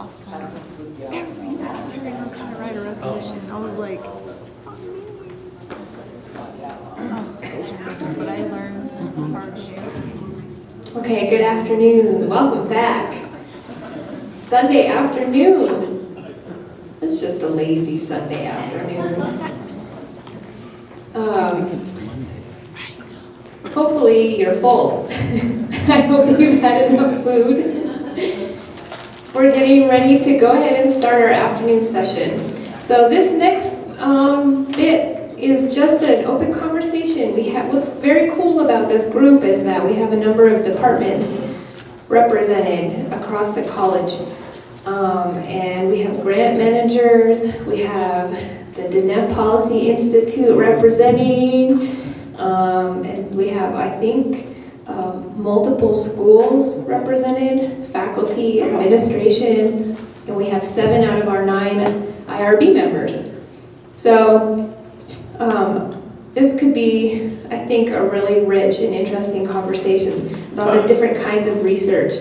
last time. Every secretary knows how to write a resolution. I was like, oh, it's terrible, but I learned hard to do. Okay, good afternoon. Welcome back. Sunday afternoon. It's just a lazy Sunday afternoon. Hopefully you're full. I hope you've had enough food. We're getting ready to go ahead and start our afternoon session. So this next bit is just an open conversation. What's very cool about this group is that we have a number of departments represented across the college. And we have grant managers, we have the DNEP Policy Institute representing, and we have, I think, multiple schools represented, faculty, administration, and we have 7 out of our 9 IRB members. So this could be, I think, a really rich and interesting conversation about the different kinds of research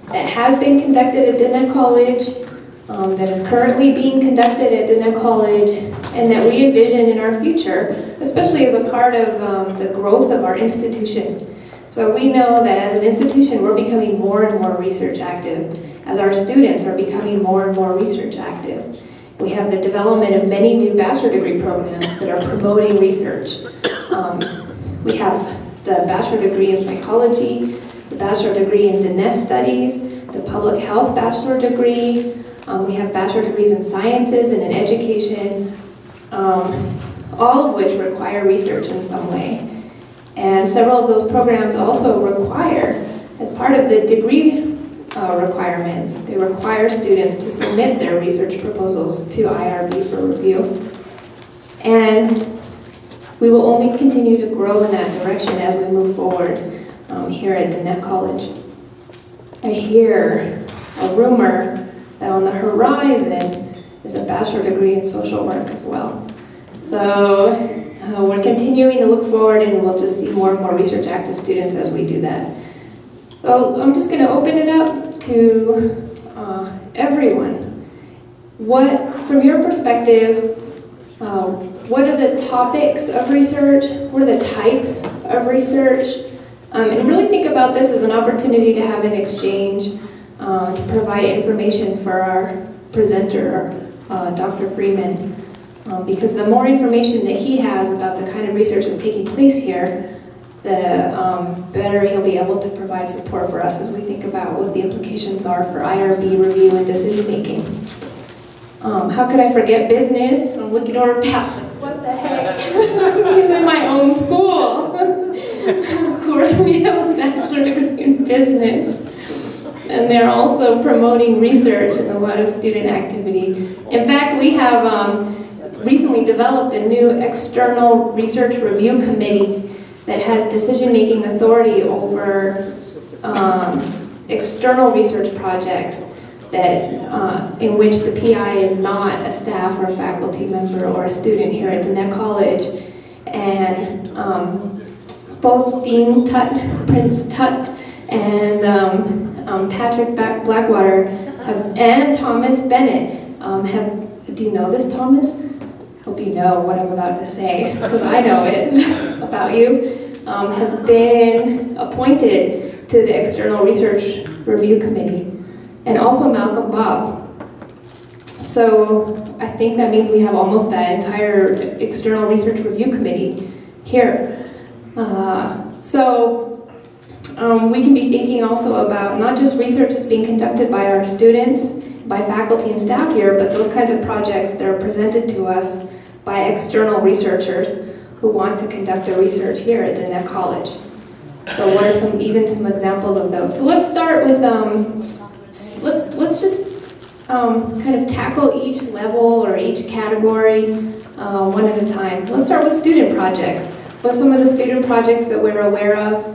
that has been conducted at DNEP College, that is currently being conducted at DNEP College, and that we envision in our future, especially as a part of the growth of our institution. So we know that as an institution, we're becoming more and more research active, as our students are becoming more and more research active. We have the development of many new bachelor degree programs that are promoting research. We have the bachelor degree in psychology, the bachelor degree in DNES studies, the public health bachelor degree. We have bachelor degrees in sciences and in education, all of which require research in some way. And several of those programs also require, as part of the degree requirements, they require students to submit their research proposals to IRB for review. And we will only continue to grow in that direction as we move forward here at DNEP College. I hear a rumor that on the horizon is a bachelor degree in social work as well. So we're continuing to look forward, and we'll just see more and more research active students as we do that. So I'm just going to open it up to everyone. From your perspective, what are the topics of research? What are the types of research? And really think about this as an opportunity to have an exchange, to provide information for our presenter, Dr. Freeman. Because the more information that he has about the kind of research that's taking place here, the better he'll be able to provide support for us as we think about what the implications are for IRB review and decision making. How could I forget business? I'm looking over past, like, what the heck? He's in my own school. Of course, we have a bachelor degree in business. And they're also promoting research and a lot of student activity. In fact, we have recently developed a new external research review committee that has decision-making authority over external research projects that in which the PI is not a staff or faculty member or a student here at DNEP College. And both Dean Tutt, Prince Tutt, and Patrick Blackwater and Thomas Bennett do you know this, Thomas? Hope you know what I'm about to say, because I know it about you, have been appointed to the External Research Review Committee, and also Malcolm Bob. So I think that means we have almost that entire External Research Review Committee here. We can be thinking also about not just research that's being conducted by our students, by faculty and staff here, but those kinds of projects that are presented to us by external researchers who want to conduct their research here at DNEP College. So what are some examples of those? So let's start with, let's just kind of tackle each level or each category one at a time. Let's start with student projects. What are some of the student projects that we're aware of?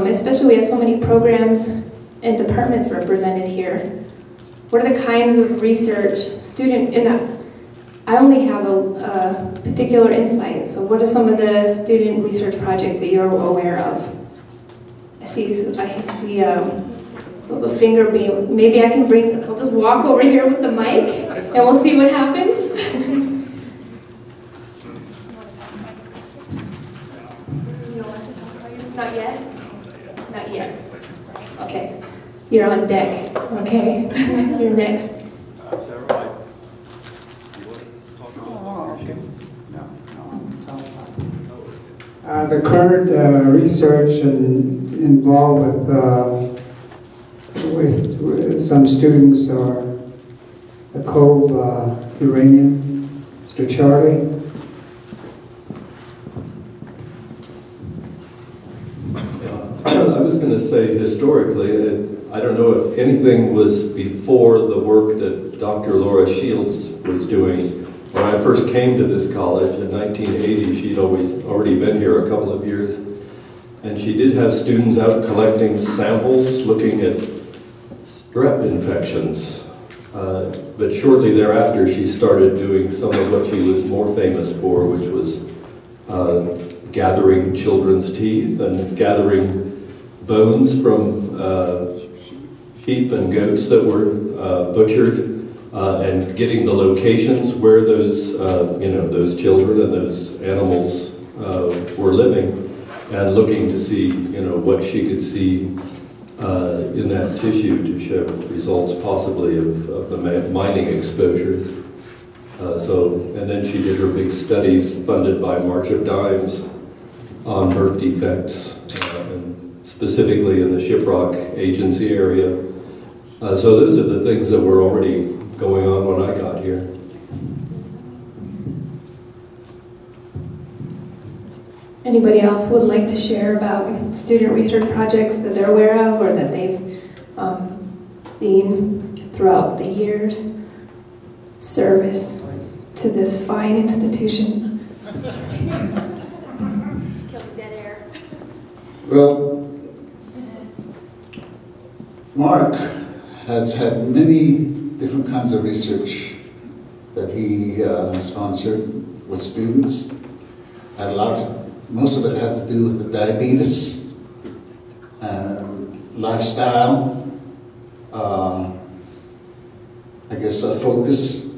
Especially we have so many programs and departments represented here. What are the kinds of research I only have a particular insight, so what are some of the student research projects that you're aware of? I see the finger beam. Maybe I can I'll just walk over here with the mic and we'll see what happens. Not yet? Not yet. Okay. You're on deck. Okay. You're next. Is that right? You want to talk about okay. No, the current research involved with some students are the Cove uranium, Mr. Charlie. I was going to say historically, I don't know if anything was before the work that Dr. Laura Shields was doing. When I first came to this college in 1980, she'd already been here a couple of years. And she did have students out collecting samples, looking at strep infections. But shortly thereafter, she started doing some of what she was more famous for, which was gathering children's teeth and gathering bones from sheep and goats that were butchered, and getting the locations where those, those children and those animals were living, and looking to see, what she could see in that tissue to show results possibly of the mining exposures. And then she did her big studies funded by March of Dimes on birth defects, and specifically in the Shiprock Agency area. So those are the things that were already going on when I got here. Anybody else would like to share about student research projects that they're aware of or that they've seen throughout the years' service to this fine institution? Killing dead air. Well, Mark has had many different kinds of research that he sponsored with students. Most of it had to do with the diabetes and lifestyle, focus.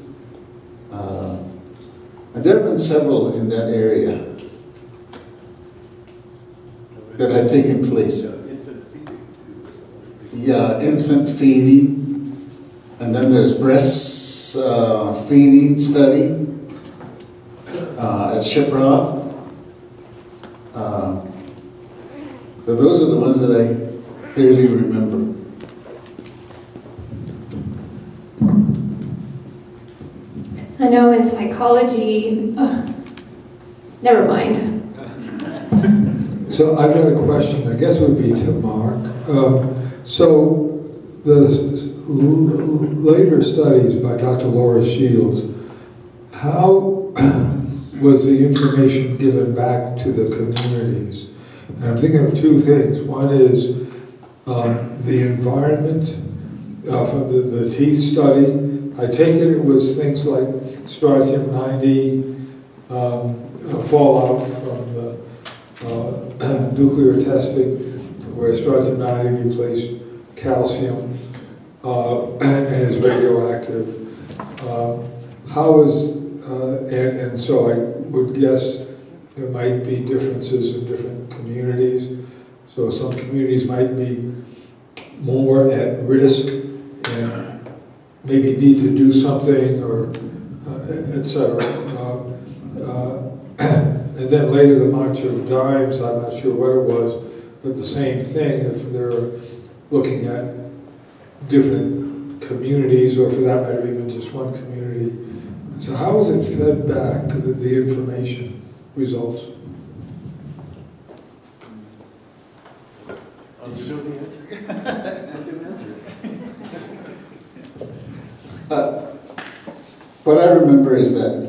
And there have been several in that area that had taken place. Yeah, infant feeding, and then there's breast feeding study at Shiprock. So those are the ones that I clearly remember. I know in psychology, never mind. So I've got a question, I guess it would be to Mark. So the later studies by Dr. Laura Shields, how was the information given back to the communities? And I'm thinking of two things. One is the environment from the teeth study. I take it was things like strontium-90, fallout from the nuclear testing, where strontium-90 replaced calcium and is radioactive. And so I would guess there might be differences in different communities. So some communities might be more at risk and maybe need to do something, or etc. And then later the March of Dimes, I'm not sure what it was, but the same thing, if they're looking at different communities, or for that matter even just one community. So how is it fed back, the information results? I'll just know the answer. I'll give an answer. What I remember is that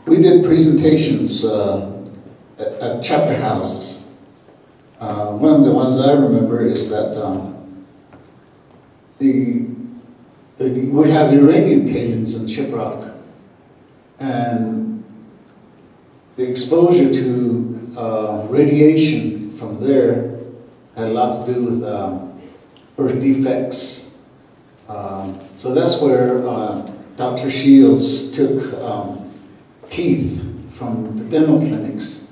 we did presentations at chapter houses. One of the ones I remember is that we have uranium tailings in Shiprock, and the exposure to radiation from there had a lot to do with birth defects. So that's where Dr. Shields took teeth from the dental clinics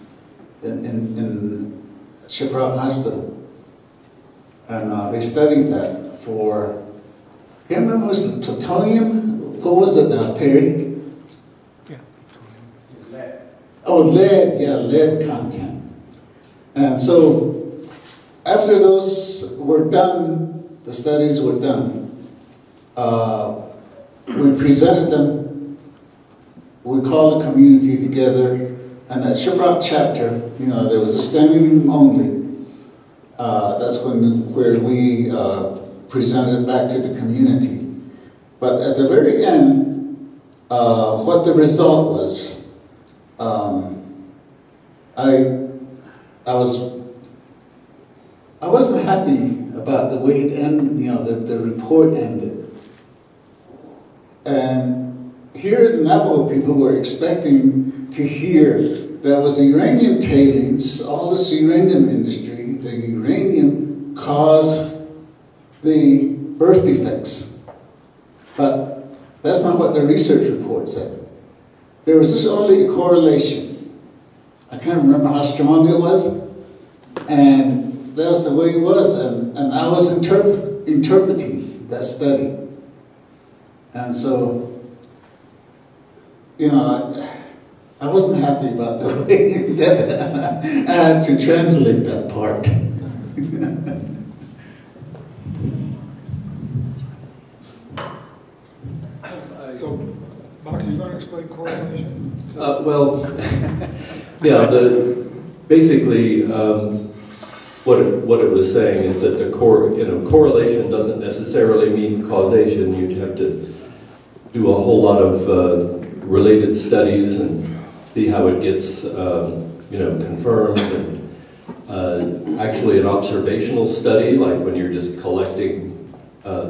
in Shiprock Hospital. And they studied that for, I can't remember, was it plutonium? What was it, Perry? Lead. Oh, lead, yeah, lead content. And so after those were done, the studies were done, we presented them, we called the community together, and at Shiprock chapter, you know, there was a standing room only. That's where we presented it back to the community. But at the very end, what the result was, I wasn't happy about the way it ended, you know, the report ended. And here the Navajo people were expecting to hear that was the uranium tailings, all this uranium industry, the uranium caused the birth defects. But that's not what the research report said. There was just only a correlation. I can't remember how strong it was. And that was the way it was. And I was interpreting that study. And so, you know, I wasn't happy about the way that I had to translate that part. So, Mark, you want to explain correlation? Well, yeah, basically what it was saying is that the correlation doesn't necessarily mean causation. You'd have to do a whole lot of related studies and see how it gets confirmed. And actually, an observational study, like when you're just collecting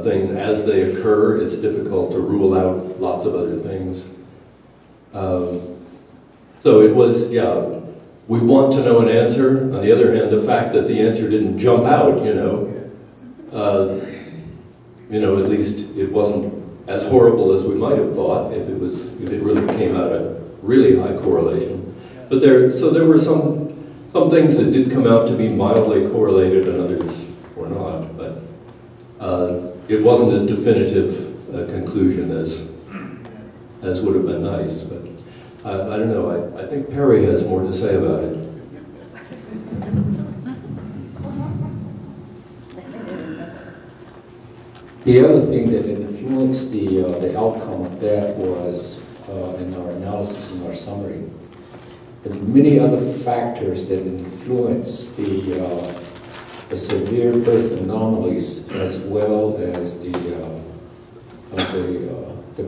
things as they occur, it's difficult to rule out lots of other things. So it was, yeah, we want to know an answer. On the other hand, the fact that the answer didn't jump out, at least it wasn't as horrible as we might have thought if it really came out a really high correlation. But there were some things that did come out to be mildly correlated and others were not. But it wasn't as definitive a conclusion as would have been nice. But I don't know. I think Perry has more to say about it. The other thing that influenced the outcome of that was, in our analysis, in our summary, the many other factors that influence the severe birth anomalies, as well as the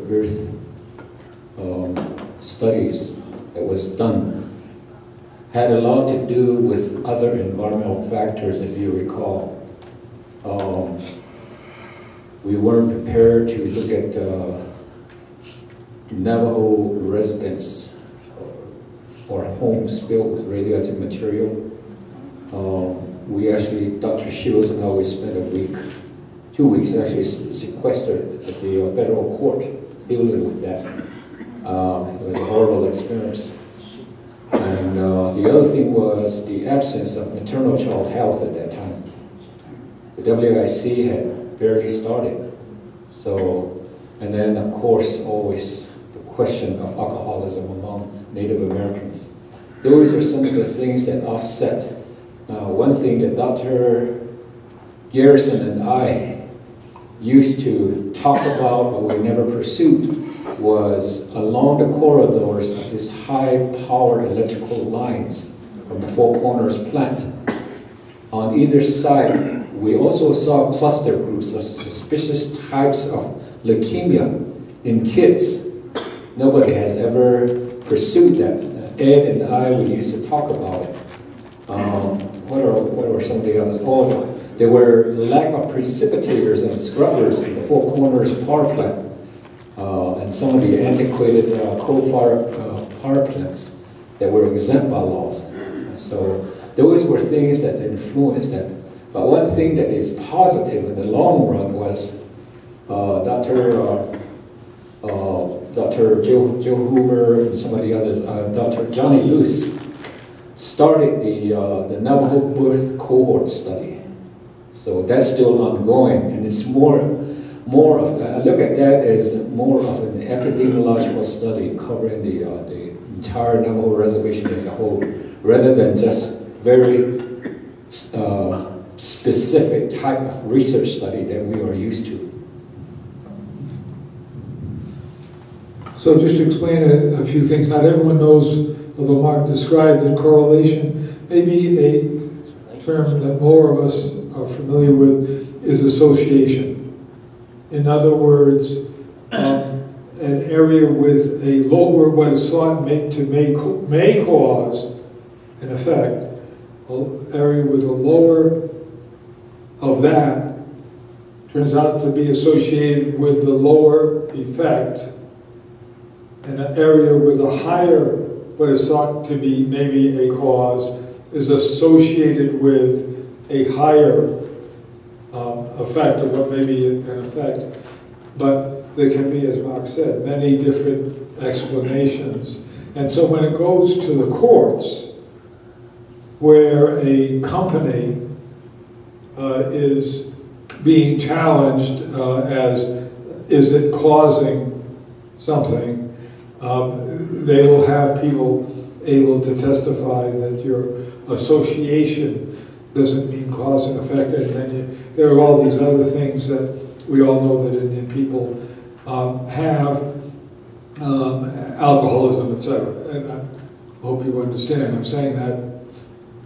birth studies that was done, had a lot to do with other environmental factors, if you recall. We weren't prepared to look at Navajo residents or homes filled with radioactive material. We actually, Dr. Shields and I, we spent 2 weeks actually sequestered at the federal court dealing with that. It was a horrible experience. And the other thing was the absence of maternal-child health at that time. The WIC had barely started. So, and then of course always the question of alcoholism among Native Americans. Those are some of the things that offset. One thing that Dr. Garrison and I used to talk about, but we never pursued, was along the corridors of these high-power electrical lines from the Four Corners plant. On either side, we also saw cluster groups of suspicious types of leukemia in kids. Nobody has ever pursued that. Ed and I, we used to talk about it. What are some of the others? Oh, there were lack of precipitators and scrubbers in the Four Corners power plant. And some of the antiquated coal-fired power plants that were exempt by laws. So those were things that influenced that. But one thing that is positive in the long run was Dr. Joe Hoover and some of the others, Dr. Johnny Lewis, started the Navajo birth cohort study. So that's still ongoing, and it's more of, I look at that as more of an epidemiological study covering the entire Navajo reservation as a whole, rather than just very specific type of research study that we are used to. So just to explain a few things, not everyone knows, although Mark described the correlation, maybe a term that more of us are familiar with is association. In other words, an area with a lower, what is thought may cause an effect, an area with a lower of that turns out to be associated with the lower effect, and an area with a higher, what is thought to be maybe a cause, is associated with a higher effect, of what may be an effect. But there can be, as Mark said, many different explanations. And so when it goes to the courts, where a company is being challenged as, is it causing something, they will have people able to testify that your association doesn't mean cause and effect, and then there are all these other things that we all know that Indian people have, alcoholism, etc. And I hope you understand. I'm saying that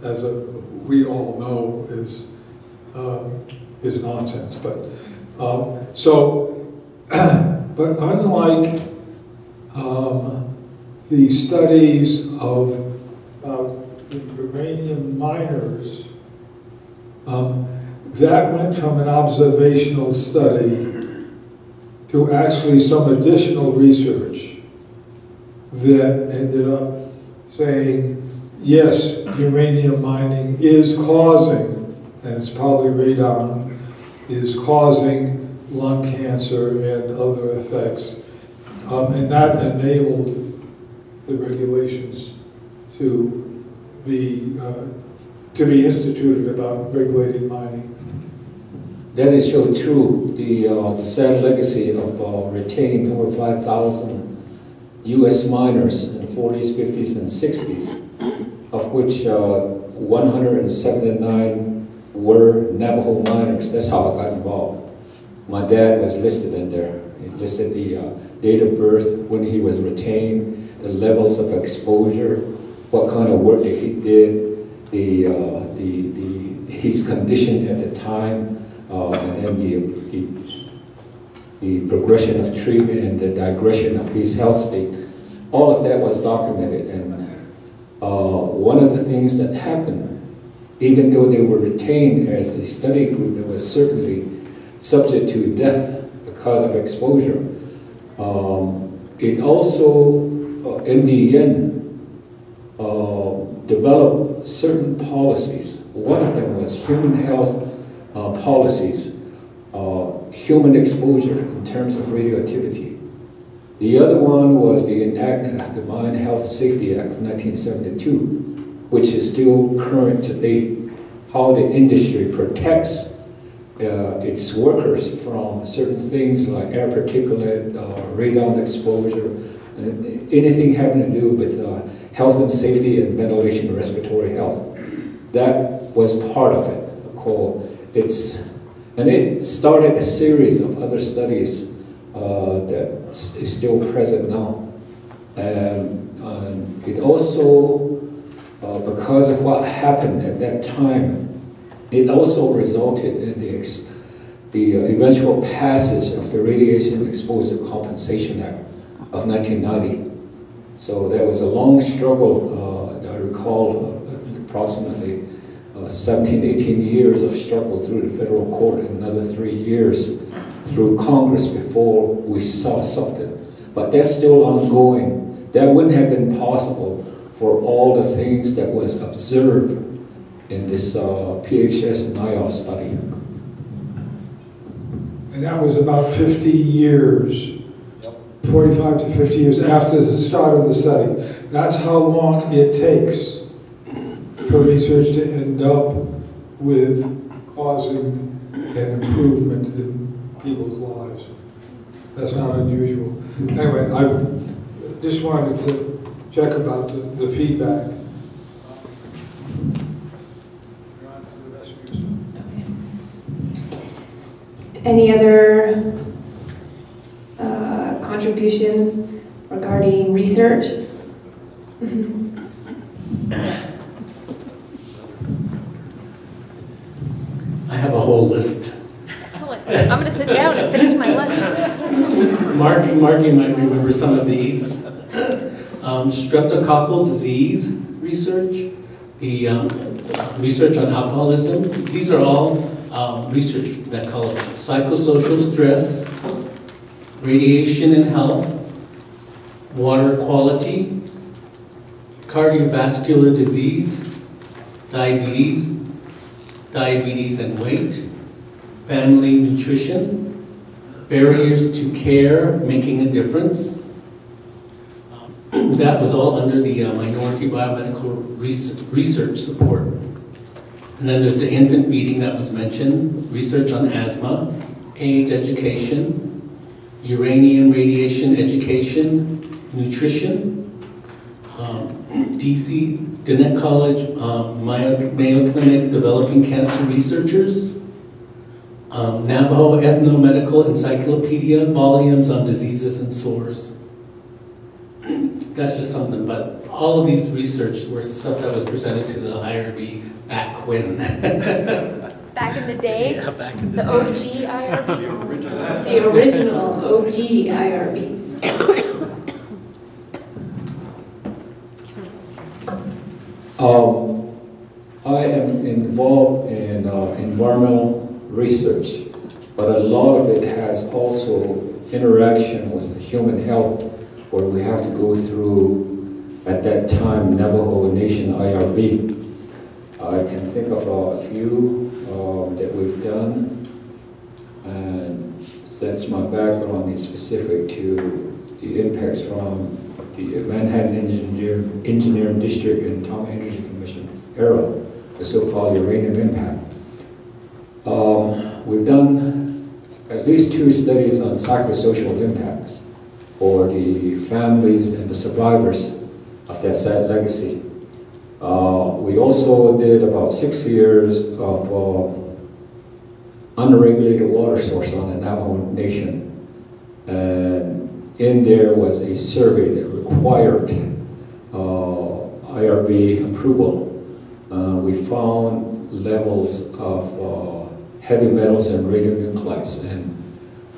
as we all know is nonsense. But but unlike the studies of the uranium miners, that went from an observational study to actually some additional research that ended up saying, yes, uranium mining is causing, and it's probably radon, is causing lung cancer and other effects. And that enabled the regulations to be instituted about regulating mining. That is so true. The sad legacy of retaining over 5,000 U.S. miners in the 40s, 50s, and 60s, of which 179 were Navajo miners. That's how I got involved. My dad was listed in there. He listed the date of birth, when he was retained, the levels of exposure, what kind of work that he did, his condition at the time, and then the progression of treatment and the digression of his health state. All of that was documented, and one of the things that happened, even though they were retained as a study group that was certainly subject to death because of exposure, it also, in the end, developed certain policies. One of them was human health policies, human exposure in terms of radioactivity. The other one was the enactment of the Mine Health Safety Act of 1972, which is still current today, how the industry protects its workers from certain things like air particulate, radon exposure, anything having to do with health and safety and ventilation and respiratory health. That was part of it. And it started a series of other studies that is still present now. And it also, because of what happened at that time, it also resulted in the eventual passage of the Radiation Exposure Compensation Act of 1990. So there was a long struggle, I recall approximately 17, 18 years of struggle through the federal court and another 3 years through Congress before we saw something. But that's still ongoing. That wouldn't have been possible for all the things that was observed in this PHS and IR study. And that was about 50 years, 45 to 50 years after the start of the study. That's how long it takes for research to end up with causing an improvement in people's lives. That's not unusual. Anyway, I just wanted to check about the feedback. Any other contributions regarding research? I have a whole list. Excellent. I'm going to sit down and finish my lunch. Mark, you might remember some of these. Streptococcal disease research, the research on alcoholism. These are all research that call it psychosocial stress, radiation and health, water quality, cardiovascular disease, diabetes and weight, family nutrition, barriers to care making a difference. That was all under the minority biomedical research support. And then there's the infant feeding that was mentioned, research on asthma, AIDS education, uranium radiation education, nutrition, DC, Dinnett College, Mayo Clinic developing cancer researchers, Navajo Ethnomedical Encyclopedia, volumes on diseases and sores. That's just something, but all of these research were stuff that was presented to the IRB back when. Back in the day? Yeah, back in the day. OG IRB? The original OG IRB. I am involved in environmental research, but a lot of it has also interaction with human health, where we have to go through, at that time, Navajo Nation IRB. I can think of a few that we've done, and that's my background is specific to the impacts from the Manhattan Engineering District and Atomic Energy Commission era, the so-called uranium impact. We've done at least 2 studies on psychosocial impacts for the families and the survivors of that sad legacy. We also did about 6 years of unregulated water source on the Navajo Nation. And in there was a survey that required IRB approval. We found levels of heavy metals and radionuclides and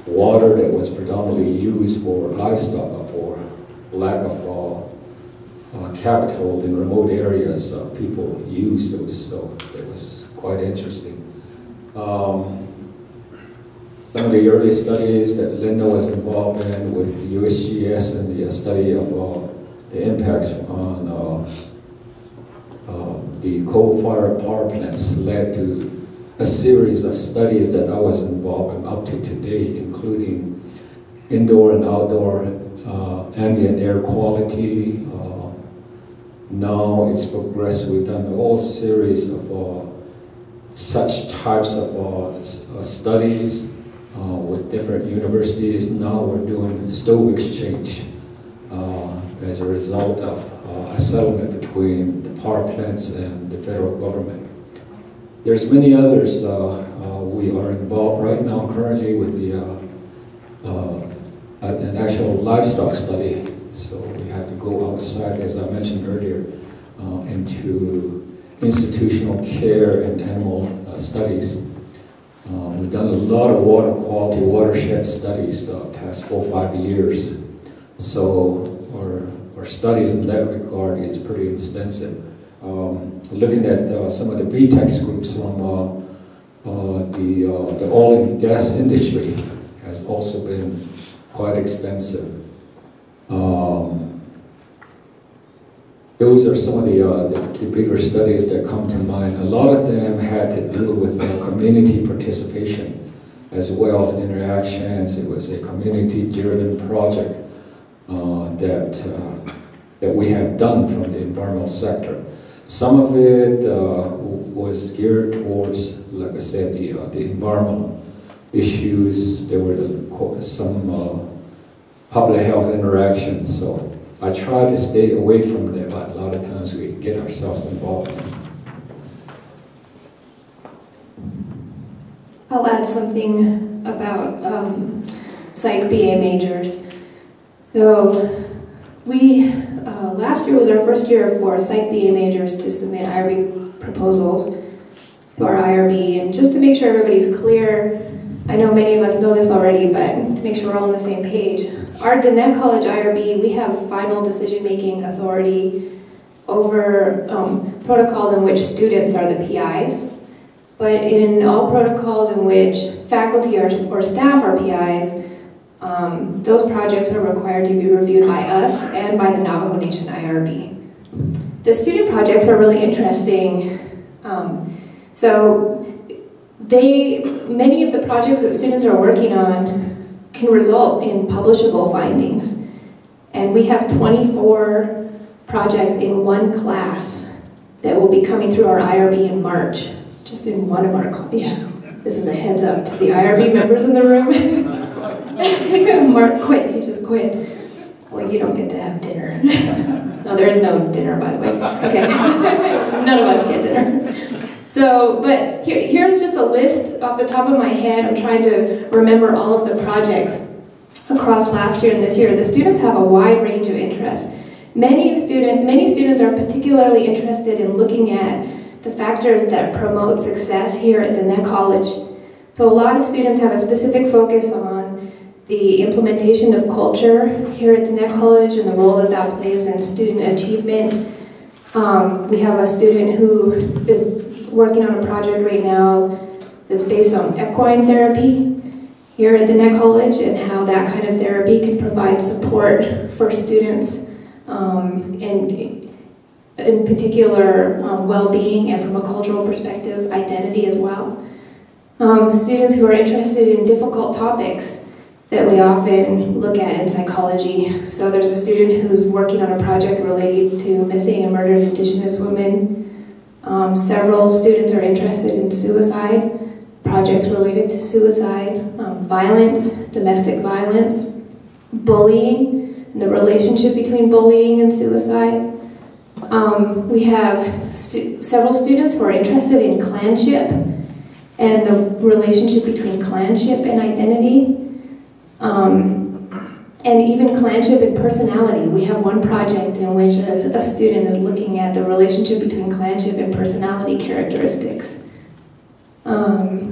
water that was predominantly used for livestock, for lack of capital in remote areas. People used those, so it was quite interesting. Some of the early studies that Linda was involved in with the USGS and the study of the impacts on the coal-fired power plants led to a series of studies that I was involved in up to today, including indoor and outdoor ambient air quality. Now it's progressed. We've done a whole series of such types of studies with different universities. Now we're doing stove exchange as a result of a settlement between the power plants and the federal government. There's many others. We are involved right now currently with the an actual livestock study. So we have to go outside, as I mentioned earlier, into institutional care and animal studies. We've done a lot of water quality watershed studies the past 4 or 5 years. So our studies in that regard is pretty extensive. Looking at some of the BTEX groups from the oil and gas industry has also been quite extensive. those are some of the bigger studies that come to mind. A lot of them had to do with community participation as well, interactions. It was a community-driven project that we have done from the environmental sector. Some of it was geared towards, like I said, the environmental issues. There were some public health interactions. So I try to stay away from them, but a lot of times we get ourselves involved. I'll add something about Psych BA majors. So we, last year was our first year for Psych BA majors to submit IRB proposals to our IRB. And just to make sure everybody's clear, I know many of us know this already, but to make sure we're all on the same page, our Diné College IRB, we have final decision-making authority over protocols in which students are the PIs. But in all protocols in which faculty or staff are PIs, those projects are required to be reviewed by us and by the Navajo Nation IRB. The student projects are really interesting. Many of the projects that students are working on can result in publishable findings. And we have 24 projects in one class that will be coming through our IRB in March. Just in one of our classes. Yeah, this is a heads up to the IRB members in the room. Mark quit, he just quit. Well, you don't get to have dinner. No, there is no dinner, by the way. Okay, none of us get dinner. So, but here's just a list off the top of my head. I'm trying to remember all of the projects across last year and this year. The students have a wide range of interests. Many students are particularly interested in looking at the factors that promote success here at Diné College. So a lot of students have a specific focus on the implementation of culture here at Diné College and the role that that plays in student achievement. We have a student who is working on a project right now that's based on equine therapy here at Diné College and how that kind of therapy can provide support for students and in particular well-being and from a cultural perspective, identity as well. Students who are interested in difficult topics that we often look at in psychology. So there's a student who's working on a project related to missing and murdered Indigenous women. Several students are interested in suicide, projects related to suicide, violence, domestic violence, bullying, and the relationship between bullying and suicide. We have several students who are interested in clanship and the relationship between clanship and identity, and even clanship and personality. We have one project in which a student is looking at the relationship between clanship and personality characteristics.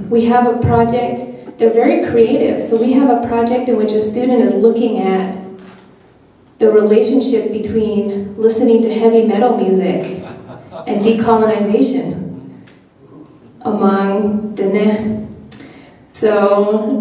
We have a project, they're very creative, so we have a project in which a student is looking at the relationship between listening to heavy metal music and decolonization among Diné. So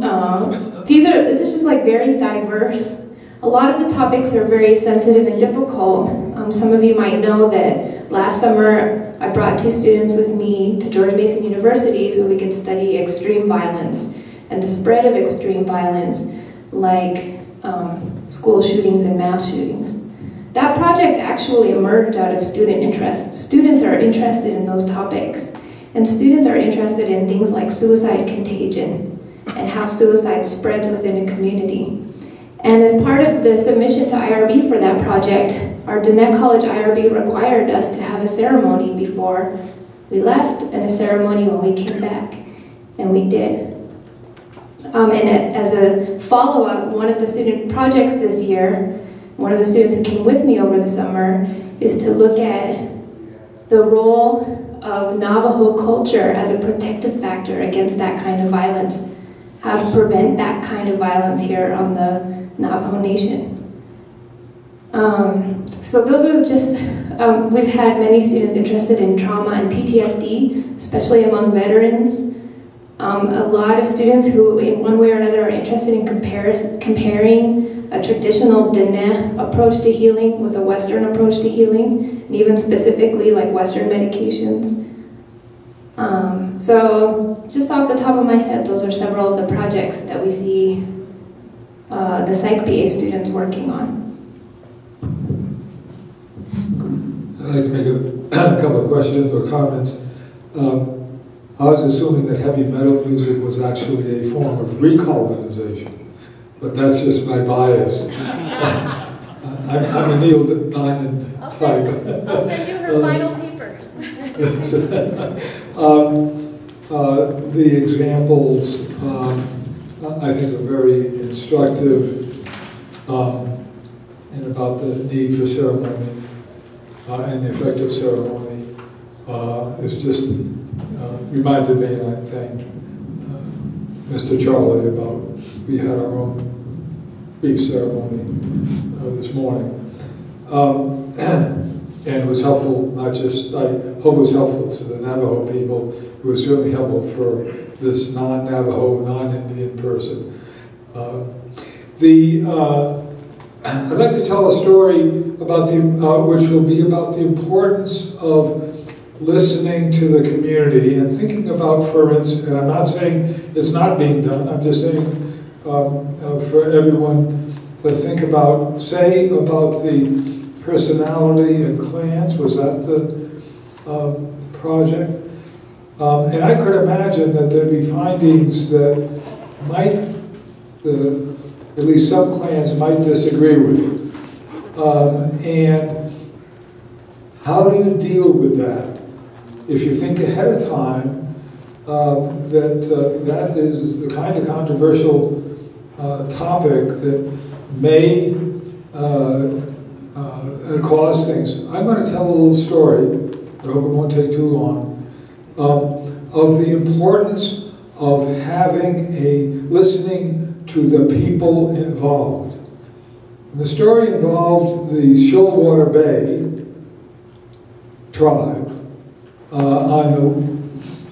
these are just like very diverse. A lot of the topics are very sensitive and difficult. Some of you might know that last summer I brought 2 students with me to George Mason University so we could study extreme violence and the spread of extreme violence, like school shootings and mass shootings. That project actually emerged out of student interest. Students are interested in those topics, and students are interested in things like suicide contagion and how suicide spreads within a community. And as part of the submission to IRB for that project, our Diné College IRB required us to have a ceremony before we left and a ceremony when we came back, and we did. And as a follow-up, one of the student projects this year, one of the students who came with me over the summer, is to look at the role of Navajo culture as a protective factor against that kind of violence, how to prevent that kind of violence here on the Navajo Nation. So those are just, we've had many students interested in trauma and PTSD, especially among veterans. A lot of students who, in one way or another, are interested in comparing a traditional Diné approach to healing with a Western approach to healing, and even specifically like Western medications. So just off the top of my head, those are several of the projects that we see the Psych BA students working on. I'd like to make a couple of questions or comments. I was assuming that heavy metal music was actually a form of recolonization, but that's just my bias. I'm a Neil Diamond type. I'll send you her final paper. The examples, I think, are very instructive and about the need for ceremony and the effect of ceremony. It's just reminded me, and I thanked Mr. Charlie about, we had our own brief ceremony this morning. And it was helpful, not just, I hope it was helpful to the Navajo people, it was certainly helpful for this non-Navajo, non-Indian person. I'd like to tell a story about which will be about the importance of listening to the community and thinking about, for instance, and I'm not saying it's not being done, I'm just saying for everyone to think about, say about the personality and clans. Was that the project? And I could imagine that there'd be findings that might, at least some clans might disagree with. And how do you deal with that? If you think ahead of time, that is the kind of controversial topic that may cause things. I'm going to tell a little story, I hope it won't take too long, of the importance of listening to the people involved. The story involved the Shoalwater Bay tribe on the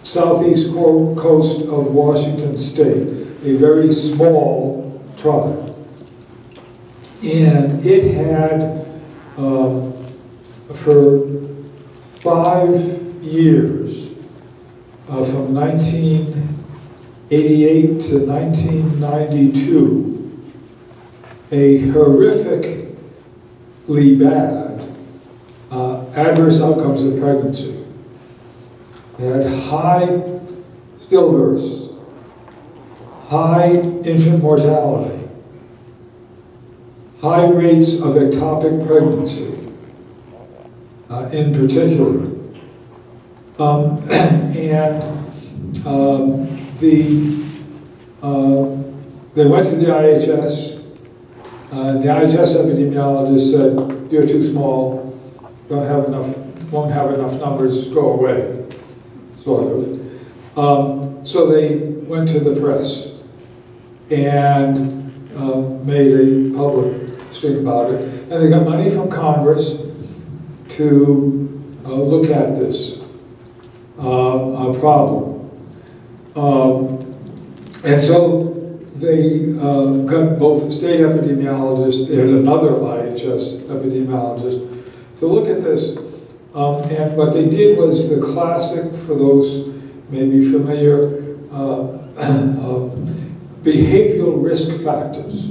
southeast coast of Washington State, a very small tribe. And it had, for 5 years, from 1988 to 1992, a horrifically bad adverse outcomes of pregnancy. They had high stillbirths, high infant mortality, high rates of ectopic pregnancy, in particular. They went to the IHS. The IHS epidemiologist said, "You're too small, won't have enough numbers, go away," sort of. So they went to the press and made a public stink about it. And they got money from Congress to look at this problem. And so they got both a state epidemiologist and another IHS epidemiologist to look at this. And what they did was the classic, for those maybe familiar, behavioral risk factors.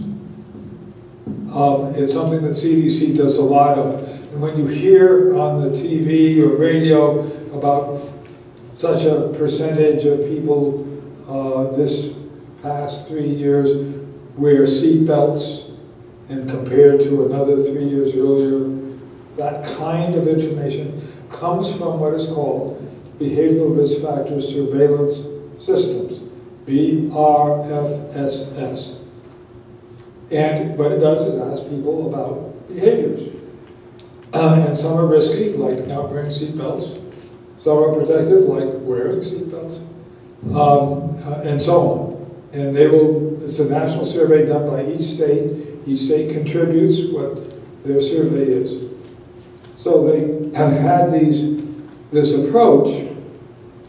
It's something that CDC does a lot of. And when you hear on the TV or radio about such a percentage of people this past 3 years wear seat belts, and compared to another 3 years earlier, that kind of information comes from what is called behavioral risk factor surveillance systems, BRFSS. And what it does is ask people about behaviors. And some are risky, like not wearing seat belts. Some are protective, like wearing seat belts, and so on. And it's a national survey done by each state. Each state contributes what their survey is. So they have had this approach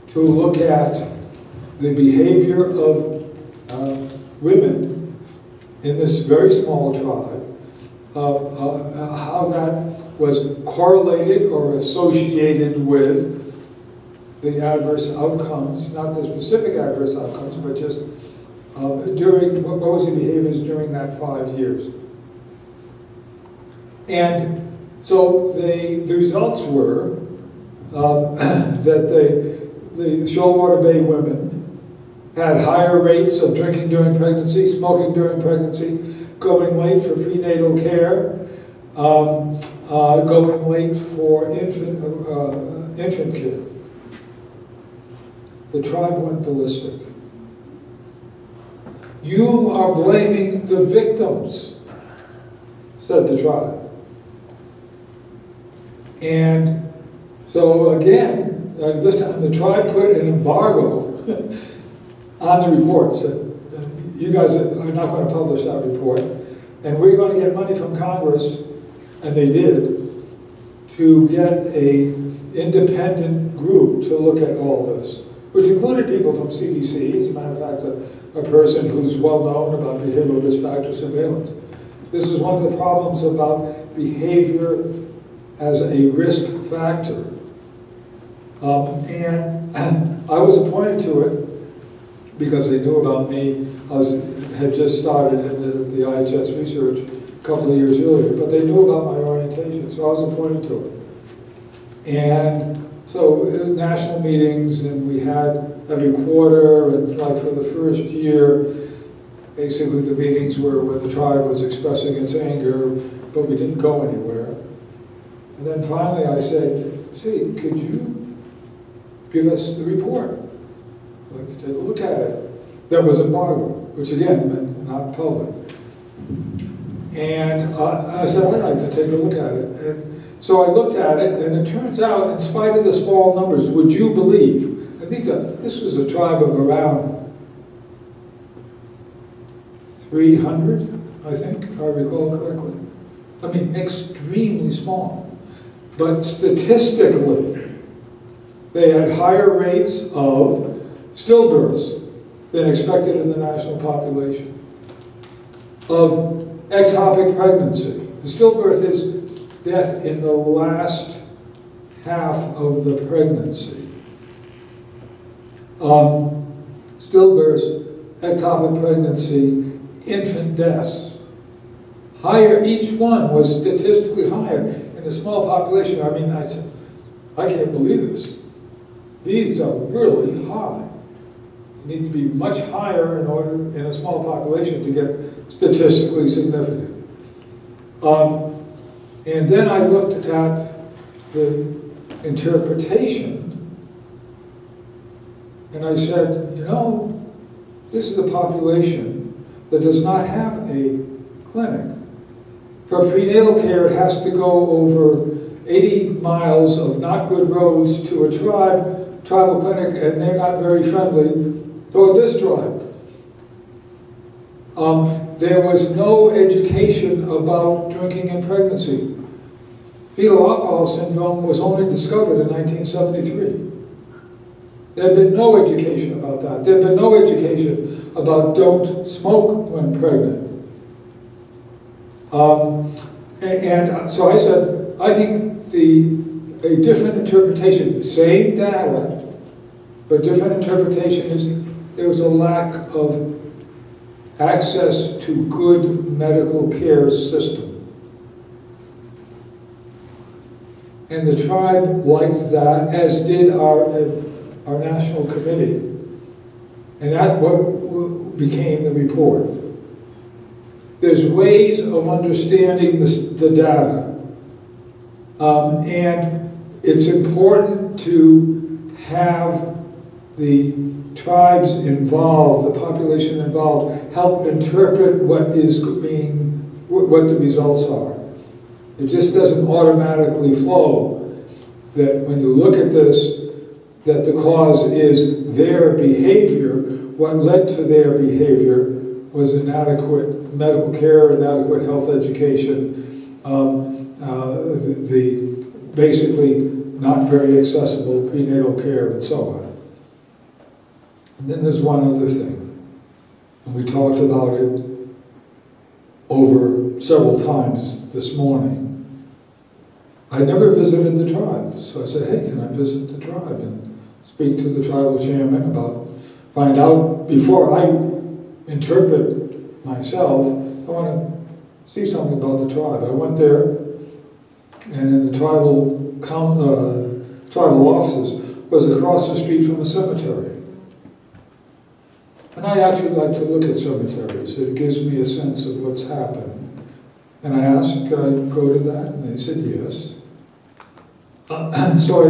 to look at the behavior of women in this very small tribe, how that was correlated or associated with the adverse outcomes, not the specific adverse outcomes, but just during, what was the behaviors during that 5 years. And so the results were that the Shoalwater Bay women had higher rates of drinking during pregnancy, smoking during pregnancy, going late for prenatal care, going late for infant care. The tribe went ballistic. You are blaming the victims, said the tribe. And so again, this time the tribe put an embargo on the report, said, you guys are not going to publish that report, and we're going to get money from Congress, and they did, to get an independent group to look at all this, which included people from CDC, as a matter of fact, a person who's well known about behavioral risk factor surveillance. This is one of the problems about behavior as a risk factor. And I was appointed to it because they knew about me. Had just started in the IHS research a couple of years earlier, but they knew about my orientation, so I was appointed to it. And so national meetings, and we had every quarter, and like for the first year, basically the meetings were where the tribe was expressing its anger, but we didn't go anywhere. And then finally I said, see, could you give us the report? I'd like to take a look at it. That was embargo, which again meant not public. And I said, I'd like to take a look at it. And so I looked at it, and it turns out, in spite of the small numbers, would you believe, and this was a tribe of around 300, I think, if I recall correctly. I mean, extremely small. But statistically, they had higher rates of stillbirths than expected in the national population, of ectopic pregnancy. The stillbirth is death in the last half of the pregnancy. Stillbirths, ectopic pregnancy, infant deaths. Higher, each one was statistically higher in a small population. I mean, I can't believe this. These are really high. You need to be much higher in order, in a small population, to get statistically significant. And then I looked at the interpretation, and I said, you know, this is a population that does not have a clinic. For prenatal care, it has to go over 80 miles of not good roads to a tribal clinic, and they're not very friendly toward this tribe. There was no education about drinking in pregnancy. Fetal alcohol syndrome was only discovered in 1973. There had been no education about that. There had been no education about don't smoke when pregnant. So I said, I think a different interpretation, the same data, but different interpretation is there was a lack of access to good medical care system. And the tribe liked that, as did our national committee. And that what became the report. There's ways of understanding the data. And it's important to have the tribes involved, the population involved, help interpret what the results are. It just doesn't automatically flow that when you look at this, that the cause is their behavior. What led to their behavior was inadequate medical care, inadequate health education, the basically not very accessible prenatal care, and so And then there's one other thing, and we talked about it over several times this morning. I never visited the tribe, so I said, hey, can I visit the tribe and speak to the tribal chairman about, find out, before I interpret myself, I want to see something about the tribe. I went there, and in the tribal offices was across the street from a cemetery. And I actually like to look at cemeteries. It gives me a sense of what's happened. And I asked, could I go to that? And they said yes. So I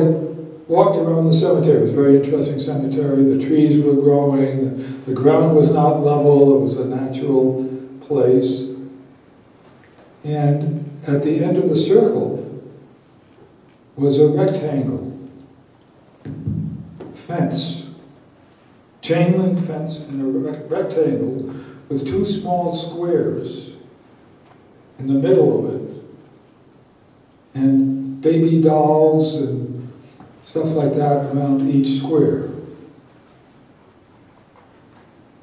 walked around the cemetery. It was a very interesting cemetery. The trees were growing. The ground was not level. It was a natural place. And at the end of the circle was a rectangle fence, chain link fence, and a rectangle with two small squares in the middle of it, and baby dolls and stuff like that around each square.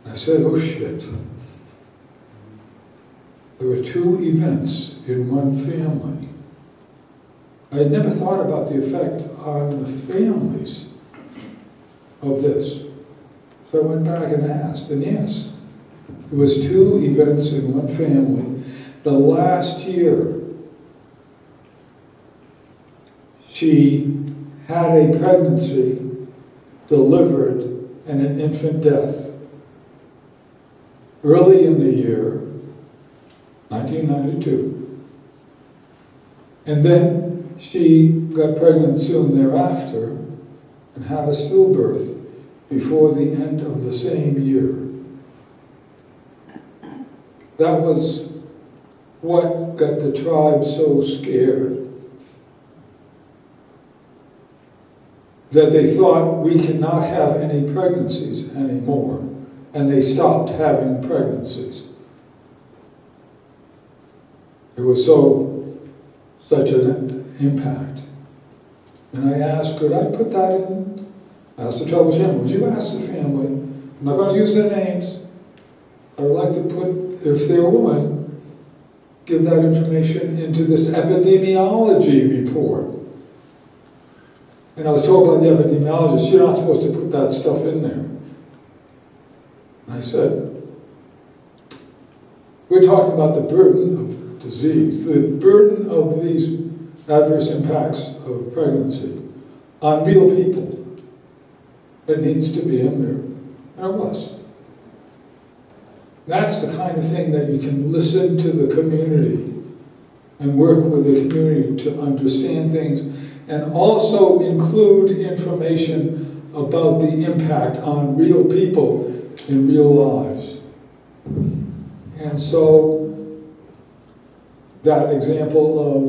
I said, oh shit. There were two events in one family. I had never thought about the effect on the families of this. So I went back and asked, and yes, there was two events in one family. The last year, she had a pregnancy, delivered, and an infant death. Early in the year, 1992. And then she got pregnant soon thereafter and had a stillbirth before the end of the same year. That was what got the tribe so scared that they thought we cannot have any pregnancies anymore, and they stopped having pregnancies. It was such an impact. And I asked, could I put that in? I asked the tribal chairman, would you ask the family, I'm not going to use their names, I would like to put, if they're willing, give that information into this epidemiology report. And I was told by the epidemiologist, you're not supposed to put that stuff in there. And I said, we're talking about the burden of disease, the burden of these adverse impacts of pregnancy on real people. It needs to be in there, and it was. That's the kind of thing that you can listen to the community and work with the community to understand things, and also include information about the impact on real people in real lives. And so that example of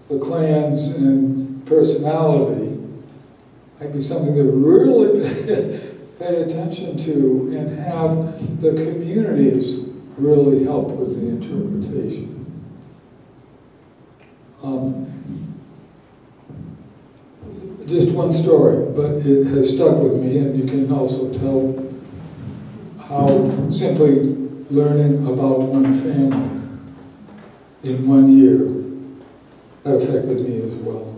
the clans and personality might be something that really pay attention to and have the communities really help with the interpretation. Just one story, but it has stuck with me, and you can also tell how simply learning about one family in 1 year, that affected me as well.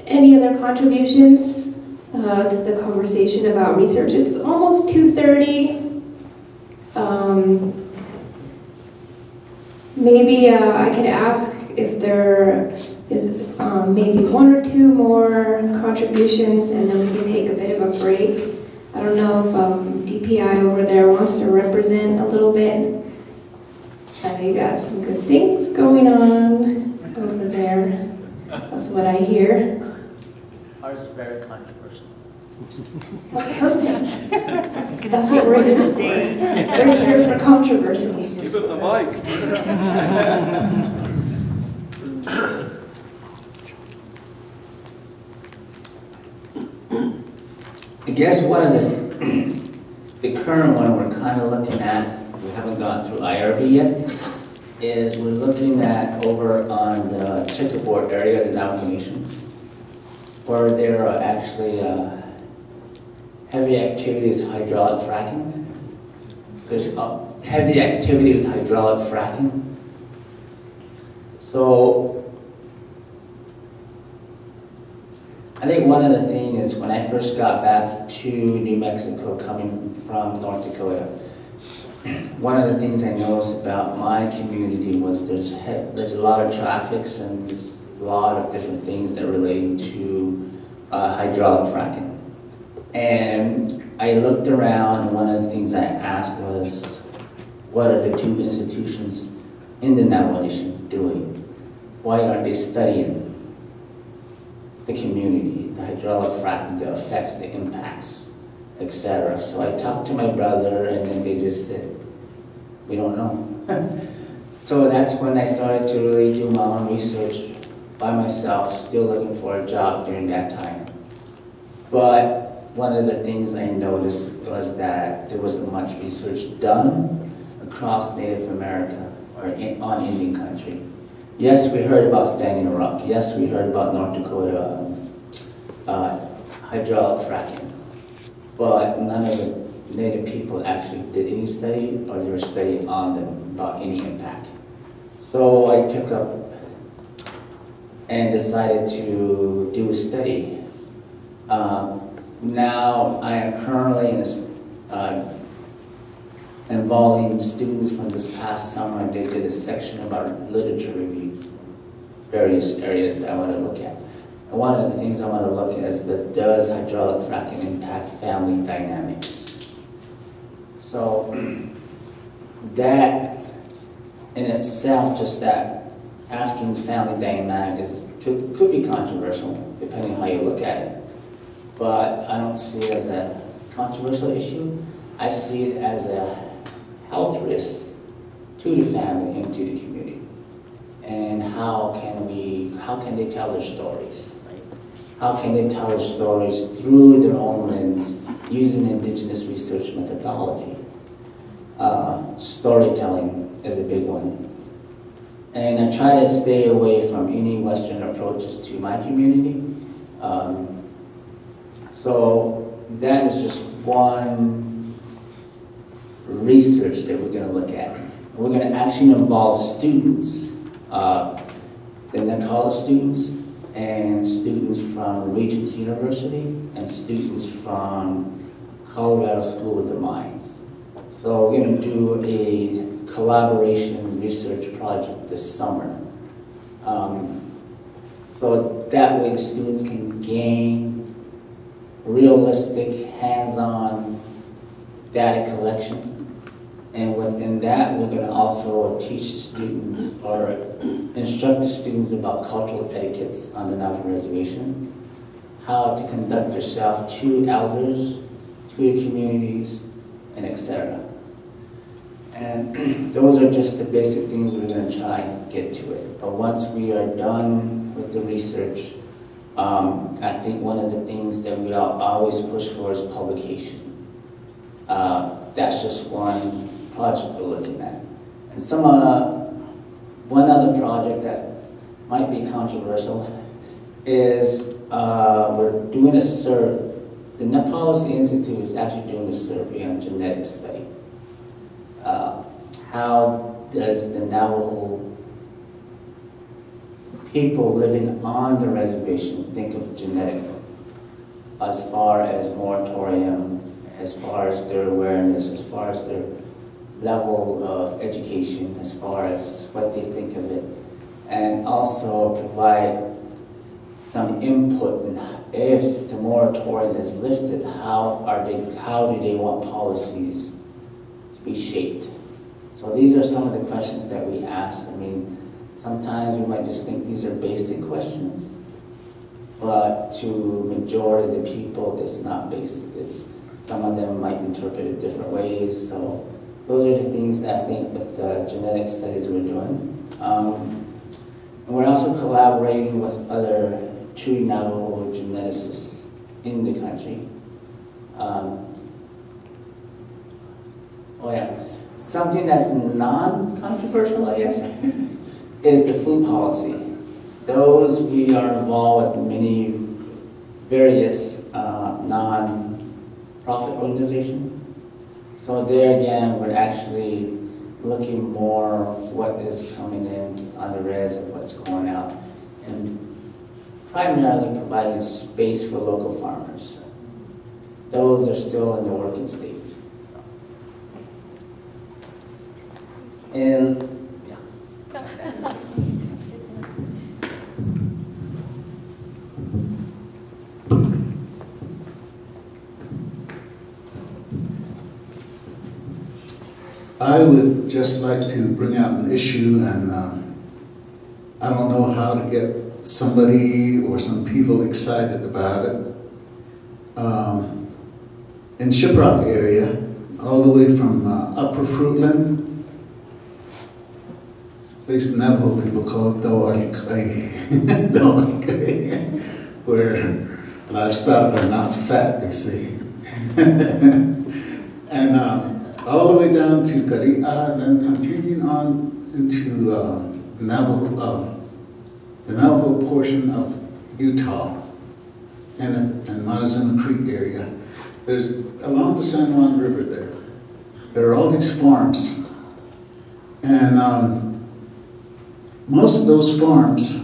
Any other contributions to the conversation about research? It's almost 2:30. Maybe I could ask if there is maybe one or two more contributions, and then we can take a bit of a break. I don't know if DPI over there wants to represent a little bit. I know you got some good things going on over there. That's what I hear. Ours is very controversial. That's perfect. That's what we're here for. We're here for controversy. Give it the mic. I guess one of the current one we're kind of looking at, we haven't gone through IRB yet, is we're looking at over on the checkerboard area, the Navajo Nation, where there are actually heavy activities with hydraulic fracking. There's heavy activity with hydraulic fracking. So I think one of the things is when I first got back to New Mexico coming from North Dakota, one of the things I noticed about my community was there's a lot of traffics and there's a lot of different things that are relating to hydraulic fracking. And I looked around and one of the things I asked was, what are the two institutions in the Navajo Nation doing? Why aren't they studying the community, the hydraulic fracking, the effects, the impacts, etc. So I talked to my brother and then they just said, we don't know. So that's when I started to really do my own research by myself, still looking for a job during that time. But one of the things I noticed was that there wasn't much research done across Native America or on Indian country. Yes, we heard about Standing Rock. Yes, we heard about North Dakota hydraulic fracking. But none of the Native people actually did any study or they were studying on them about any impact. So I took up and decided to do a study. Now I am currently involving students from this past summer. They did a section about literature reviews, various areas that I want to look at. And one of the things I want to look at is does hydraulic fracking impact family dynamics? So that in itself, just that asking family dynamics could be controversial, depending on how you look at it. But I don't see it as a controversial issue. I see it as a health risk to the family and to the community. And how can they tell their stories? Right? How can they tell their stories through their own lens using indigenous research methodology? Storytelling is a big one. And I try to stay away from any Western approaches to my community. So that is just one research that we're going to look at. We're going to actually involve students, the college students, and students from Regents University, and students from Colorado School of the Mines. So we're going to do a collaboration research project this summer. So that way the students can gain realistic, hands-on data collection. And within that, we're going to also teach the students or instruct the students about cultural etiquettes on the Navajo Reservation, how to conduct yourself to elders, to the communities, and etc. And those are just the basic things we're going to try and get to it. But once we are done with the research, I think one of the things that we always push for is publication. That's just one project we're looking at. And one other project that might be controversial is we're doing a survey. The Net Policy Institute is actually doing a survey on genetic study. How does the Navajo people living on the reservation think of genetic as far as moratorium, as far as their awareness, as far as their level of education, as far as what they think of it, and also provide some input in if the moratorium is lifted, how do they want policies to be shaped? So these are some of the questions that we ask. I mean, sometimes we might just think these are basic questions, but to majority of the people, it's not basic. Some of them might interpret it different ways. So those are the things that I think with the genetic studies we're doing. And we're also collaborating with other true Navajo geneticists in the country. Oh yeah, something that's non-controversial, I guess, is the food policy. Those we are involved with many various non-profit organizations. So there again, we're actually looking more what is coming in on the res and what's going out, and primarily providing space for local farmers. Those are still in the working stage. And yeah. I would just like to bring out an issue, and I don't know how to get somebody or some people excited about it. In Shiprock area, all the way from Upper Fruitland, it's a place Navajo people call it Doalikay, where livestock are not fat, they say. And all the way down to Kari'a, and then continuing on into the Navajo portion of Utah and Montezuma Creek area. There's along the San Juan River there are all these farms, and most of those farms,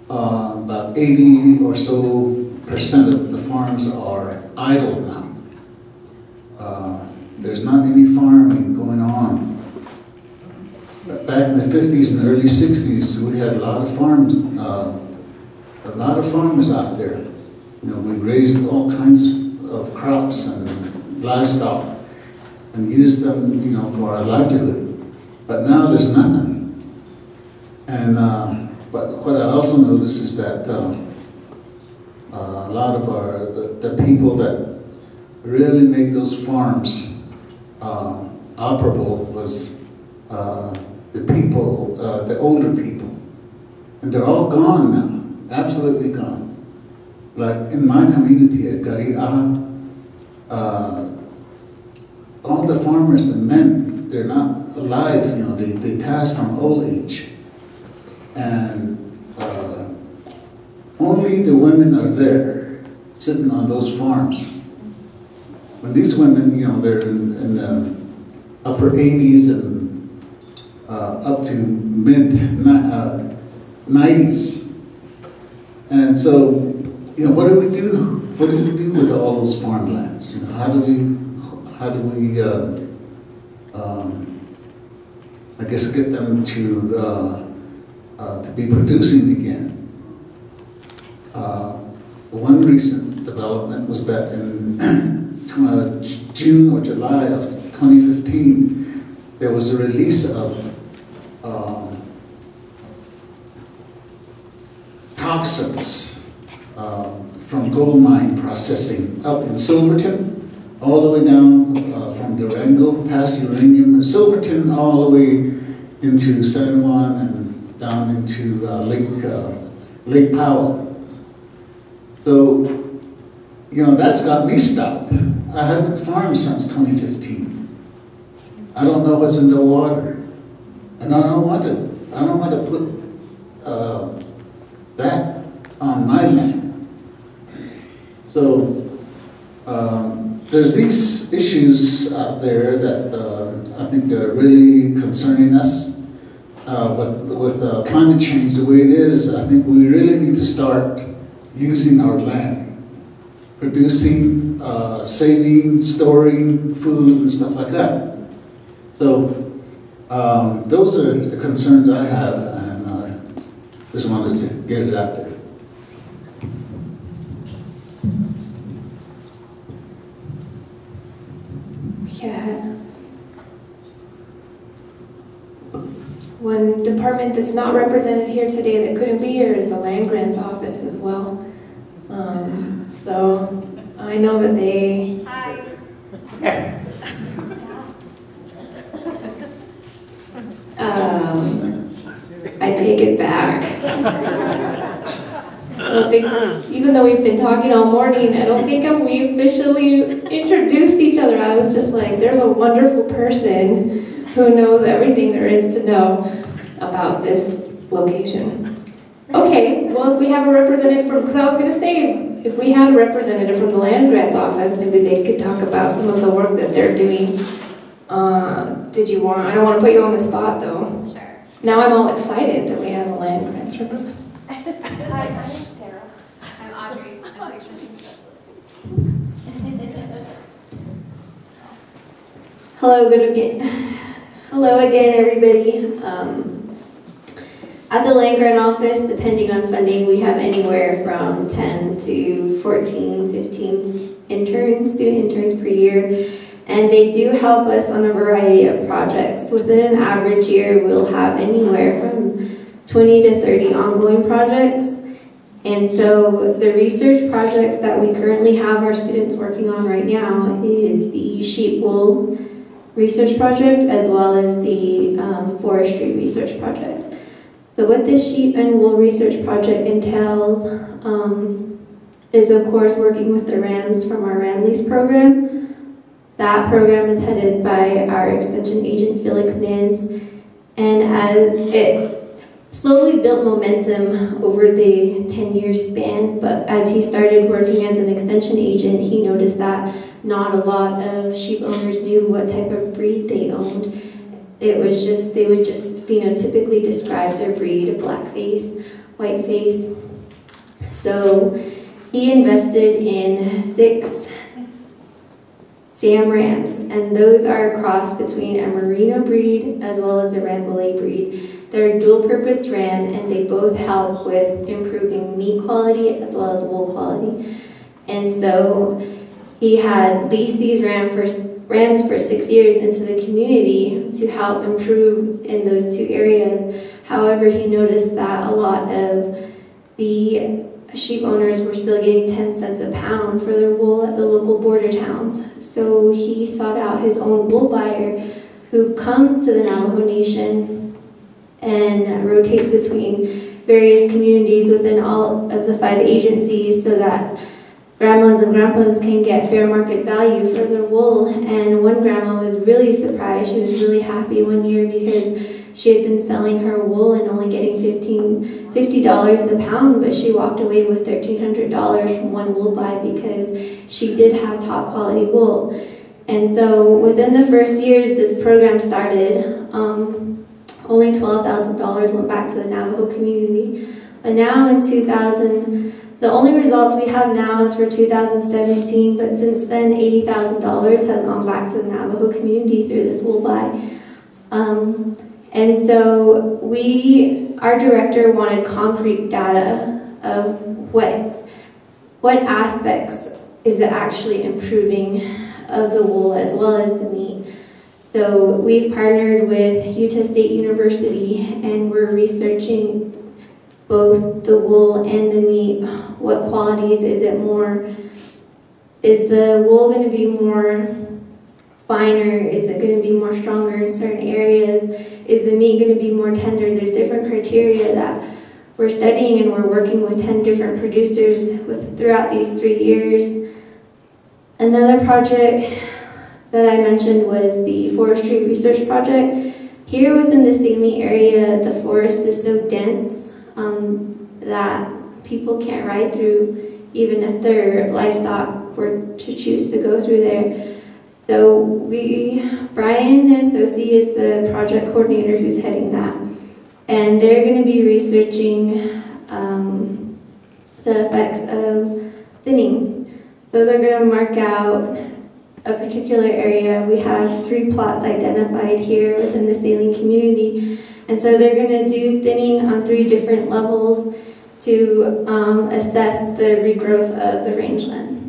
about 80 or so % of the farms are idle now. There's not any farming going on. But back in the 50s and early 60s, we had a lot of farms, a lot of farmers out there. You know, we raised all kinds of crops and livestock and used them, you know, for our livelihood. But now there's nothing. And but what I also noticed is that a lot of the people that really made those farms operable was the people, the older people. And they're all gone now, absolutely gone. Like in my community at Kari'a, all the farmers, the men, they're not alive, you know, they passed from old age. And only the women are there, sitting on those farms. When these women, you know, they're in the upper 80s and up to mid 90s. And so, you know, what do we do? What do we do with all those farmlands? You know, how do we I guess get them to be producing again? One recent development was that in June or July of 2015, there was a release of toxins from gold mine processing up in Silverton, all the way down from Durango, past Uranium, Silverton, all the way into San Juan and down into Lake Powell. So, you know, that's got me stopped. I haven't farmed since 2015. I don't know what's in the water, and I don't want to put that on my land. So there's these issues out there that I think are really concerning us. With climate change the way it is, I think we really need to start using our land, producing, saving, storing food and stuff like that. So those are the concerns I have, and I just wanted to get it out there. Yeah. One department that's not represented here today that couldn't be here is the land grants office as well. So I know that they... Hi. I take it back. don't think, even though we've been talking all morning, I don't think we officially introduced each other. I was just like, there's a wonderful person who knows everything there is to know about this location. Okay, well, if we have a representative from, because I was going to say, if we had a representative from the land grants office, maybe they could talk about some of the work that they're doing. Did you want, I don't want to put you on the spot though. Sure. Now I'm all excited that we have a land grants representative. Hi, my name's Sarah. I'm Audrey. I'm the extension specialist. Hello again, everybody. At the land grant office, depending on funding, we have anywhere from 10 to 14, 15 interns, student interns per year. And they do help us on a variety of projects. Within an average year, we'll have anywhere from 20 to 30 ongoing projects. And so the research projects that we currently have our students working on right now is the sheep wool research project as well as the forestry research project. So what this sheep and wool research project entails is of course working with the rams from our ram lease program. That program is headed by our extension agent Felix Niz, and as it slowly built momentum over the 10-year span, but as he started working as an extension agent, he noticed that not a lot of sheep owners knew what type of breed they owned. It was just, they would just phenotypically describe their breed, a black face, white face. So he invested in 6 Siam rams, and those are a cross between a merino breed as well as a Rambouillet breed. They're a dual-purpose ram, and they both help with improving meat quality as well as wool quality. And so he had leased these rams for 6 years into the community to help improve in those 2 areas. However, he noticed that a lot of the sheep owners were still getting 10 cents a pound for their wool at the local border towns. So he sought out his own wool buyer who comes to the Navajo Nation and rotates between various communities within all of the 5 agencies so that grandmas and grandpas can get fair market value for their wool. And one grandma was really surprised. She was really happy one year because she had been selling her wool and only getting $50 a pound, but she walked away with $1,300 from one wool buy because she did have top quality wool. And so within the first years this program started, only $12,000 went back to the Navajo community. But now in 2000, the only results we have now is for 2017, but since then $80,000 has gone back to the Navajo community through this wool buy. And so our director wanted concrete data of what aspects is it actually improving of the wool as well as the meat. So we've partnered with Utah State University and we're researching both the wool and the meat. What qualities is it more? Is the wool going to be more finer? Is it going to be more stronger in certain areas? Is the meat going to be more tender? There's different criteria that we're studying, and we're working with 10 different producers throughout these 3 years. Another project that I mentioned was the forestry research project. Here within the Saline area, the forest is so dense that people can't ride through even if their livestock were to choose to go through there. So Brian Associ is the project coordinator who's heading that. And they're going to be researching the effects of thinning. So they're going to mark out a particular area. We have 3 plots identified here within the Saline community. And so they're going to do thinning on 3 different levels to assess the regrowth of the rangeland.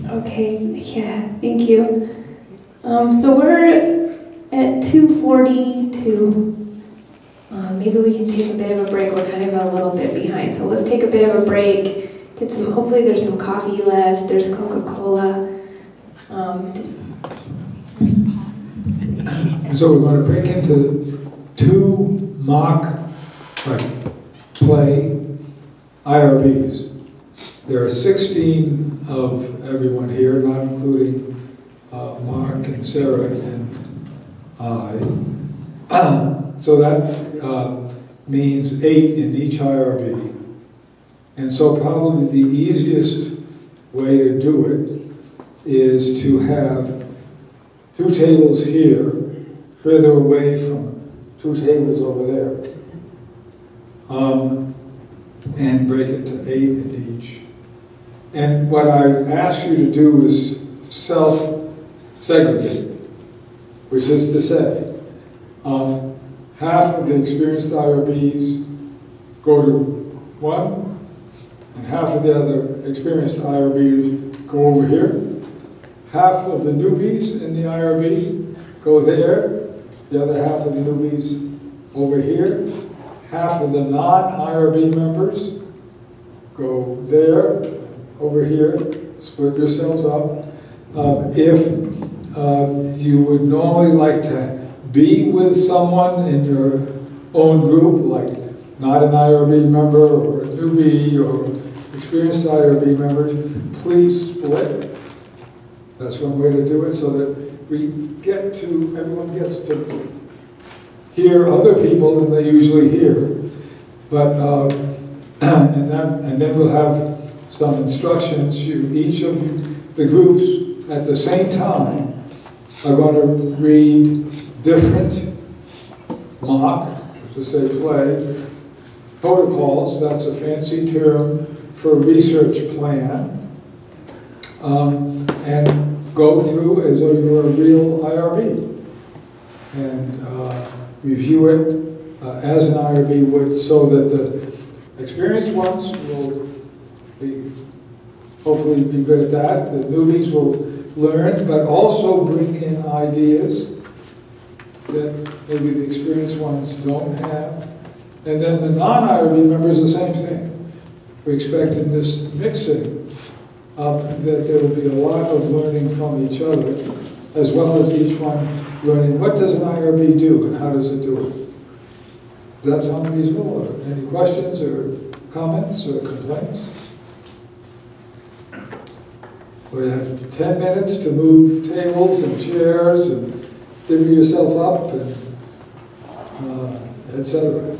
Okay, yeah, thank you. So we're at 2:42. Maybe we can take a bit of a break. We're kind of a little bit behind, so let's take a bit of a break. Get some. Hopefully, there's some coffee left. There's Coca-Cola. And so we're going to break into 2 mock play IRBs. There are 16 of everyone here, not including Mark and Sarah and I. So that means 8 in each IRB. And so probably the easiest way to do it is to have 2 tables here, further away from 2 tables over there, and break it to 8 in each. And what I ask you to do is self-segregate, which is to say, half of the experienced IRBs go to one, and half of the other experienced IRBs go over here. Half of the newbies in the IRB go there, the other half of the newbies over here. Half of the non-IRB members go there, over here, split yourselves up. If you would normally like to be with someone in your own group, like not an IRB member or a newbie or experienced IRB members, please split. That's one way to do it, so that everyone gets to hear other people than they usually hear. But and then we'll have some instructions. Each of the groups at the same time are going to read different mock, to say play, protocols. That's a fancy term for a research plan. And go through as though you were a real IRB and review it as an IRB would, so that the experienced ones will hopefully be good at that. The newbies will learn, but also bring in ideas that maybe the experienced ones don't have. And then the non-IRB members, the same thing. We expect in this mixing that there will be a lot of learning from each other, as well as each one learning what does an IRB do and how does it do it. Does that sound reasonable? Or any questions or comments or complaints? We have 10 minutes to move tables and chairs and figure yourself up and etc.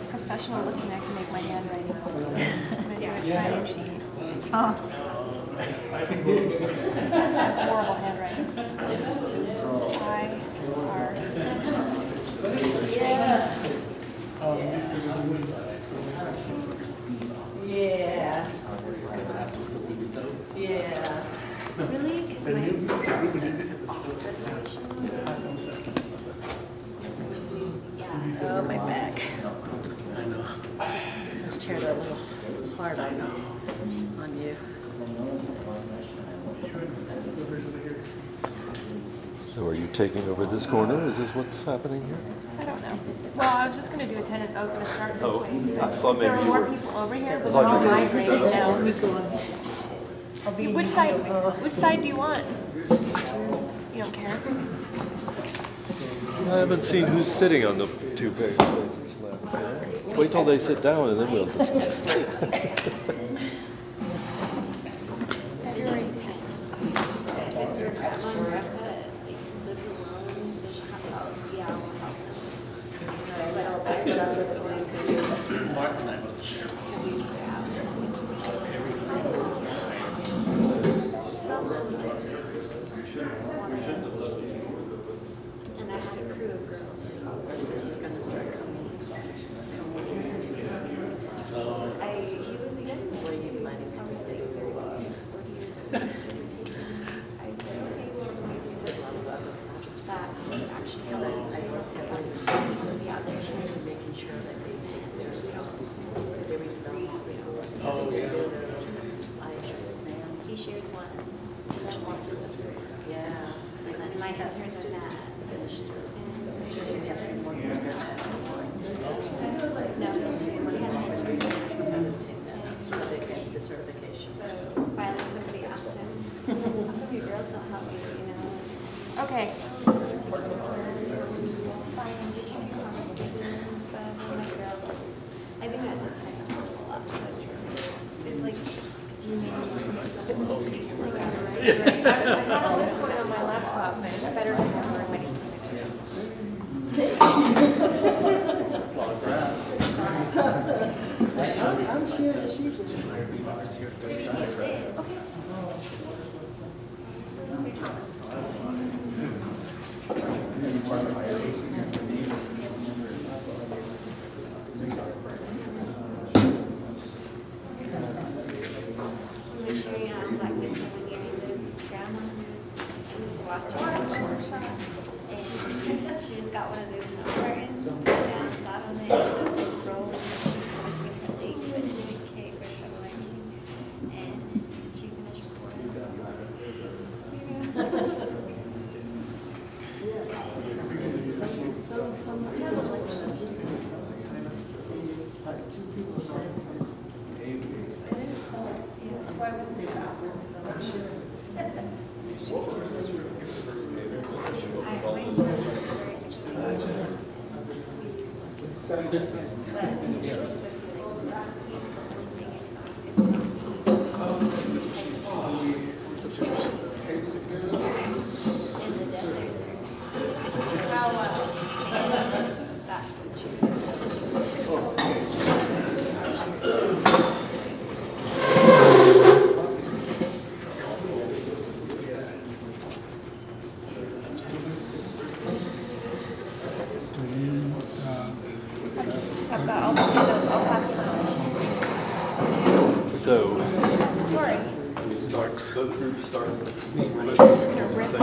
Professional looking, I can make my handwriting. I'm going to do a signing sheet. Oh. Horrible handwriting. I-R. Yeah. Yeah. Really? Oh, my back. I know. Those chairs are a little hard on So are you taking over this corner? Is this what's happening here? I don't know. Well, I was just going to do attendance. I was going to start this way. I thought There maybe are you more were. people over here, but I they're thought all you were migrating set now. up. Which side do you want? You don't care? I haven't seen who's sitting on the two places left. Wait till they sit down and then we'll discuss. That's what I look going to do. Mark and I both share. And I have a crew of girls. So he's going to start coming with me into this. He was a young boy, you might have told me that he was very young. 40 years old. I said, okay, well, maybe it's just that actually tell them I don't have other students out there making sure that they there's very Oh, yeah. IHS exam. He shared one, and then watches the through. Yeah. And then my intern did that. Finished through. And Maybe have to more than that. no, he's doing one of them. So they can get the certification. Finally, somebody asked him, how come your girls don't help you, you know? Okay. I think that just turned out a lot. It's like, I got all this going on my laptop, but it's better than everybody make sure you're not black when you're in the grandma who's watching. And she just got one of those curtains and sat on it and just rolled between her legs, but she didn't cake or something. And she finished recording. Some people like when it's two people said, I've got all the windows, I'll pass them. So, Sorry. go through, start. I'm just gonna rip them.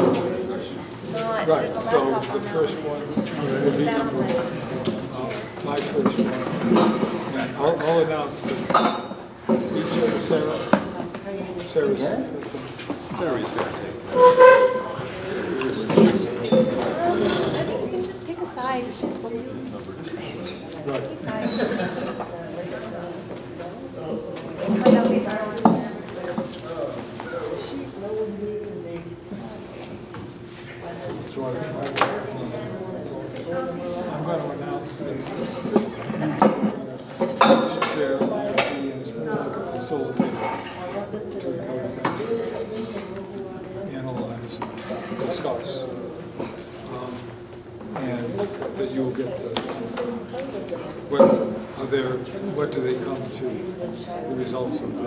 Right, There's a so laptop the on first that. one will be Down number there. my first one. And I'll announce that each of the Sarah's Sarah's got to take Take a side. right. So I'm going to announce that chair of the IRB and is going to facilitate to analyze, discuss, and that you'll get the what do they come to the results of the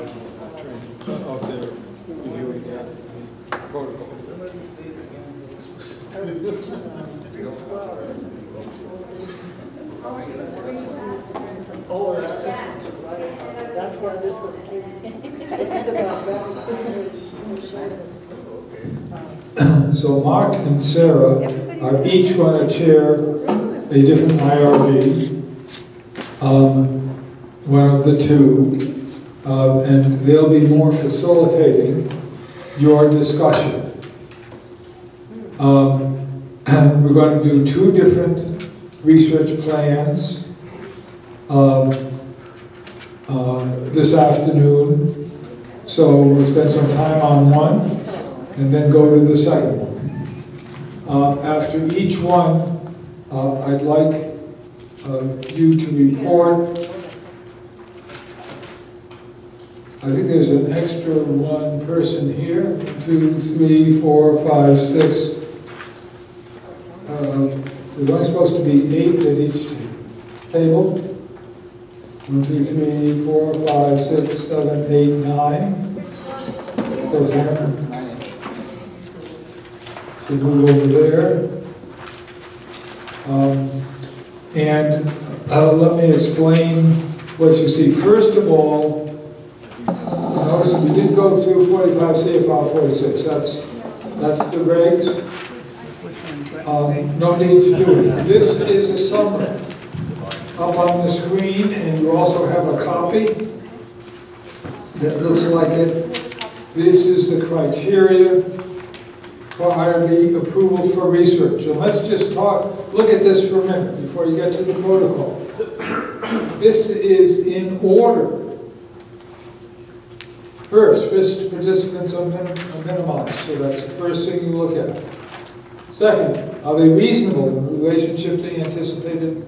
training, of their reviewing the protocol. oh, that's why this one came. So Mark and Sarah are each going to chair a different IRB, one of the two, and they'll be more facilitating your discussion. We're going to do 2 different research plans this afternoon. So we'll spend some time on one and then go to the second one. After each one, I'd like you to report. I think there's an extra one person here. 2, 3, 4, 5, 6. There's only supposed to be 8 at each table. 1, 2, 3, 4, 5, 6, 7, 8, 9. So 7. We move over there. And let me explain what you see. First of all, notice we didn't go through 45 CFR 46. That's the regs. No need to do it. This is a summary up on the screen, and you also have a copy that looks like it. This is the criteria for IRB approval for research. And let's just look at this for a minute before you get to the protocol. This is in order. First, risk to participants are minimized, so that's the first thing you look at. Second, are they reasonable in relationship to anticipated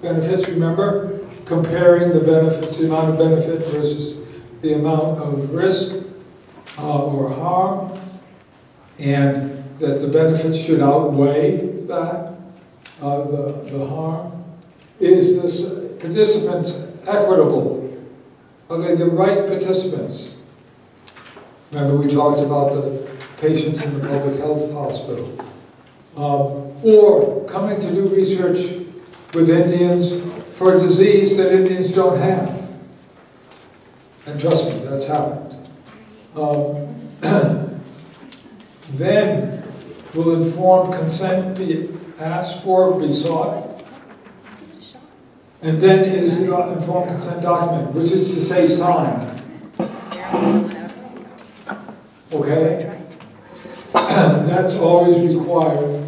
benefits? Remember, comparing the benefits, the amount of benefit versus the amount of risk or harm, and that the benefits should outweigh that, the harm. Is the participants equitable? Are they the right participants? Remember, we talked about the patients in the public health hospital. Or coming to do research with Indians for a disease that Indians don't have. And trust me, that's happened. Then will informed consent be asked for, be sought? And then is the informed consent document, which is to say signed. Okay? That's always required.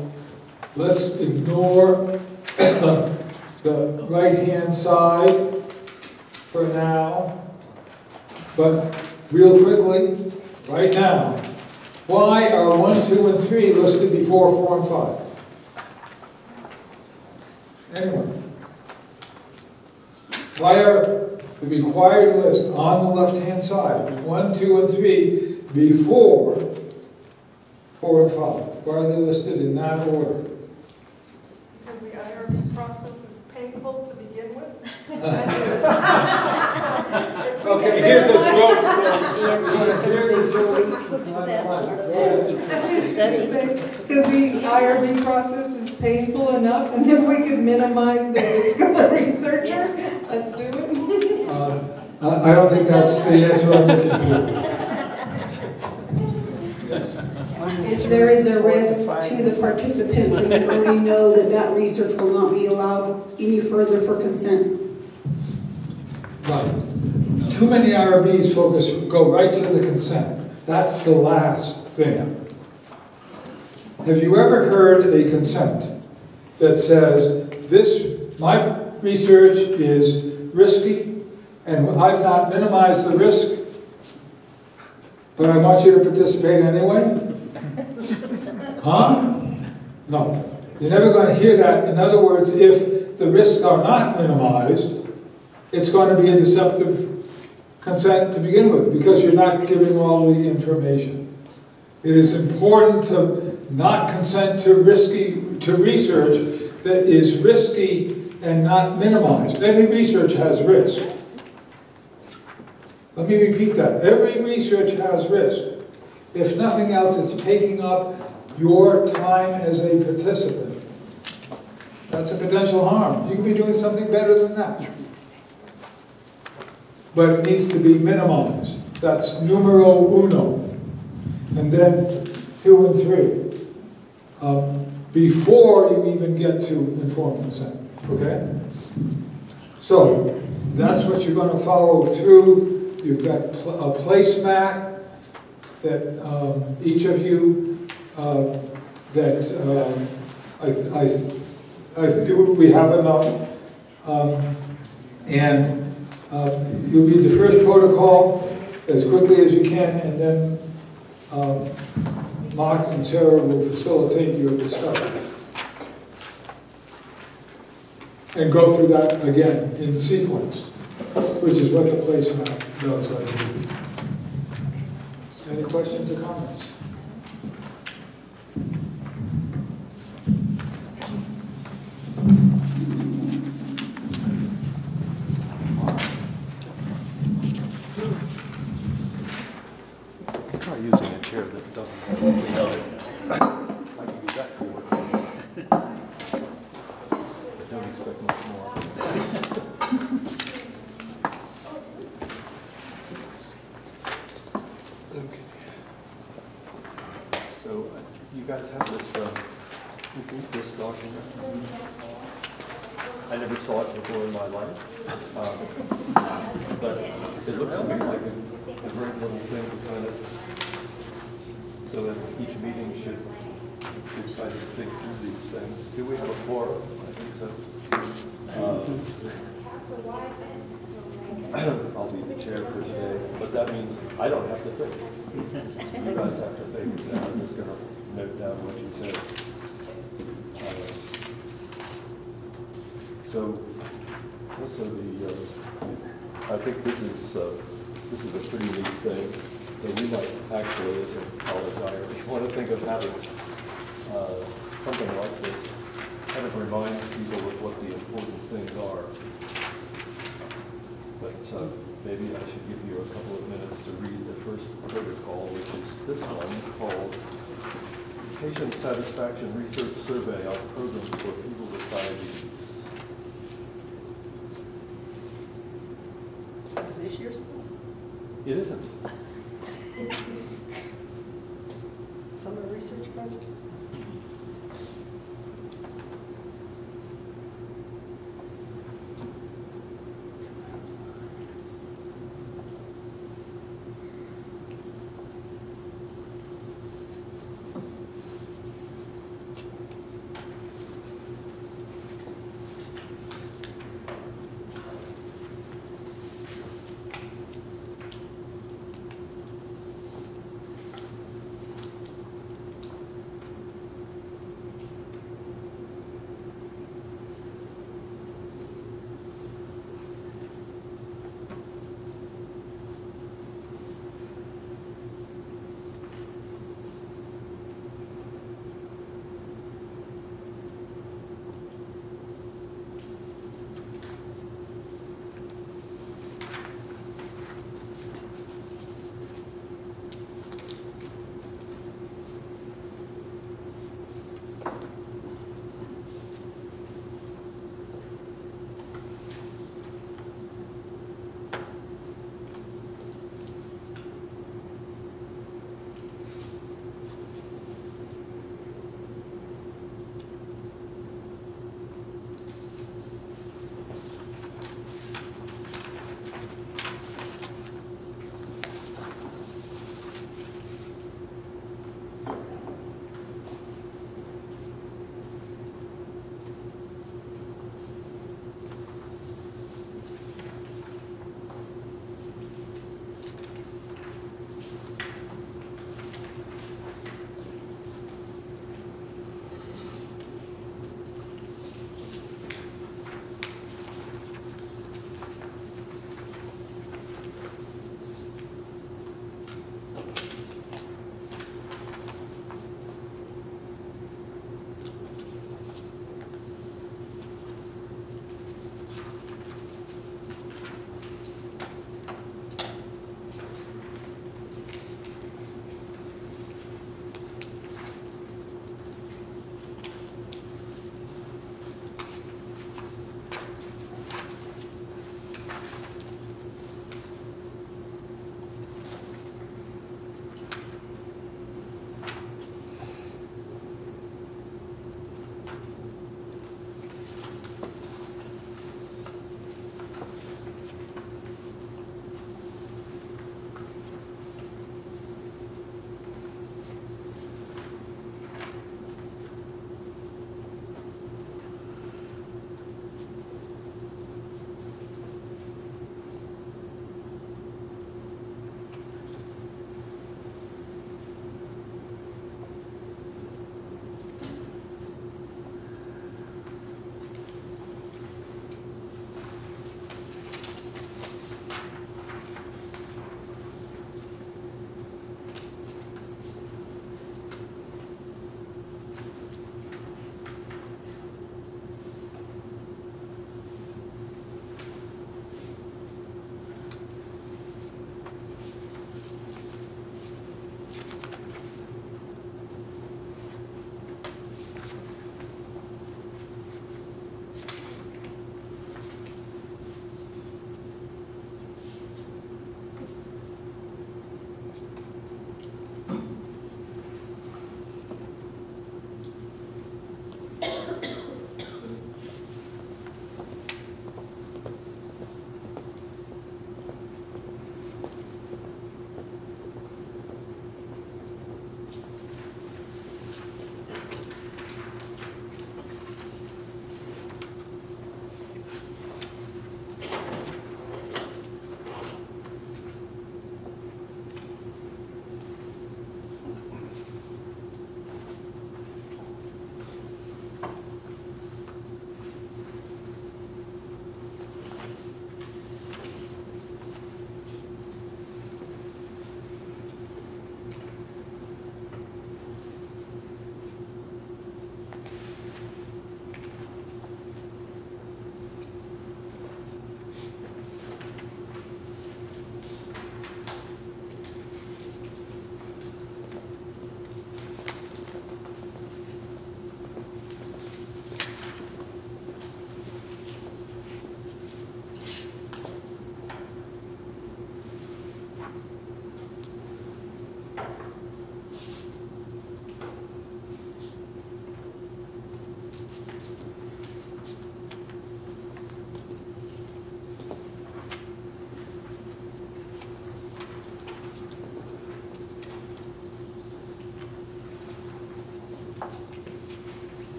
Let's ignore the right-hand side for now. But real quickly, right now, why are 1, 2, and 3 listed before 4 and 5? Anyone? Why are the required list on the left-hand side, 1, 2, and 3, before 4 and 5? Why are they listed in that order? Because the IRB process is painful to begin with. Okay, here's the joke. Because the IRB process is painful enough, and if we could minimize the risk of the researcher, let's do it. I don't think that's the answer I'm looking for. If there is a risk to the participants, then you already know that that research will not be allowed any further for consent. Right. Too many IRBs go right to the consent. That's the last thing. Have you ever heard a consent that says, my research is risky, and I've not minimized the risk, but I want you to participate anyway? Huh? No. You're never going to hear that. In other words, if the risks are not minimized, it's going to be a deceptive consent to begin with, because you're not giving all the information. It is important to not consent to research that is risky and not minimized. Every research has risk. Let me repeat that. Every research has risk. If nothing else, it's taking up your time as a participant. That's a potential harm. You could be doing something better than that. But it needs to be minimized. That's numero uno. And then 2 and 3. Before you even get to informed consent. Okay? So, that's what you're going to follow through you've got a placemat that each of you, that I think we have enough. And you'll read the first protocol as quickly as you can, and then Mark and Sarah will facilitate your discussion. And go through that again in sequence, which is what the placemat does, I believe. Any questions or comments? Try using a chair that doesn't have a leg. I can do that for work. I don't expect much more. Okay. So you guys have this document. I never saw it before in my life, but it looks to me like a great little thing to kind of, so that each meeting should kind of think through these things. Do we have a quorum? I think so. I'll be the chair for today, but that means I don't have to think. You guys have to think. I'm just going to note down what you said. So also I think this is a pretty neat thing. So we might actually, as a college IRB, want to think of having something like this, kind of remind people of what the important things are. But maybe I should give you a couple of minutes to read the first protocol, which is this one called Patient Satisfaction Research Survey on Programs for People with Diabetes. Is this your stuff? It isn't. Summer research project?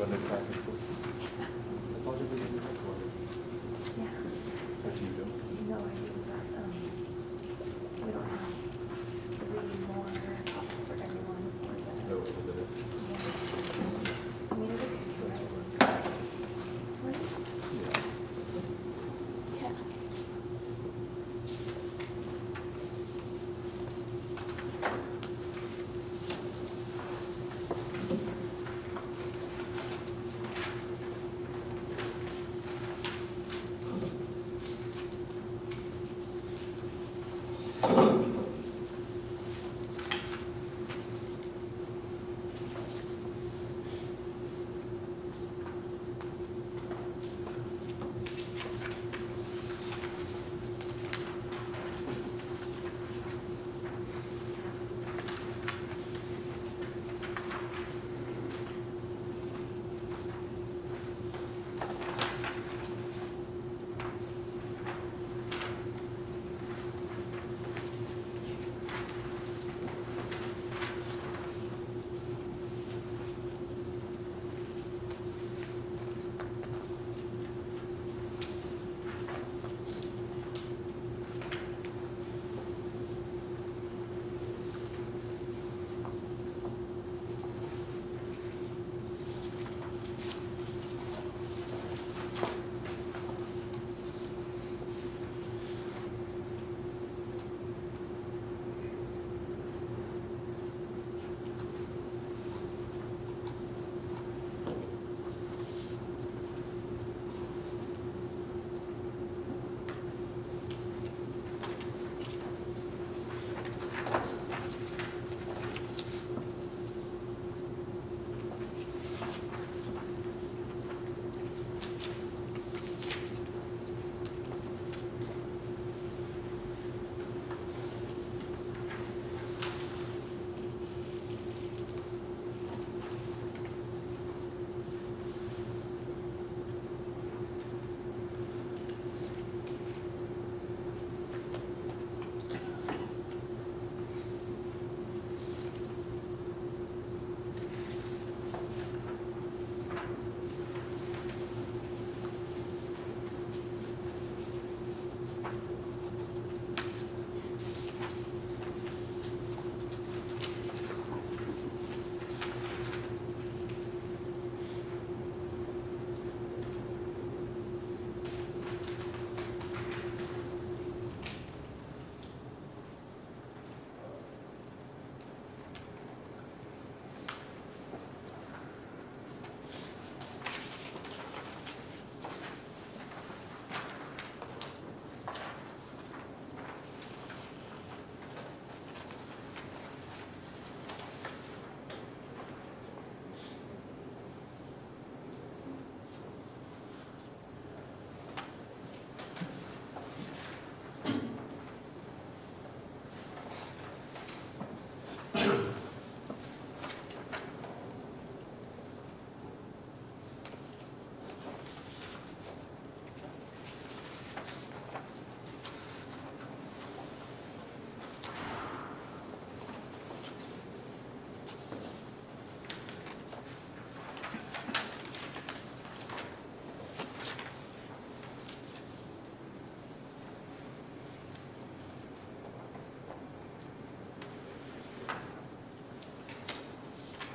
No, I do, but we don't have 3 more topics for everyone for the. No, for the. Yeah. I mean, it would be right. Yeah.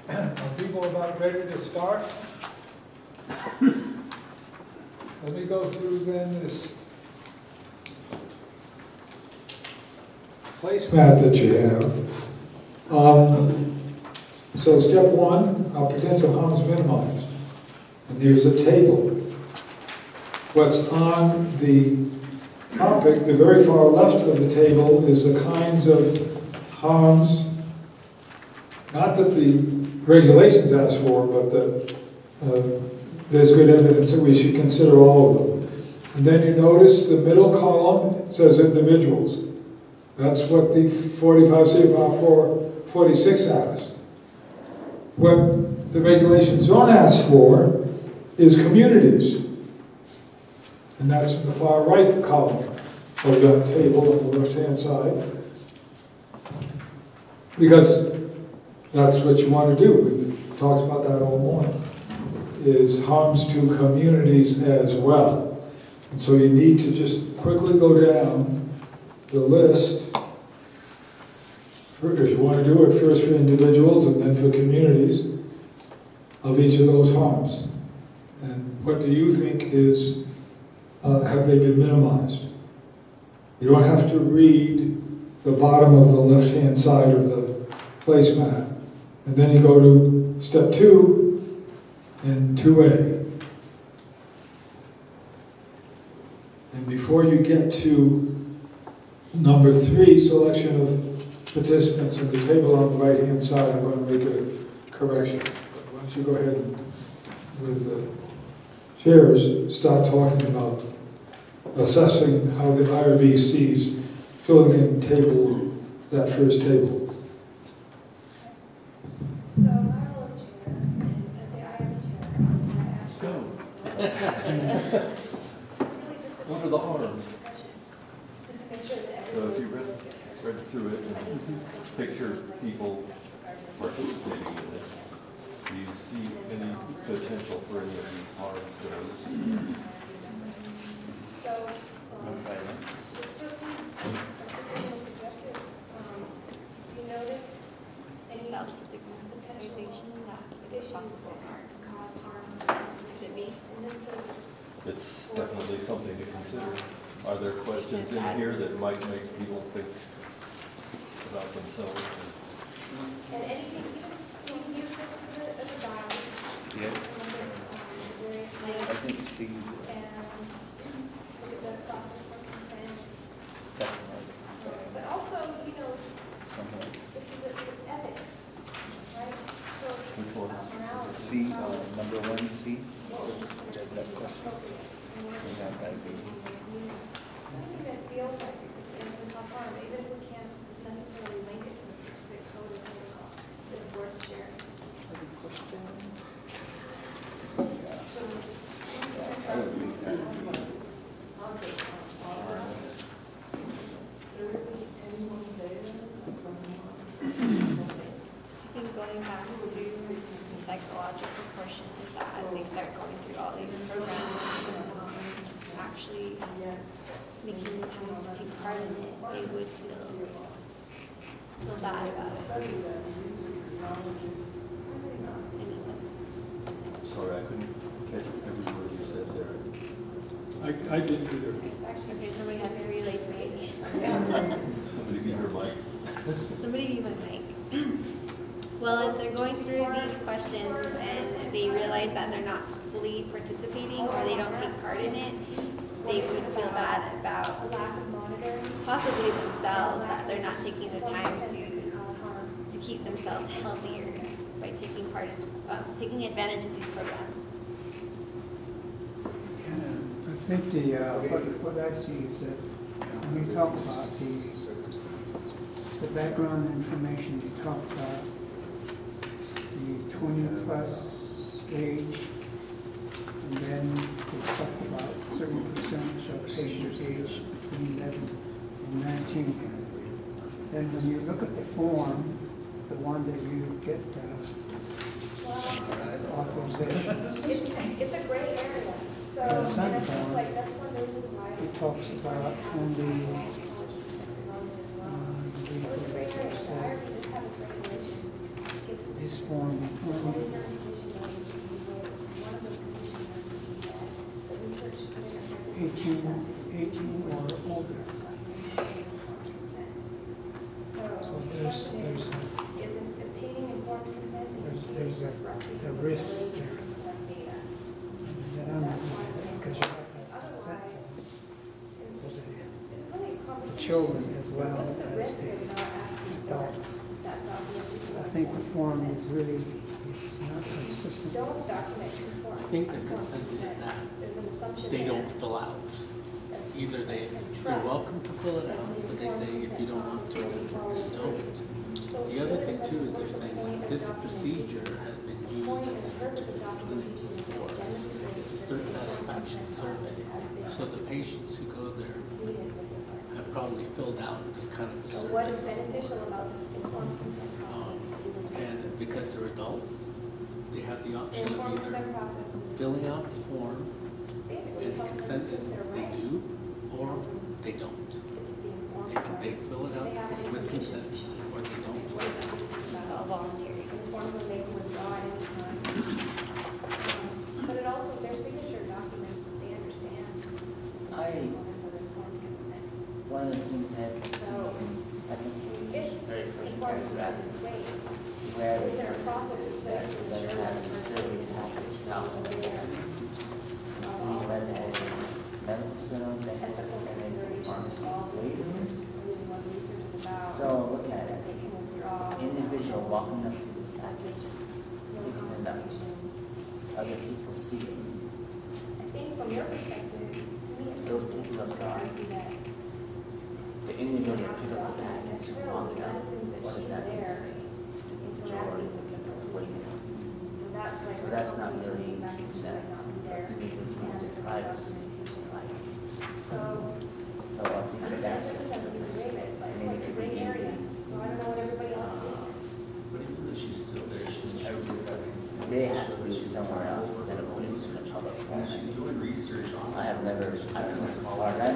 Are people about ready to start? Let me go through then this placemat that you have. So step one, potential harms minimized. And there's a table. What's on the topic, the very far left of the table, is the kinds of harms, not that the regulations ask for, but that there's good evidence that we should consider all of them. And then you notice the middle column says individuals. That's what the 45 CFR 446 asks. What the regulations don't ask for is communities. And that's in the far right column of that table on the left-hand side. Because that's what you want to do. We've talked about that all morning. is harms to communities as well. And so you need to just quickly go down the list. If you want to do it first for individuals and then for communities, of each of those harms. And what do you think is, have they been minimized? You don't have to read the bottom of the left-hand side of the placemat. And then you go to step 2 and 2A. And before you get to number 3, selection of participants in the table on the right-hand side, I'm going to make a correction. But why don't you go ahead and, with the chairs, start talking about assessing how the IRB sees filling in table, that first table. So my role as chair, as the IRB chair, What are the harms? So if you read through it and picture people participating in this, do you see any potential for any of these harms that are listed? So, this person suggested, you notice any self-stigmatization that issues that cause harm to me in this case? It's definitely something to consider. Are there questions in here that might make people think about themselves? And anything, you can use this as a guide. Yes. I think you see. And look at the process for consent. But also, you know, it's ethics, right? So it's which one? morality. C, number 1C. That question. Something that feels like it's going to cause harm, even if we can't necessarily link it to a specific code or protocol, it's worth sharing. I think going back to the psychological portion is that as they start going through all these programs, actually making the time to take part in it, they would feel bad about it. Sorry, I couldn't catch every word you said there. I didn't either. Okay, somebody has to relay to me. Somebody give your mic. Somebody give my mic. Well, as they're going through these questions and they realize that they're not fully participating or they don't take part in it, they would feel bad about possibly themselves, that they're not taking the time to keep themselves healthier by taking part in, taking advantage of these programs. I think what I see is that when you talk about the background information, you talk about the 20-plus age, and then we talk about a certain percentage of patients aged between 11 and 19. And when you look at the form, the one that you get authorization, It's a gray area. So in some and I think form, like that's one of the reasons why it talks about only this form is only 18 or older. So there's a risk there that I'm not looking at, because you have to consent for the children as well as the adult. I think the form is really not consistent. I think the consent is that they don't fill out. Either they're welcome to fill it out, but they say if you don't want to, then don't. The other thing too is they're saying like this procedure has been used in this particular clinic before. It's a certain satisfaction survey. So the patients who go there have probably filled out this kind of a survey. What is beneficial about informed consent? And because they're adults, they have the option of either filling out the form and consent is they do, or they don't. They fill it out with consent, or they don't fill it out. It's all voluntary. And the forms will make them withdraw at any time. But it also, their signature documents that they understand. One of the things I have to see in the second page, very first paragraph, is where it says that they have a survey package out there. We read a medical center, they have a pharmacy later. So look at it. Individual walking up to this package, picking it up. Other people see it. I think from your perspective, to me, it's Those people are sorry. The individual pick up the package long enough. What does that mean? Majority waiting. So that's not really that individual's privacy. So I think that's it. Maybe it could be easy. So I don't know what everybody else thinks. But even though she's still there, she's They have to be somewhere else instead of putting it in a public forum. Doing research on. I don't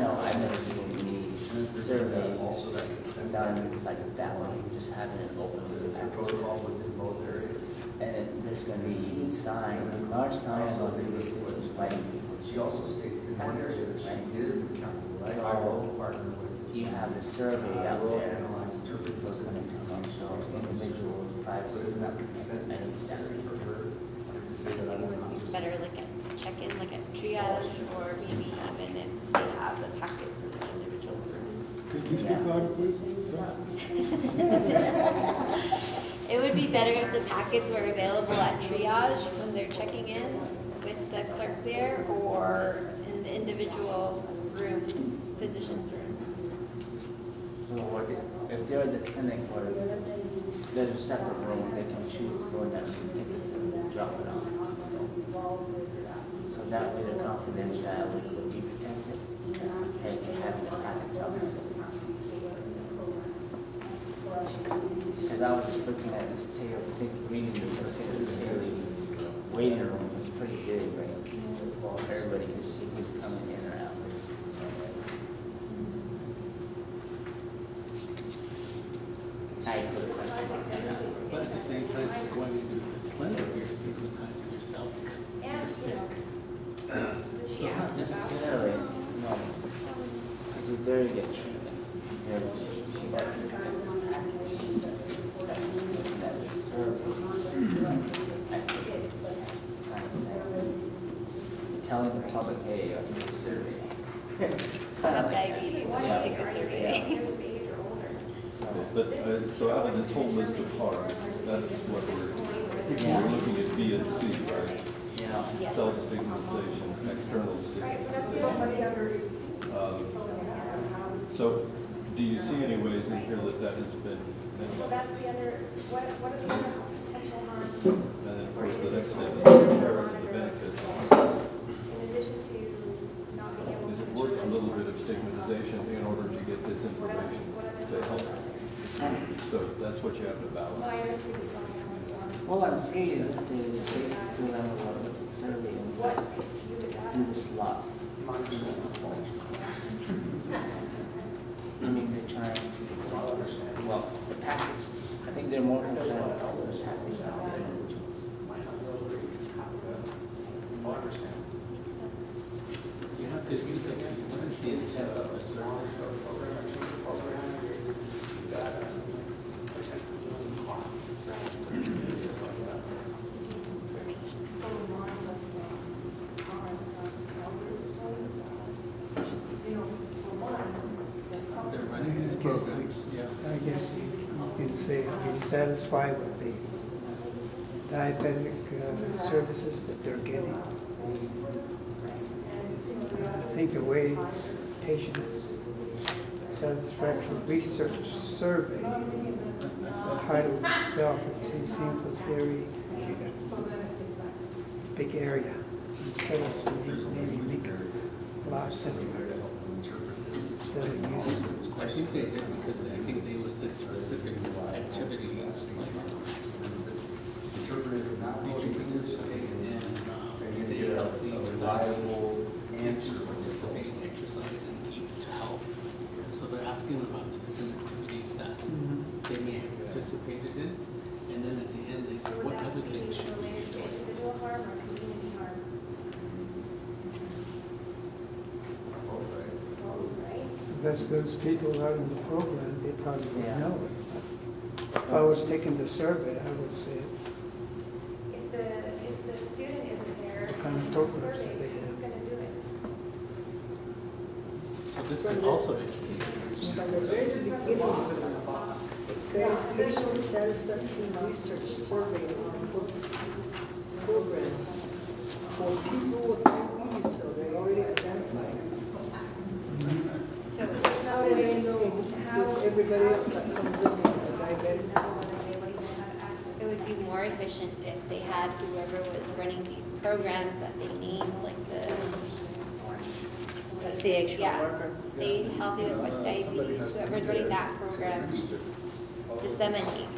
know, I've never seen any survey done like that way, just having it open to the package. Protocol within both areas. And there's going to be signs, large signs on the big cities inviting people. She also states in one area that she is accountable, right? So, I will partner with. You have the survey out there, people are going to come on, so individuals' privacy is not necessary. For her to say that I want to. Better look at, check in, look at triage, or maybe even if they have the packets in the individual room. Could you speak louder, please? It would be better if the packets were available at triage when they're checking in with the clerk there, or in the individual rooms, physician's room. So if they're in the clinic or there's a separate room, they can choose to go in that room, take this and drop it off. So that way the confidentiality would be protected as compared to having a package out there. Because I was just looking at this table, reading this, looking at the table, waiting room was pretty big, right? Everybody could see who's coming in or out. But at the same time, it's going into the clinic, you're stigmatizing yourself because you're sick. So not necessarily, No. Because you there get treatment. There you got to get this package. That is served. I think it's kind of sad. Telling the public, hey, I'll take a survey. Kind of like Diabetes, yeah. take a survey. But, so out of this whole list of harms, that's what we're looking at B and C, right? Yeah. Self-stigmatization, external stigmatization. So, do you see any ways in here that that has been So minimized? that's the other, what are the other potential harms? And then, of course, the next thing is the benefits. In addition to not being able to. Is it worth a little bit of stigmatization in order to get this information to help? So that's what you have to balance. Well, I'm saying this is based on the survey and do the slot. I mean, they're trying to, well, the package, I think they're more concerned with all those package than the individuals. You have to use it, what is the intent of the survey? They're running these programs, yeah. I guess you can say you're satisfied with the diabetic services that they're getting. I think the way patients' satisfaction research survey, the title itself, it seems a very big area. Instead of maybe make it a lot simpler. Instead of using. I think they did because I think they listed specific activities like interpret it now, did you participate in stay healthy, reliable answer? Participate in exercise and eat to health. So they're asking about the different activities that they may have participated in. And then at the end, they say, what other things should we be doing? Individual harm or community harm? Unless those people are in the program, they probably would know it. If I was taking the survey, I would say, If the student isn't there, what kind of the programs survey, do they who's have? going to do it? So this could also From the very beginning, it says patient satisfaction research survey on programs for people with diabetes, so they already identified it. So How do they know if everybody else that comes in is the diabetic? It would be more efficient if they had whoever was running these programs that they named, like A CH worker. Stay Healthy with Diabetes, whoever's running that program, disseminate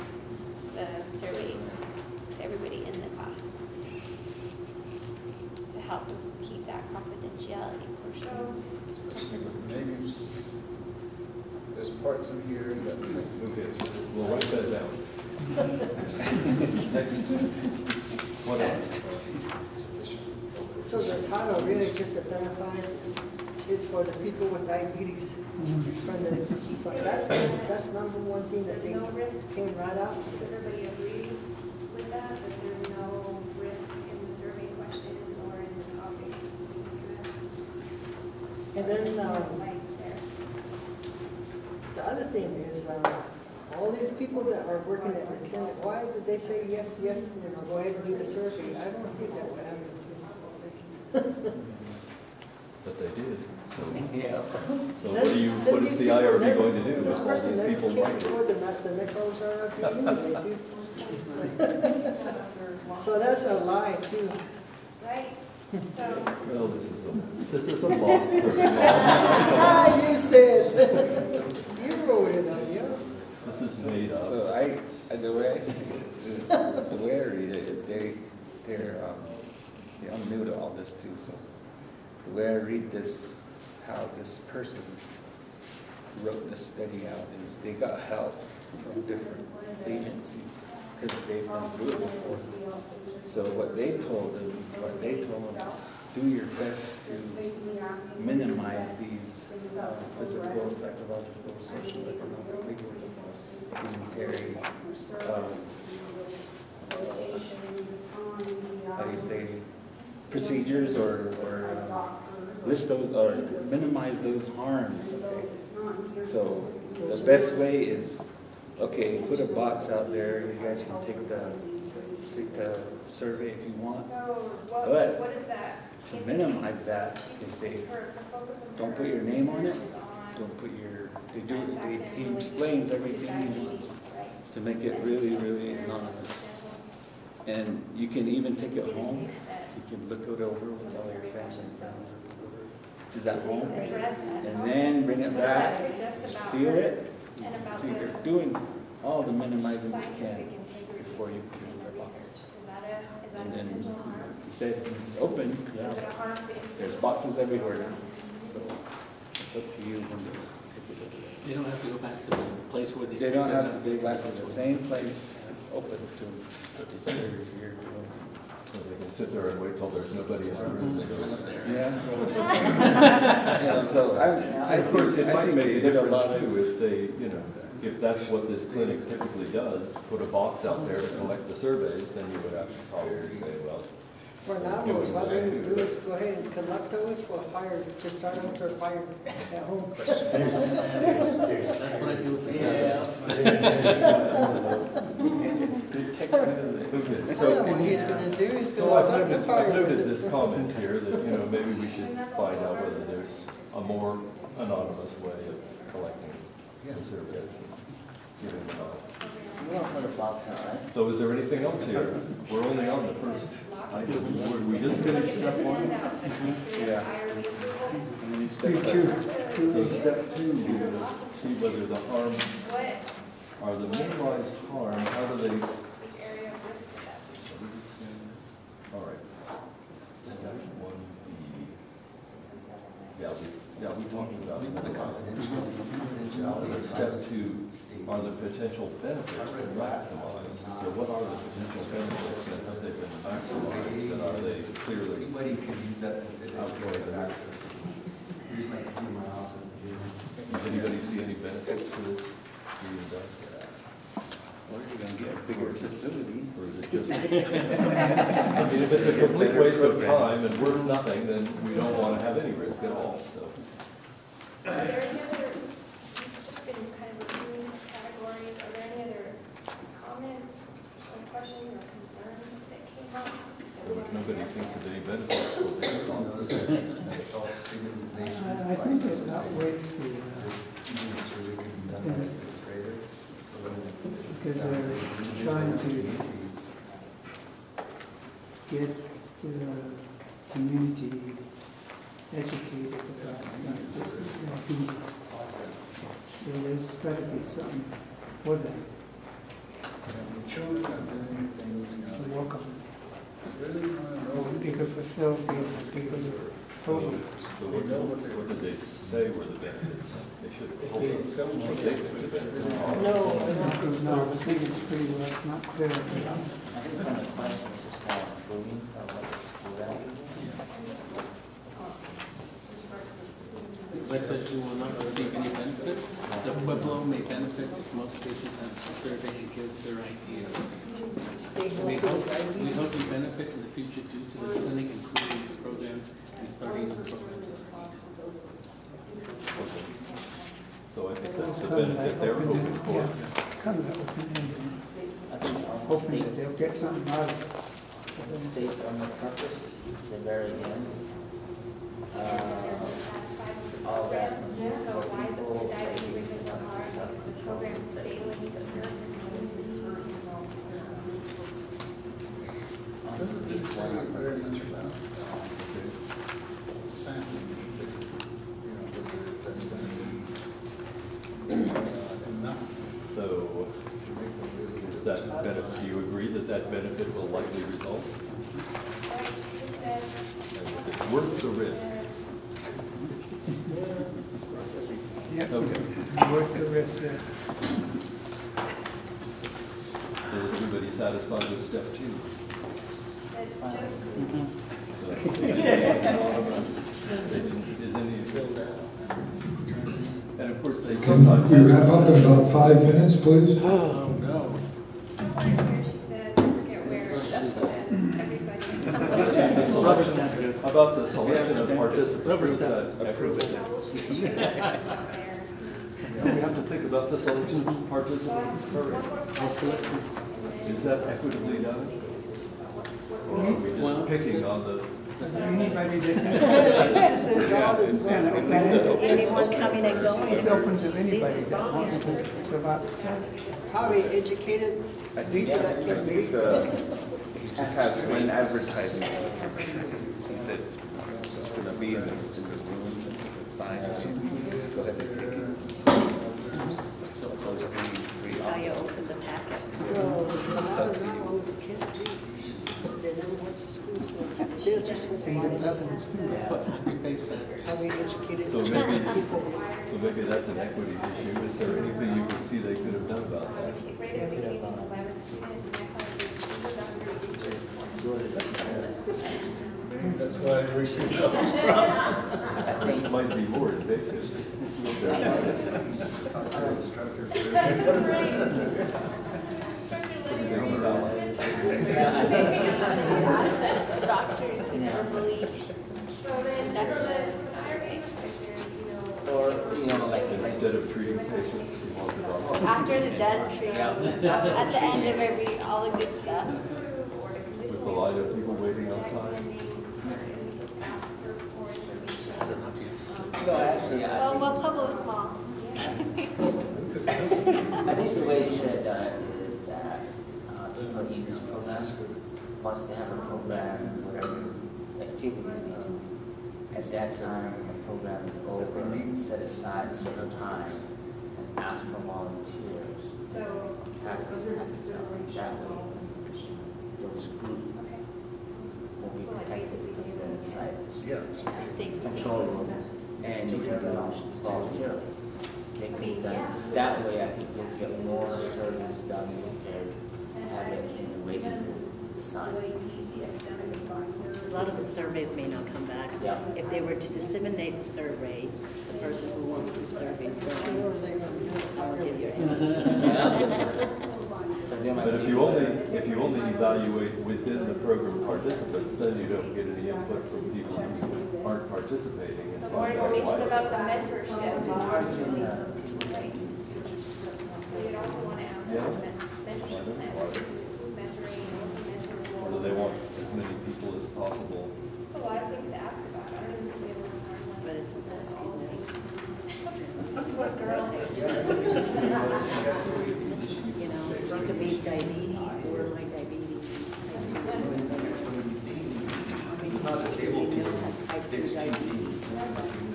the surveys to everybody in the class to help keep that confidentiality portion. Maybe there's parts in here that. Okay, we'll write that down. Next. What else? So the title really just identifies is for the people with diabetes. It's from the, but that's number one thing that they came right out. Does everybody agree with that? That there's no risk in the survey questions or in the topics we address? And then the other thing is all these people that are working at the clinic, why did they say yes, yes, go ahead and do the survey? I don't think that would happen to But they did. So, Yeah. so what is the IRB going to do? This All person these never people came like it. forward, the nickels are up anyway, too. So that's a lie, too. Right? So. Well, this is a law. Ah, you said. You wrote it on, yeah. This is made up. So the way I see it is, the way I read it is I'm new to all this too, so the way I read this, how this person wrote this study out is they got help from different agencies because they've been through it before. So what they told them is do your best to minimize these physical, psychological, social, economic, legal, humanitarian, how do you say, procedures or list those or minimize those harms. Okay? So the best way is, okay, put a box out there. You guys can take the survey if you want. But to minimize that, they say, don't put your name on it. Don't put your. He explains everything he wants to make it really, really anonymous. And you can even take it home. You can look it over with all your families down there. Is that home? And then bring it back, seal it. So you're doing all the minimizing you can before you put it in the box. And then he said it's open. Yeah. There's boxes everywhere. So it's up to you when you take it over. They don't have to go back to the place where they don't have to go back to the same place. It's open to them. So they can sit there and wait till there's nobody in the room. They go up there. Yeah. So of course, it might make a difference too if they, if that's what this clinic typically does, put a box out there to collect the surveys, then you would have to probably say, well. For now, what they would do is go ahead and collect those for a fire, to start out their fire at home. That's what I do with the So what he's going to do is so going to start the fire. I've noted this comment here that, maybe we should find out whether there's a more anonymous way of collecting the survey. We don't put a box out, right? So is there anything else here? We're only on the first item. We just finished step one? Yeah. And then step two. So step two, we will see whether the harm, are the minimized harm, how do they, we talked about the step two are the potential benefits been maximized. So what are the potential benefits and have they been maximized and are they clearly Anybody can use that to say, outweigh the maximum? here's my key to my office to do this. Does anybody see any benefits to this being done? Or you're gonna get a bigger facility. Or is it just? I mean, if it's a complete waste of time and worth nothing, then we don't want to have any risk at all, so. Are there any other, you've just been kind of reviewing categories, are there any other comments or questions or concerns that came up? Nobody thinks of any benefits for this. Self-stigmatization. I think it outweighs the, Even a survey can be done by a sixth grader. because they're trying to get the community educated about diabetes. So there's got to be something for them The children are doing things, to work on. really want to know. Bigger facilities, bigger programs. So what did they say were the benefits? They should have told us what they think the benefits are. No, I think it's pretty well, it's not clear. I think from the questions, it's more improving of what the school value. West says you will not receive any benefit. The Pueblo may benefit if most patients have survey and give their ideas. We hope you benefit in the future due to the clinic including these programs and starting the programs. So in a sense, the benefit they're hoping for. Kind of open-ended, hoping that they'll get something out of it. It states on the purpose, the very end. All that. So why the diabetes research so hard, because the program is failing to serve the community. Doesn't really say very much about sampling, that's going to be enough. So is that benefit, do you agree that that benefit will likely result? It's worth the risk. Yeah, Okay. worth the risk, yeah. So is everybody satisfied with step two? Is any, and of course they Can sometimes. we wrap up in about 5 minutes, please? Oh, no. How about the selection of participants? Is that equitable? We have to think about the selection of participants. Is that equitably done? Or are we just picking on the? Anybody that. It just says all the, anyone coming and going. It's open to anybody that wants to fill out the service. Probably educated. I think he just has an advertising. He said, it's just gonna be in the room, with signs. Go ahead and pick it. So it's always Now you open the packet. So, a lot of that one was kids. They never went to school, so they're just what they wanted. How we educated So maybe, people. so maybe that's an equity issue. Is there anything you can see they could have done about that? Maybe that's why they received those problems. It might be more invasive. Doctors to never believe. So then that's the IRB, Or, like. Instead of treating patients, you want it on. after the done treatment, at the end of all the good stuff. With the line of people waiting outside. No, actually, I Well, Pueblo's small. think the way you should have done it is that people use this program, once they have a program where activities meeting, at that time, when the program is over, set aside a certain time and ask for volunteers. Pass these next that way, those groups will be protected because they're inside Yeah, just control room. and you can do it voluntarily. They could be done that way. I think we'll get more surveys done and have it in the way you decide. A lot of the surveys may not come back. Yeah. If they were to disseminate the survey, the person who wants the surveys done, I will give you answers. But if you only evaluate within the program participants, then you don't get any input from people who aren't participating. So more information about the mentorship. Right. So you'd also want to ask about mentorship plans. Who's mentoring, what's the mentor Or role? do they want as many people as possible? It's a lot of things to ask about. I don't even think we have enough time. But it's asking me. What girl? You know, it could be diabetes, borderline diabetes. This is not a table of fixed diabetes. This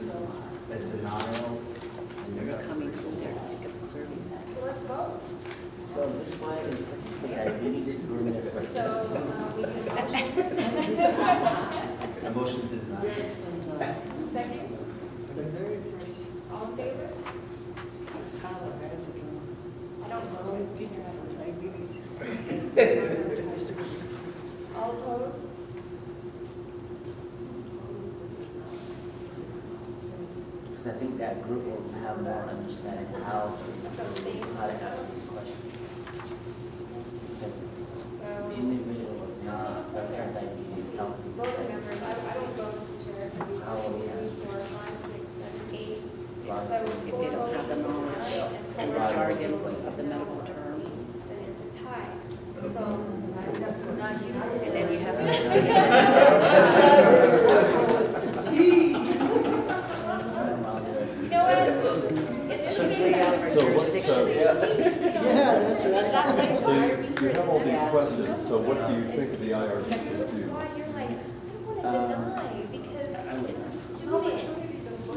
is a denial. They're coming to there to pick up the survey. So let's vote. So is this why it is for diabetes? So we can A motion to deny. Second? The very first All in favor? Tyler has it. I don't It's know. only people with diabetes. All opposed? Because I think that group will have more understanding how to answer these questions. Because the individual is not, doesn't have diabetes, healthy. Voting members, I don't vote for chair, so we How will we answer? 4, 5, 6, 7, 8. Right. So If they don't have the knowledge and the jargons of the medical terms. then it's a tie. So, not you. And then you have to You know what? In this case, So what, Yeah, that's right. so you have all these questions, so what do you think the IRB should do? why you're like, I don't want to deny because it's a student.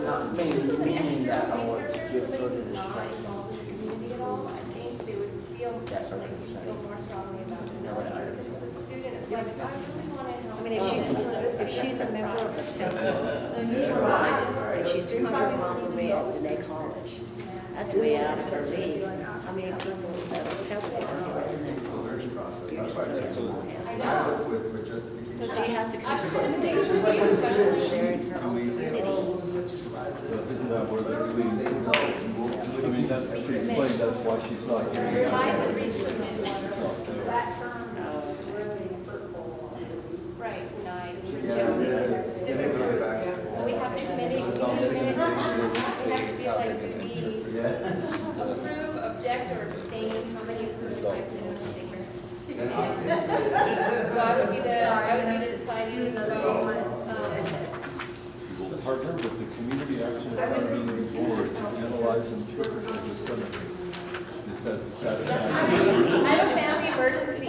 Not This was an meaning external that I would researcher, give somebody further who's not instruction. involved in the community at all. I think they would feel more strongly about this. Because it's a student, it's like, I really want to help. I mean, if she's a member of the family, and she's 300 miles away at Dene College, that's way out of her league. How many people that are Pebble are here in that? It's a learning process. That's why I said so. I know. With justification. Because she has to disseminate her Just like when skills and students, share in her do own we say, oh, community. we'll just let you slide this? Isn't that where they're We say no, we won't do I it. mean, that's to explain, that's why she's not here. Revise and resubmit. Right, denied. When we have this many, we have to feel like, do we approve, object, or abstain? How many is respected and stickers? So I would be the deciding vote. We will partner with the Community Action Advisory Board to analyze and interpret the dissemination. Is that satisfactory? I have a family emergency.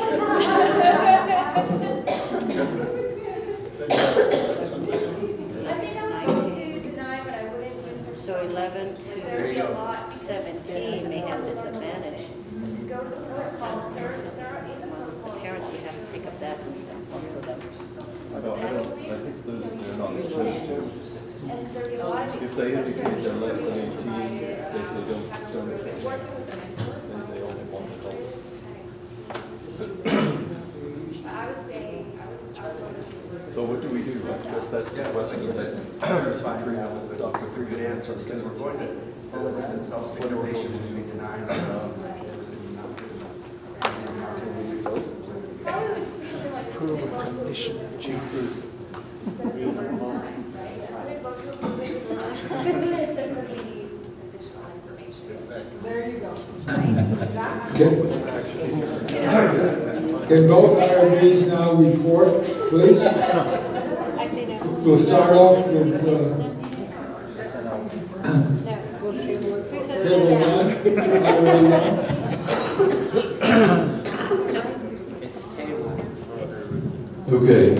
I think I would vote to deny, but I wouldn't use. So 11 There's a to lot. 17 may have disadvantage. To go to the protocol, they're in the The protocol. parents would have to pick up that consent form for them. I think they're not supposed to. And there's a lot of. If they indicate they're less than 18, if they don't discriminate, then they only want to help. I would say, I would go to. So what do we do? I guess that's the question. Like you said, clarify that with a good answer, because we're going to self-stigmatization when we say deny. Approve of condition changes. There you go. Can both IRBs now report, please? We'll start off with table one. Okay.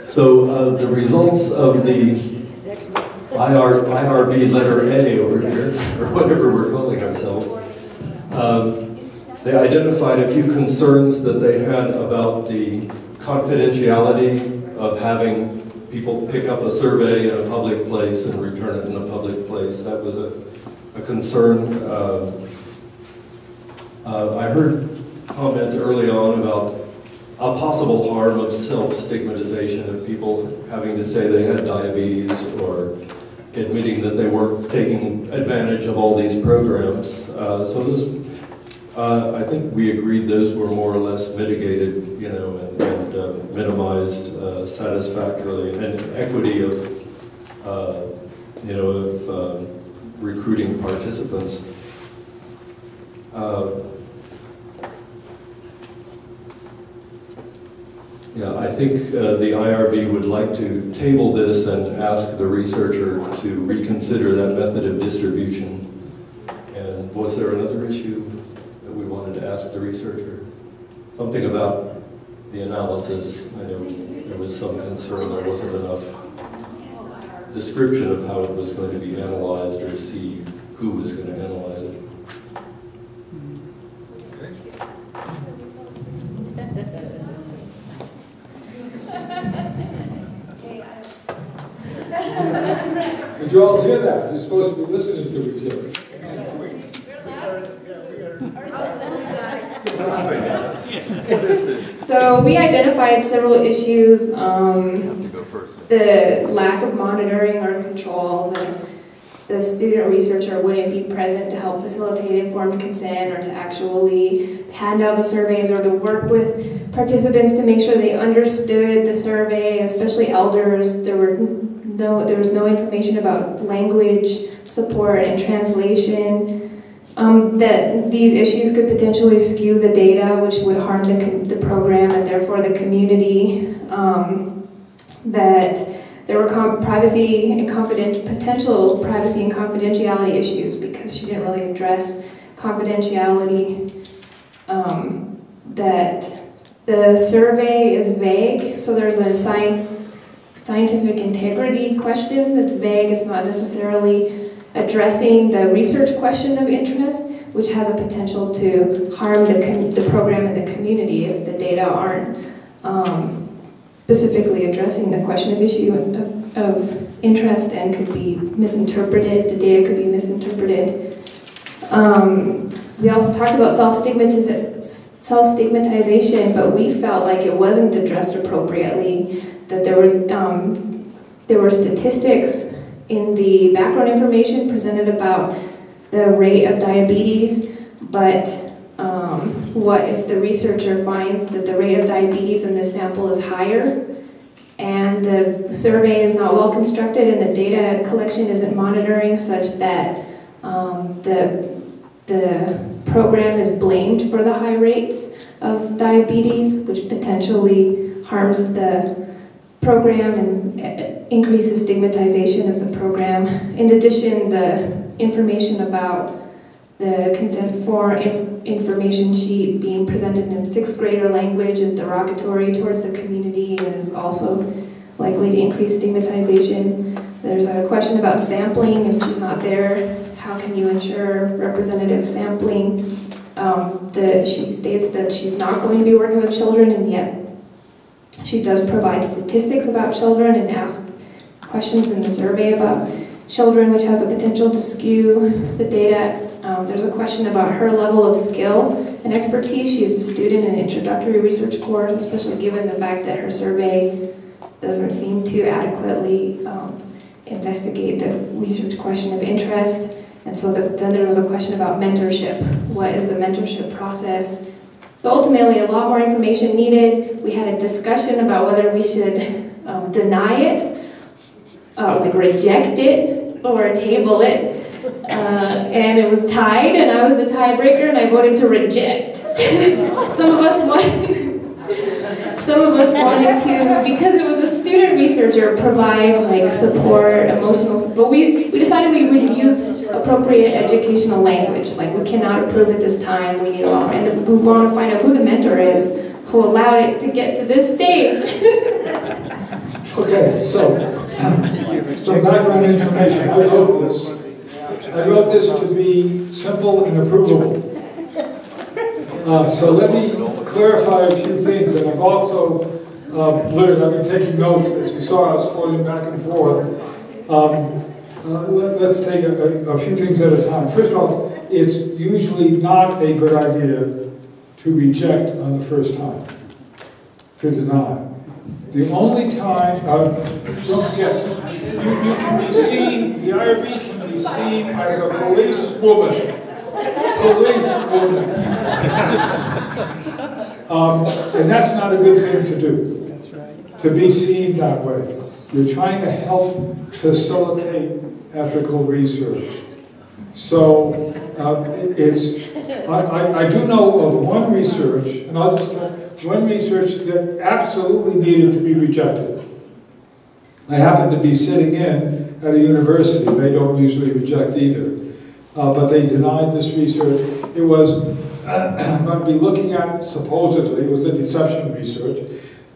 So the results of the IRB letter A over here, or whatever we're calling ourselves, they identified a few concerns that they had about the confidentiality of having people pick up a survey in a public place and return it in a public place. That was a concern. I heard comments early on about a possible harm of self-stigmatization of people having to say they had diabetes or admitting that they weren't taking advantage of all these programs. So this, I think we agreed those were more or less mitigated, you know, and minimized satisfactorily, and equity of, you know, of recruiting participants. Yeah, I think the IRB would like to table this and ask the researcher to reconsider that method of distribution. And was there another issue that we wanted to ask the researcher? Something about the analysis. I know there was some concern there wasn't enough description of how it was going to be analyzed or see who was going to analyze it. Did you all hear that? You're supposed to be listening to each other. So we identified several issues, the lack of monitoring or control, the student researcher wouldn't be present to help facilitate informed consent or to actually hand out the surveys or to work with participants to make sure they understood the survey, especially elders. There was no information about language support and translation. That these issues could potentially skew the data, which would harm the program and therefore the community. That there were privacy and potential privacy and confidentiality issues because she didn't really address confidentiality. That the survey is vague, so there's a scientific integrity question that's vague. It's not necessarily addressing the research question of interest, which has a potential to harm the program and the community if the data aren't specifically addressing the question of issue of interest and could be misinterpreted. The data could be misinterpreted. We also talked about self-stigmatization, but we felt like it wasn't addressed appropriately, that there were statistics in the background information presented about the rate of diabetes, but what if the researcher finds that the rate of diabetes in this sample is higher and the survey is not well constructed and the data collection isn't monitoring such that the program is blamed for the high rates of diabetes, which potentially harms the program and increases stigmatization of the program. In addition, the information about the consent form information sheet being presented in sixth grader language is derogatory towards the community and is also likely to increase stigmatization. There's a question about sampling. If she's not there, how can you ensure representative sampling? She states that she's not going to be working with children, and yet she does provide statistics about children and asks questions in the survey about children, which has a potential to skew the data. There's a question about her level of skill and expertise. She's a student in an introductory research course, especially given the fact that her survey doesn't seem to adequately investigate the research question of interest. And so then there was a question about mentorship. What is the mentorship process? So ultimately, a lot more information needed. We had a discussion about whether we should deny it, like reject it, or table it. And it was tied, and I was the tiebreaker, and I voted to reject. Some of us wanted to, because it was a student researcher, provide like support, emotional support. But we decided we would use appropriate educational language. Like, we cannot approve at this time. We need a lot, and we want to find out who the mentor is who allowed it to get to this stage. Okay, so some background information. I wrote this to be simple and approvable. So let me clarify a few things, and I've also Liz, I've been taking notes as you saw us floating back and forth. Let's take a few things at a time. First of all, it's usually not a good idea to reject on the first time, to deny. The only time, don't forget, you can be seen, the IRB can be seen as a policewoman. And that's not a good thing to do. That's right. To be seen that way. You're trying to help facilitate ethical research. So I do know of one research, and I'll just try, one research that absolutely needed to be rejected. I happened to be sitting in at a university. They don't usually reject either. But they denied this research. It was going to be looking at, supposedly, it was a deception research,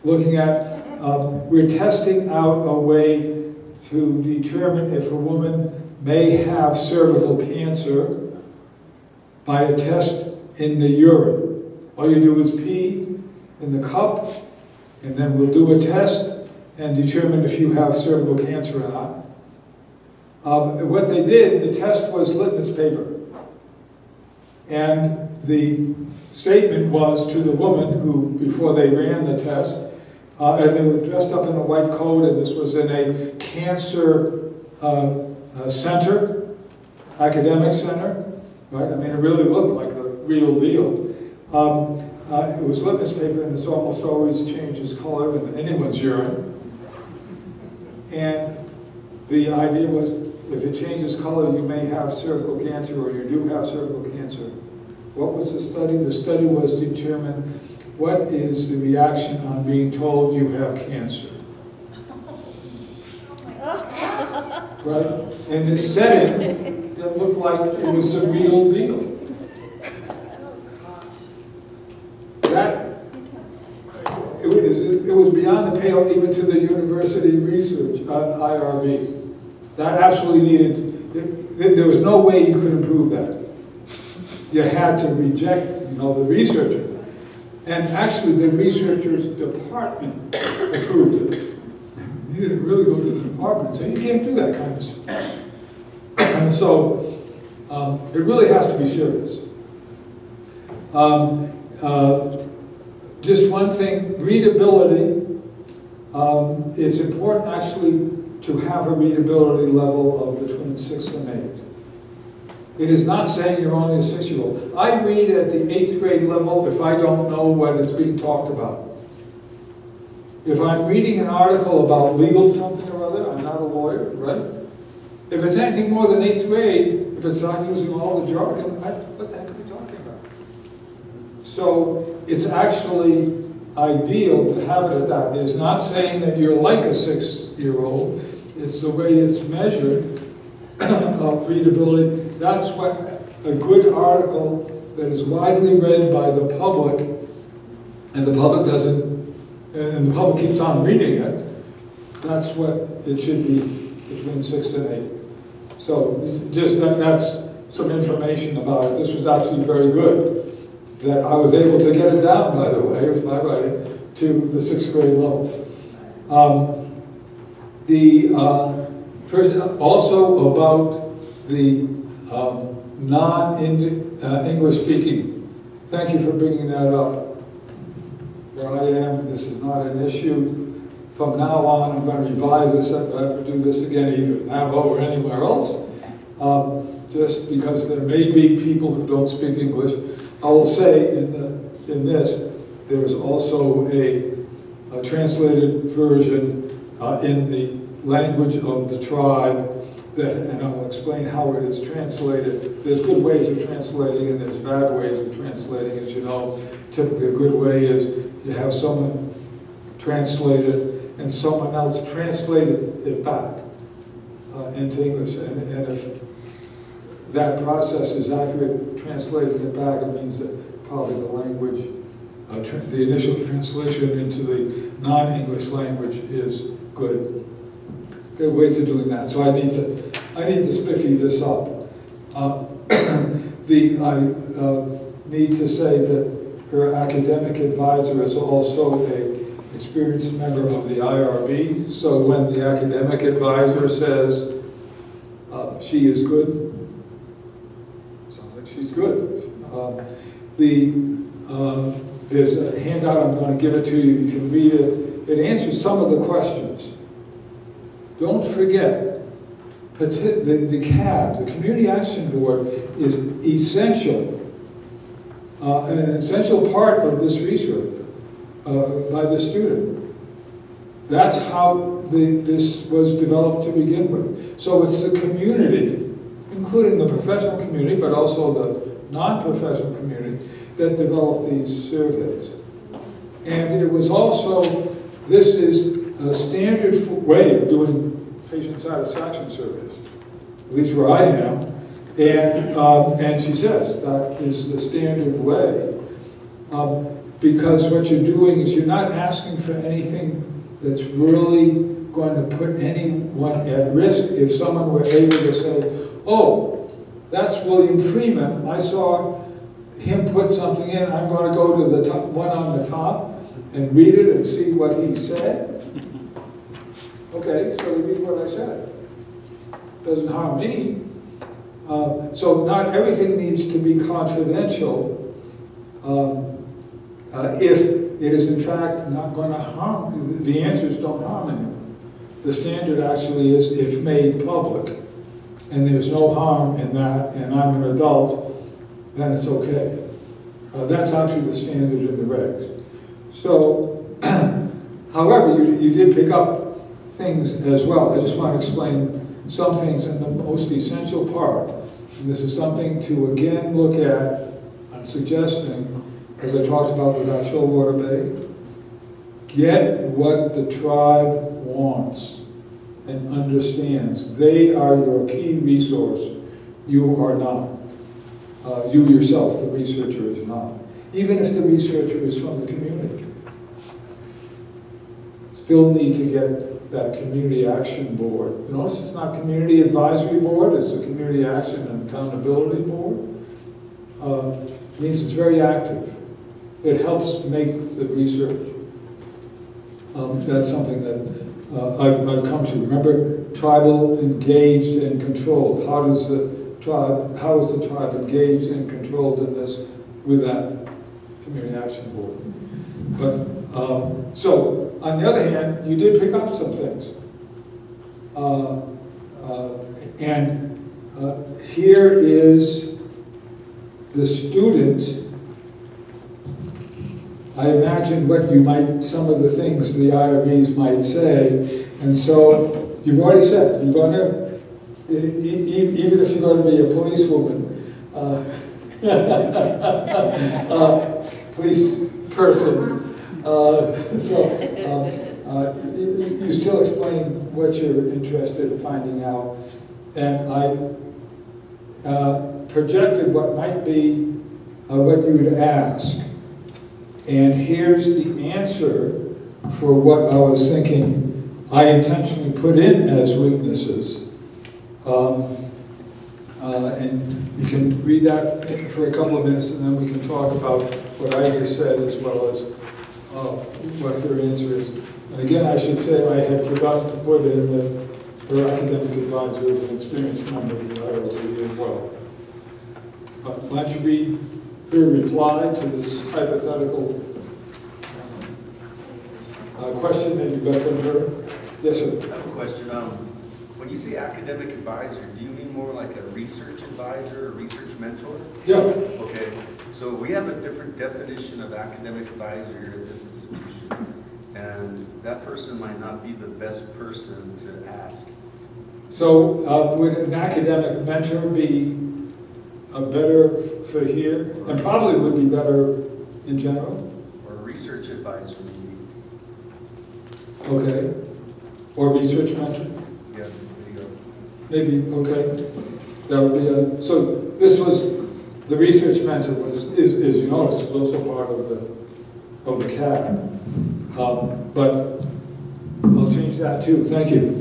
looking at, we're testing out a way to determine if a woman may have cervical cancer by a test in the urine. All you do is pee in the cup, and then we'll do a test and determine if you have cervical cancer or not. What they did, the test was litmus paper. And the statement was to the woman who, before they ran the test, and they were dressed up in a white coat, and this was in a cancer center, academic center, right? I mean, it really looked like the real deal. It was litmus paper, and it's almost always changes color in anyone's urine. And the idea was, if it changes color, you may have cervical cancer, or you do have cervical cancer. What was the study? The study was to determine what is the reaction on being told you have cancer. Right? In this setting, it looked like it was the real deal. It was beyond the pale even to the university research, IRB. That absolutely needed, there was no way you could improve that. You had to reject, the researcher. And actually the researcher's department approved it. You didn't really go to the department and say, you can't do that kind of stuff. So it really has to be serious. Just one thing, readability. It's important actually to have a readability level of between 6 and 8. It is not saying you're only a 6-year-old. I read at the 8th grade level if I don't know what is being talked about. If I'm reading an article about legal something or other, I'm not a lawyer, right? If it's anything more than 8th grade, if it's not using all the jargon, what the heck are we talking about? So it's actually ideal to have it at that. It's not saying that you're like a 6-year-old. It's the way it's measured of readability. That's what a good article that is widely read by the public, and the public doesn't, and the public keeps on reading it, that's what it should be, between 6 and 8. So just that's some information about it. This was actually very good, that I was able to get it down, by the way, it was my writing, to the 6th grade level. Also about the non-English speaking. Thank you for bringing that up. Where I am, this is not an issue. From now on, I'm going to revise this if I ever do this again, either in Navajo or anywhere else. Just because there may be people who don't speak English. I will say in this, there is also a translated version in the language of the tribe, and I will explain how it is translated. There's good ways of translating and there's bad ways of translating. As you know, typically a good way is you have someone translate it and someone else translate it back into English. And if that process is accurate, translating it back, it means that probably the language, the initial translation into the non-English language is good. There are ways of doing that. So I need to spiffy this up. I need to say that her academic advisor is also experienced member of the IRB, so when the academic advisor says she is good, sounds like she's good. There's a handout, I'm going to give it to you, you can read it. It answers some of the questions. Don't forget, the CAB, the Community Action Board, is essential, an essential part of this research by the student. That's how this was developed to begin with. So it's the community, including the professional community, but also the non-professional community, that developed these surveys. And it was also, this is a standard way of doing patient satisfaction surveys, at least where I am. And she says that is the standard way. Because what you're doing is you're not asking for anything that's really going to put anyone at risk. If someone were able to say, oh, that's William Freeman, I saw him put something in, I'm going to go to the top, one on the top and read it and see what he said. Okay, so read what I said. Doesn't harm me. So not everything needs to be confidential if it is in fact not going to harm, the answers don't harm anyone. The standard actually is if made public and there's no harm in that and I'm an adult, then it's okay. That's actually the standard in the regs. So, however, you did pick up things as well. I just want to explain some things in the most essential part. And this is something to again look at. I'm suggesting, as I talked about with our Stillwater Bay, get what the tribe wants and understands. They are your key resource. You are not. You yourself, the researcher, is not. Even if the researcher is from the community. Still need to get that Community Action Board. Notice it's not Community Advisory Board, it's the Community Action and Accountability Board. It means it's very active. It helps make the research. That's something that I've come to. Remember, tribal, engaged, and controlled. How is the tribe engaged and controlled in this with that Community Action Board? But so, on the other hand, you did pick up some things. Here is the student. I imagine what you might, some of the things the IRBs might say, and so you've already said, you're going to, even if you're going to be a policewoman, police person, you still explain what you're interested in finding out, and I projected what might be what you would ask. And here's the answer for what I was thinking I intentionally put in as weaknesses. And you can read that for a couple of minutes and then we can talk about what I just said as well as what her answer is. And again, I should say I had forgotten to put in that her academic advisor is an experienced member of the IRB as well. Why don't you read her reply to this hypothetical question that you got from her? Yes, sir. I have a question. When you say academic advisor, do you mean more like a research advisor, a research mentor? Yeah. Okay. So we have a different definition of academic advisor here at this institution, and that person might not be the best person to ask. So would an academic mentor be better for here, and probably would be better in general? Or a research advisor maybe. Okay. Or research mentor? Yeah, there you go. Maybe, okay. That would be a, so this was, the research mentor is you know, it's also part of the CAB. But I'll change that too. Thank you.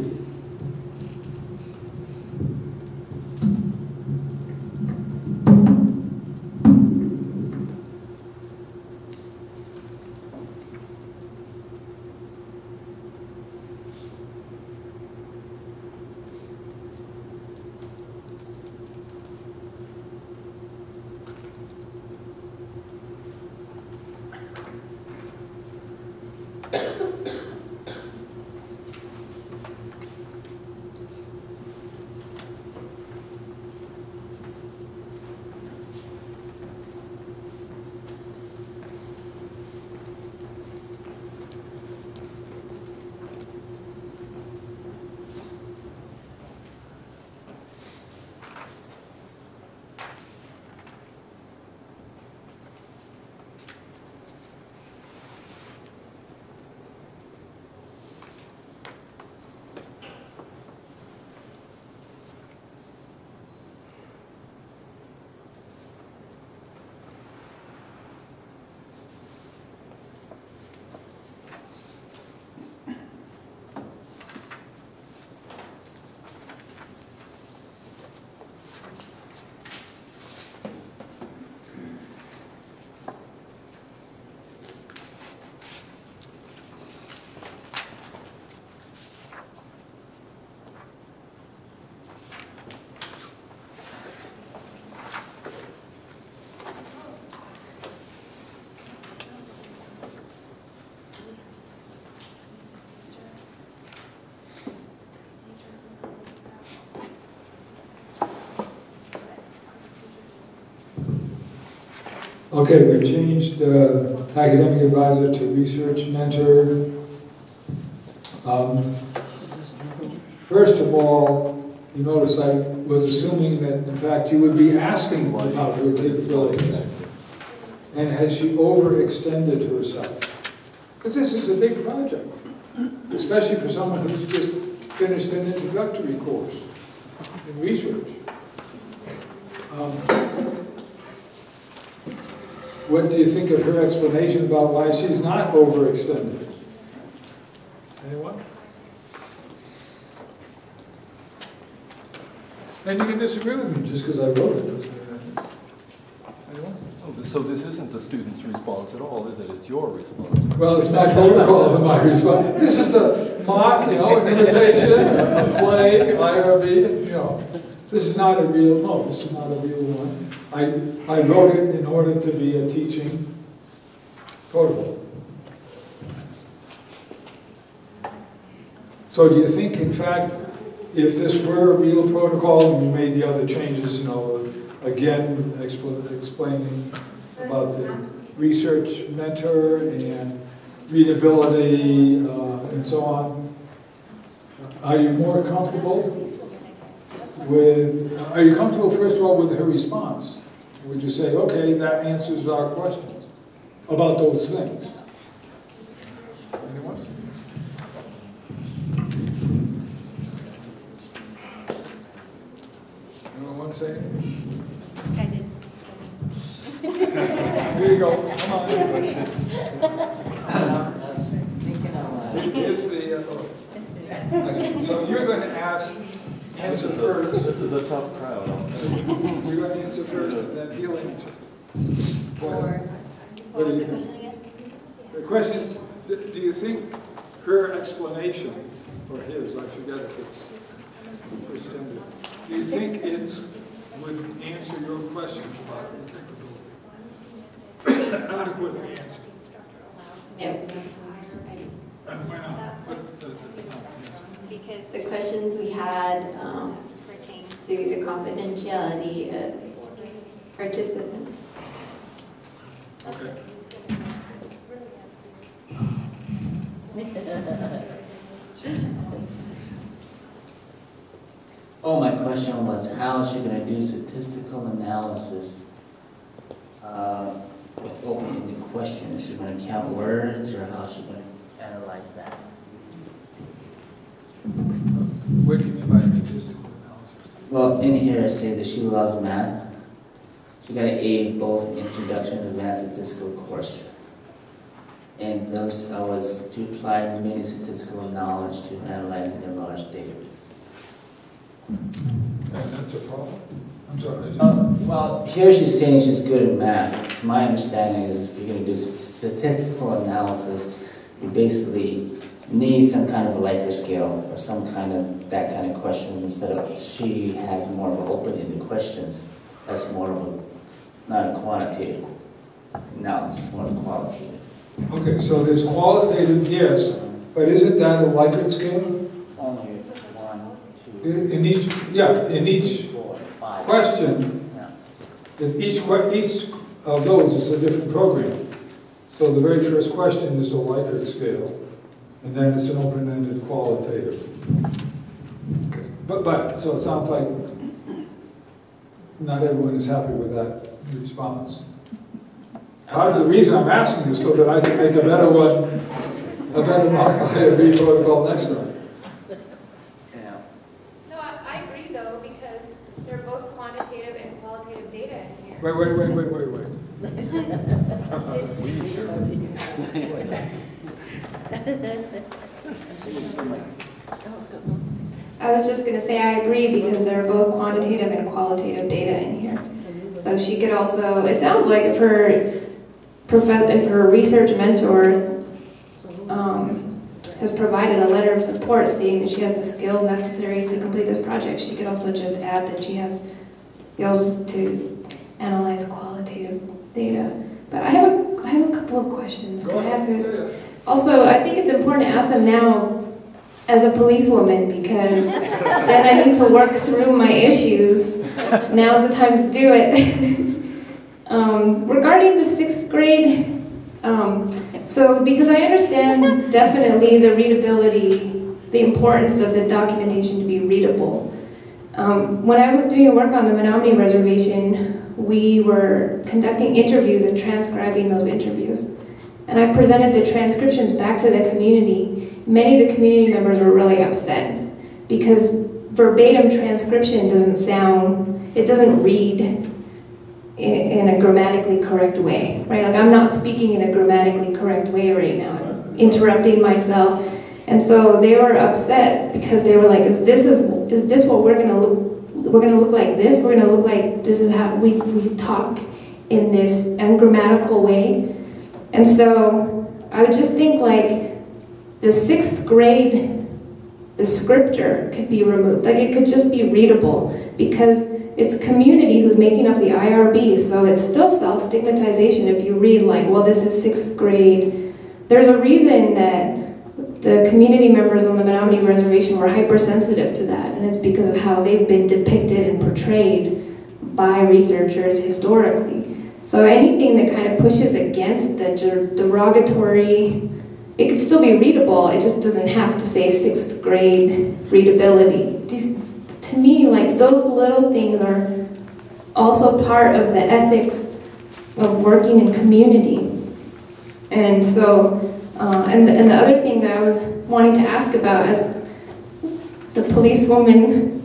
Okay, we've changed academic advisor to research mentor. First of all, you notice I was assuming that, in fact, you would be asking about her capability. And has she overextended herself? Because this is a big project, especially for someone who's just finished an introductory course in research. What do you think of her explanation about why she's not overextended? Anyone? And you can disagree with me just because I wrote it. Anyone? Oh, so this isn't the student's response at all, is it? It's your response. Well, it's my protocol and my response. This is a mock, an imitation, a play, IRB, This is not a real, this is not a real one. I wrote it in order to be a teaching protocol. So do you think, in fact, if this were a real protocol and we made the other changes, again, explaining about the research mentor and readability and so on, are you more comfortable with, are you comfortable, first of all, with her response? Would you say, okay, that answers our questions about those things? Anyone? Anyone want to say anything? I did. Here you go. Come on. Here's the, so you're going to answer first. This is a tough crowd. You're going to answer first, and then he'll answer. What do you think? The question, do you think her explanation, or his, I forget if it's first gender, do you think it would answer your question about capability? Adequately answer. Yes. And why not? What does it not answer? Because the questions we had pertain to the confidentiality of participants. Okay. Oh, my question was, how is she going to do statistical analysis with open-ended questions? Is she going to count words, or how is she going to analyze that? What do you mean by statistical analysis? Well, in here it says that she loves math. She got an A in both introduction and advanced statistical course. And those was to apply many statistical knowledge to analyzing a large database. And that's a problem? I'm sorry. Well, here she's saying she's good at math. My understanding is if you're going to do statistical analysis, you basically need some kind of a Likert scale or some kind of that kind of questions instead of she has more of an open-ended questions. That's more of a, not a quantitative analysis, more of a qualitative. Okay, so there's qualitative, yes, but isn't that a Likert scale? Only 1, 2, In each four, 5. question, each of those is a different program. So the very first question is a Likert scale, and then it's an open-ended qualitative. Okay. But so it sounds like not everyone is happy with that response. Part of the reason I'm asking is so that I can make a better one, a better mock IRB protocol next time. No, I agree though, because they're both quantitative and qualitative data in here. Wait. I was just going to say I agree because there are both quantitative and qualitative data in here. So she could also, it sounds like if her research mentor has provided a letter of support stating that she has the skills necessary to complete this project, she could also just add that she has skills to analyze qualitative data. But I have a couple of questions. Can I ask it? Also, I think it's important to ask them now as a policewoman because then I need to work through my issues. Now's the time to do it. Regarding the 6th grade, so because I understand definitely the readability, the importance of the documentation to be readable. When I was doing work on the Menominee Reservation, we were conducting interviews and transcribing those interviews. And I presented the transcriptions back to the community. Many of the community members were really upset because verbatim transcription it doesn't read in a grammatically correct way, right? Like I'm not speaking in a grammatically correct way right now. I'm interrupting myself. And so they were upset because they were like, is this what we're gonna look? We're gonna look like this. We're gonna look like this is how we talk in this ungrammatical way. And so I would just think like the 6th grade descriptor could be removed. Like it could just be readable because it's community who's making up the IRB. So it's still self-stigmatization if you read like, well, this is 6th grade. There's a reason that the community members on the Menominee Reservation were hypersensitive to that, and it's because of how they've been depicted and portrayed by researchers historically. So anything that kind of pushes against the derogatory, it could still be readable, it just doesn't have to say 6th grade readability. To me, like those little things are also part of the ethics of working in community. And so, and the other thing that I was wanting to ask about as the policewoman,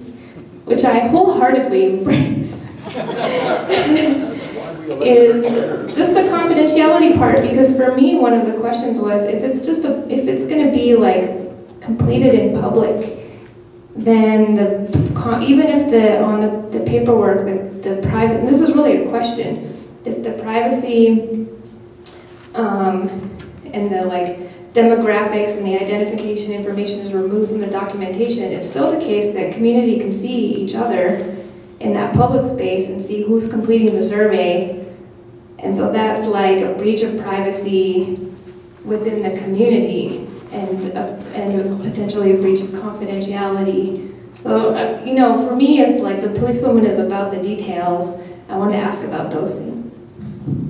which I wholeheartedly embrace, is just the confidentiality part. Because for me, one of the questions was if it's going to be like completed in public, then even if on the paperwork the private, and this is really a question, if the privacy and the like demographics and the identification information is removed from the documentation, it's still the case that community can see each other in that public space and see who's completing the survey. And so that's like a breach of privacy within the community and potentially a breach of confidentiality. So, for me, it's like the policewoman is about the details. I want to ask about those things.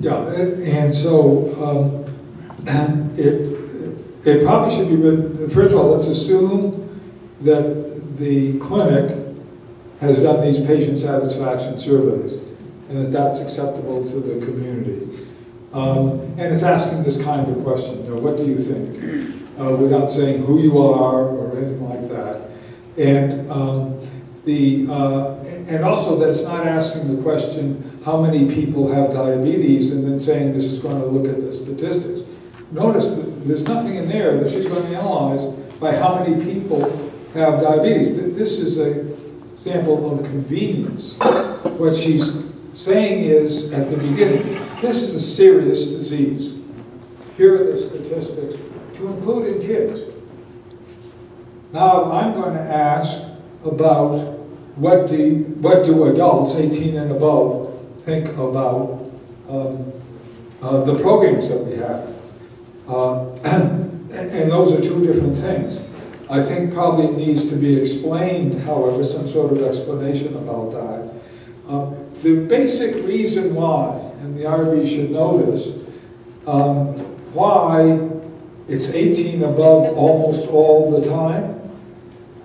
Yeah, and so it probably should be written, first of all, let's assume that the clinic has done these patient satisfaction surveys and that that's acceptable to the community. And it's asking this kind of question, what do you think? Without saying who you are or anything like that. And and also that it's not asking the question, how many people have diabetes, and then saying this is going to look at the statistics. Notice that there's nothing in there that she's going to analyze by how many people have diabetes. This is an example of convenience. What she's saying is, at the beginning, this is a serious disease. Here are the statistics, to include in kids. Now I'm going to ask about what do adults 18 and above think about the programs that we have. And those are two different things. I think probably it needs to be explained, however, some sort of explanation about that. The basic reason why, and the IRB should know this, why it's 18 above almost all the time,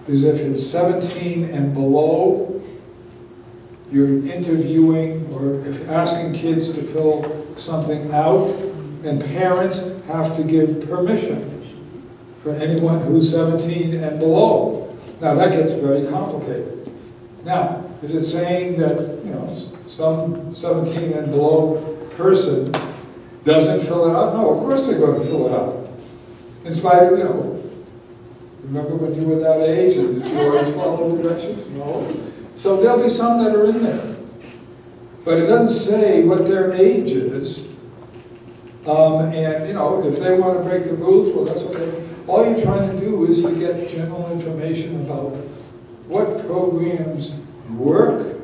is if it's 17 and below, you're interviewing or if asking kids to fill something out, and parents have to give permission for anyone who's 17 and below. Now that gets very complicated. Now, is it saying that some 17 and below person doesn't fill it out? No, of course they're going to fill it out. In spite of, remember when you were that age and did you always follow directions? No. So there'll be some that are in there. But it doesn't say what their age is. And if they want to break the rules, well, that's okay. All you're trying to do is to get general information about what programs work,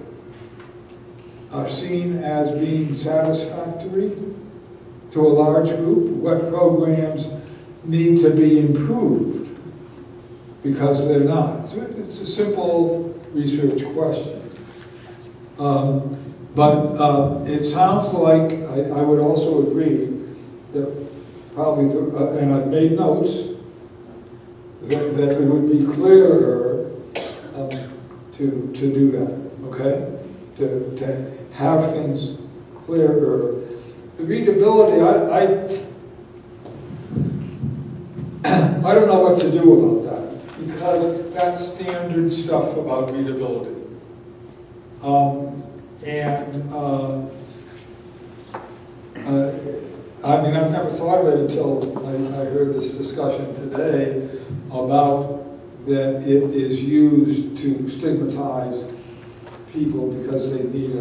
are seen as being satisfactory to a large group, what programs need to be improved because they're not. So it's a simple research question. But it sounds like, I would also agree that probably, and I've made notes, that it would be clearer to do that, okay? To have things clearer. The readability, I don't know what to do about that, because that's standard stuff about readability. I mean, I've never thought of it until I heard this discussion today about that it is used to stigmatize people because they need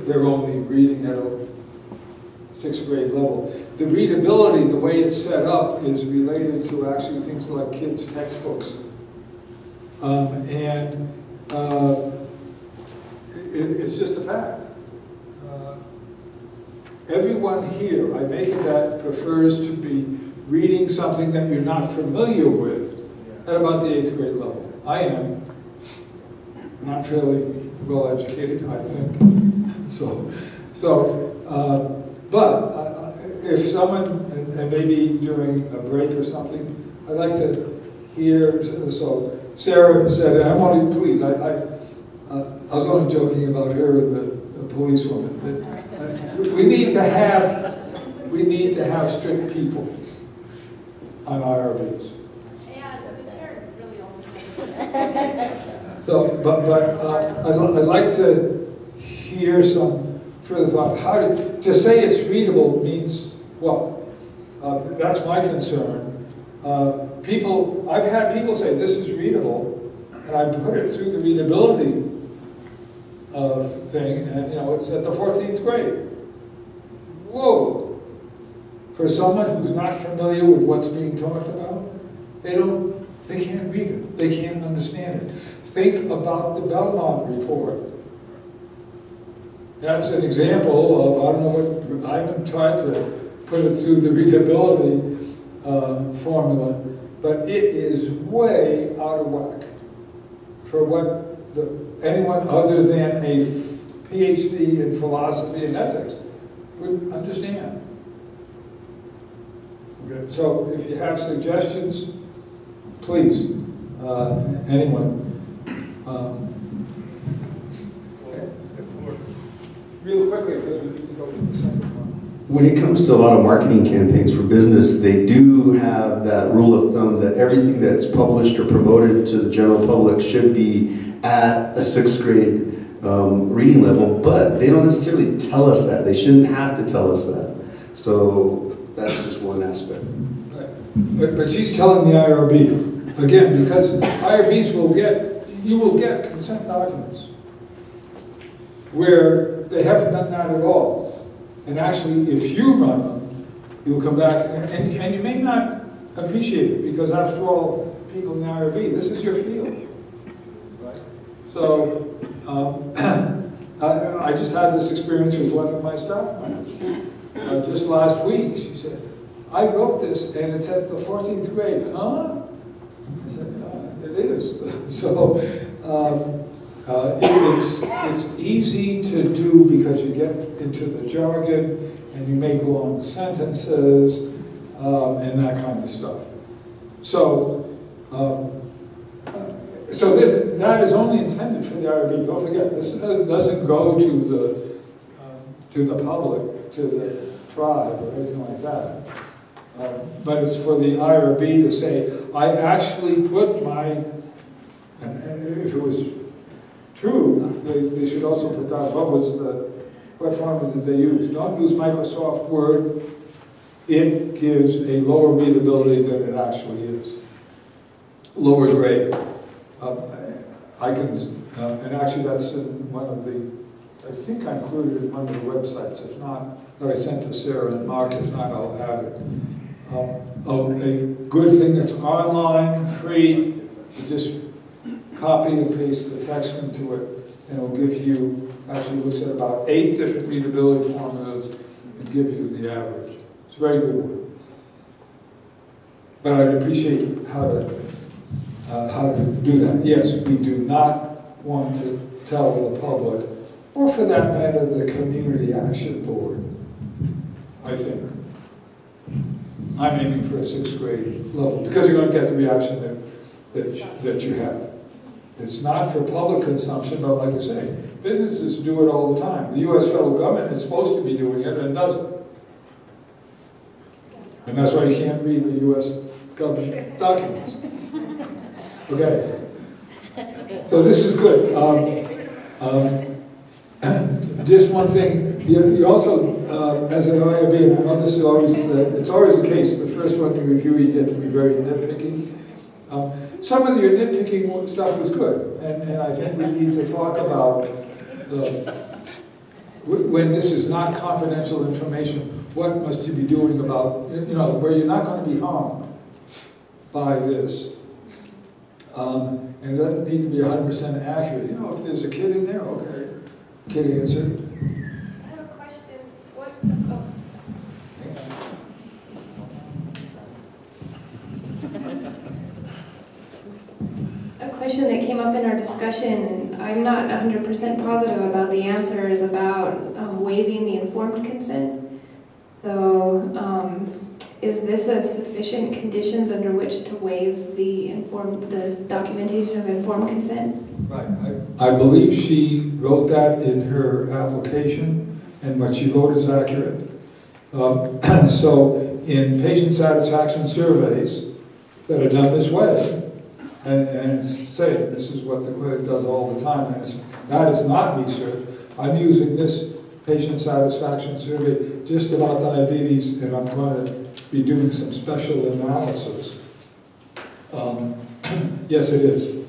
they're only reading at a 6th grade level. The readability, the way it's set up, is related to actually things like kids' textbooks. It's just a fact. Everyone here, I make it that, prefers to be reading something that you're not familiar with at about the 8th grade level. I am not fairly well educated, I think. But if someone, and maybe during a break or something, I'd like to hear. So Sarah said, and I want to please. I was only joking about her and the policewoman. But we need to have strict people on IRBs. Yeah, the chair really almost. So, but I'd like to hear some further thought. How to say it's readable means what? That's my concern. I've had people say this is readable, and I put it through the readability thing, and it's at the 14th grade. Whoa! For someone who's not familiar with what's being talked about, they can't read it. They can't understand it. Think about the Belmont report. That's an example of, I don't know what, I haven't tried to put it through the readability formula, but it is way out of whack for what anyone other than a PhD in philosophy and ethics would understand. Okay, so if you have suggestions, please, anyone. Real quickly, because we need to go to the second one. When it comes to a lot of marketing campaigns for business, they do have that rule of thumb that everything that's published or promoted to the general public should be at a 6th grade reading level, but they don't necessarily tell us that. They shouldn't have to tell us that. So that's just one aspect. Right. But she's telling the IRB, again, because IRBs you will get consent documents where they haven't done that at all. And actually, if you run them, you'll come back, and you may not appreciate it, because after all, people in the IRB, this is your field. Right? So, I just had this experience with one of my staff members. Just last week, she said, I wrote this, and it's at the 14th grade. Huh? I said, it is. So, it's easy to do because you get into the jargon and you make long sentences and that kind of stuff. So, that is only intended for the IRB. Don't forget, this doesn't go to the public, to the tribe or anything like that. But it's for the IRB to say, I actually put my, and if it was true, they should also put down what format did they use. Don't use Microsoft Word. It gives a lower readability than it actually is. Lower grade. And actually that's in one of the, I think I included it in one of the websites. If not, that I sent to Sarah and Mark. If not, I'll add it. A good thing that's online, free, you just copy and paste the text into it, and it'll give you, actually looks at about 8 different readability formulas and give you the average. It's a very good one. But I'd appreciate how to do that. Yes, we do not want to tell the public or for that matter, the Community Action Board, I think. I'm aiming for a 6th grade level, because you're going to get the reaction that you have. It's not for public consumption, but like I say, businesses do it all the time. The U.S. federal government is supposed to be doing it and doesn't. And that's why you can't read the U.S. government documents. Okay. So this is good. Just one thing, you also, as an IRB, and I know this is always, it's always the case, the first one you review, you get to be very nitpicky. Some of your nitpicking stuff was good, and I think we need to talk about when this is not confidential information, what must you be doing about, where you're not going to be harmed by this. And it doesn't need to be 100% accurate. If there's a kid in there, okay, kid answered. I have a question. A question that came up in our discussion, I'm not 100% positive about the answer, is about waiving the informed consent. So, is this a sufficient conditions under which to waive the documentation of informed consent? Right. I believe she wrote that in her application, and what she wrote is accurate. So, in patient satisfaction surveys that are done this way, and say this is what the clinic does all the time, and that is not research. I'm using this patient satisfaction survey just about diabetes, and I'm going to be doing some special analysis. Yes, it is.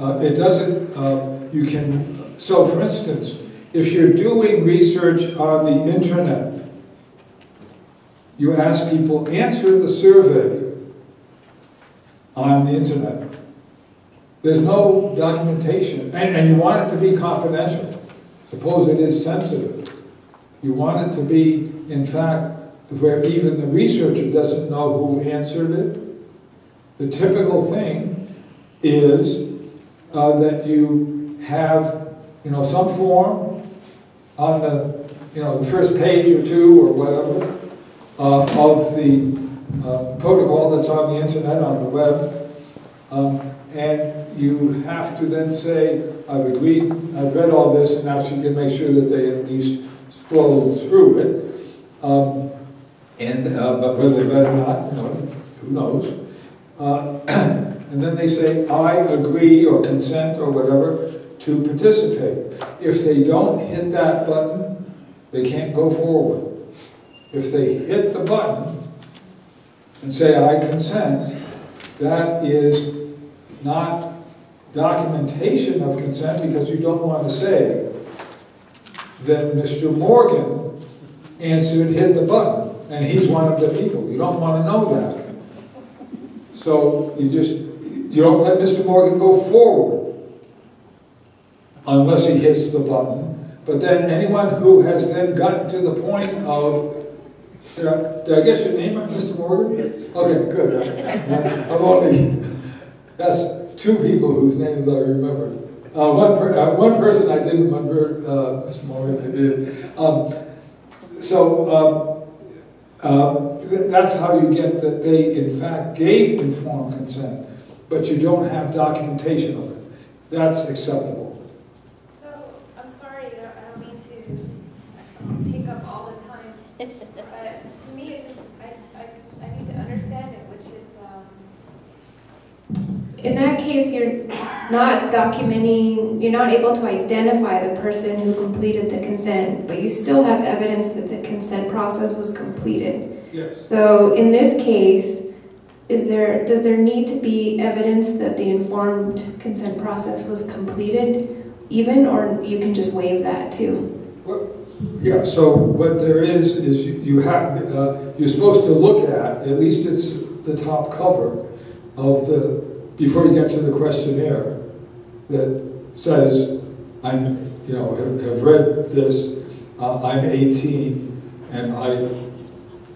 It doesn't, you can, so for instance, if you're doing research on the internet, you ask people, answer the survey on the internet. There's no documentation, and you want it to be confidential. Suppose it is sensitive. You want it to be, in fact, where even the researcher doesn't know who answered it. The typical thing is that you have, some form on the first page or two or whatever of the protocol that's on the internet, on the web, and you have to then say, I've agreed, I've read all this, and now you can make sure that they at least scroll through it. But whether they read it or not, who knows? And then they say, I agree or consent or whatever to participate. If they don't hit that button, they can't go forward. If they hit the button and say, I consent, that is not documentation of consent, because you don't want to say that Mr. Morgan hit the button, and he's one of the people. You don't want to know that. So you don't let Mr. Morgan go forward unless he hits the button. But then anyone who has then gotten to the point of, did I get your name, Mr. Morgan? Yes. Okay, good. That's two people whose names I remember. One person I didn't remember, Mr. Morgan, I did. That's how you get that they, in fact, gave informed consent, but you don't have documentation of it. That's acceptable. So, I'm sorry, I don't mean to take up all the time, but to me, I need to understand it, which is... In that case, you're not documenting, you're not able to identify the person who completed the consent, but you still have evidence that the consent process was completed. Yes. So in this case, does there need to be evidence that the informed consent process was completed even, or you can just waive that too? Well, yeah, so what there is you're supposed to look at least it's the top cover of before you get to the questionnaire, that says, have read this, I'm 18, and I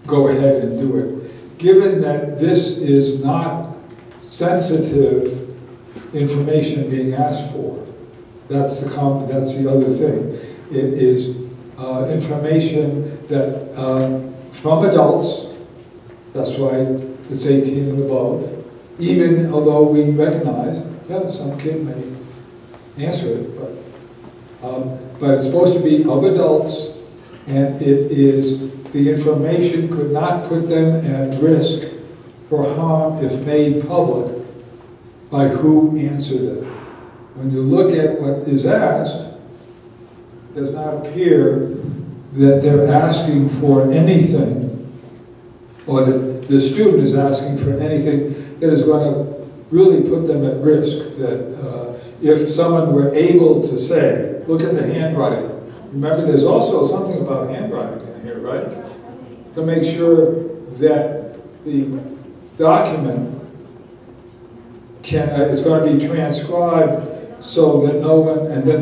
go ahead and do it. Given that this is not sensitive information being asked for, that's the other thing. It is information that from adults, that's why it's 18 and above, even although we recognize, yeah, some kid may answer it, but it's supposed to be of adults, and it is, the information could not put them at risk for harm if made public by who answered it. When you look at what is asked, it does not appear that they're asking for anything, or that the student is asking for anything that is going to really put them at risk. That if someone were able to say, look at the handwriting. Remember, there's also something about handwriting in here, right? To make sure that the document is going to be transcribed so that no one, and then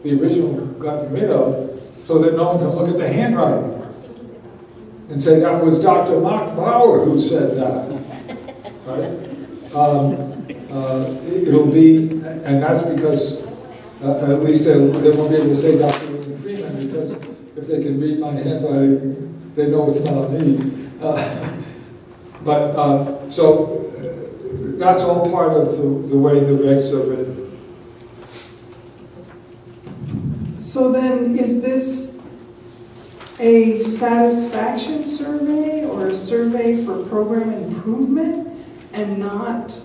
the original got rid of, so that no one can look at the handwriting and say that was Dr. Mark Bauer who said that, right? It'll be, and that's because at least they won't be able to say Dr. William Freeman, because if they can read my handwriting, they know it's not me. So that's all part of the way the regs are written. So then, is this a satisfaction survey or a survey for program improvement and not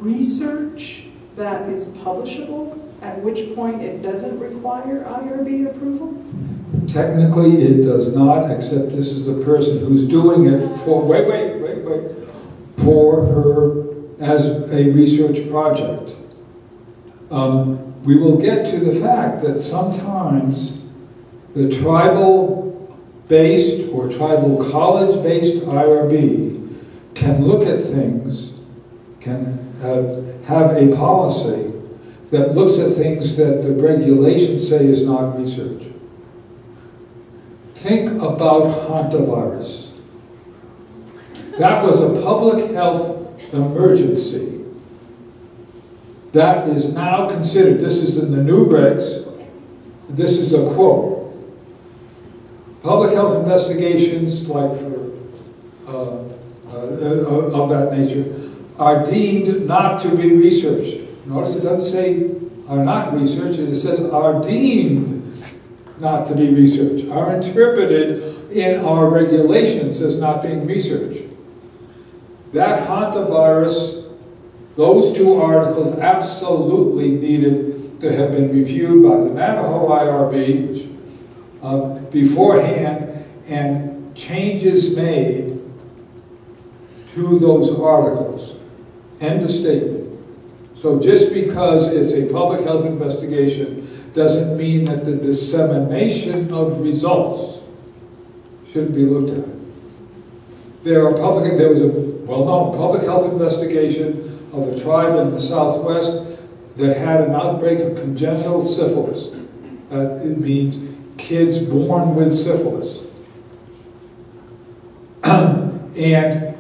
research that is publishable, at which point it doesn't require IRB approval? Technically, it does not, except this is a person who's doing it for, for her as a research project. We will get to the fact that sometimes the tribal-based or tribal college-based IRB can look at things, can have a policy that looks at things that the regulations say is not research. Think about hantavirus. That was a public health emergency. That is now considered, this is in the new regs, this is a quote. Public health investigations, like for, of that nature, are deemed not to be researched. Notice it doesn't say are not researched, it says are deemed not to be researched, are interpreted in our regulations as not being researched. That hantavirus, those two articles absolutely needed to have been reviewed by the Navajo IRB, which, beforehand, and changes made to those articles. End of statement. So just because it's a public health investigation doesn't mean that the dissemination of results shouldn't be looked at. There was a well-known public health investigation of a tribe in the Southwest that had an outbreak of congenital syphilis. It means kids born with syphilis. And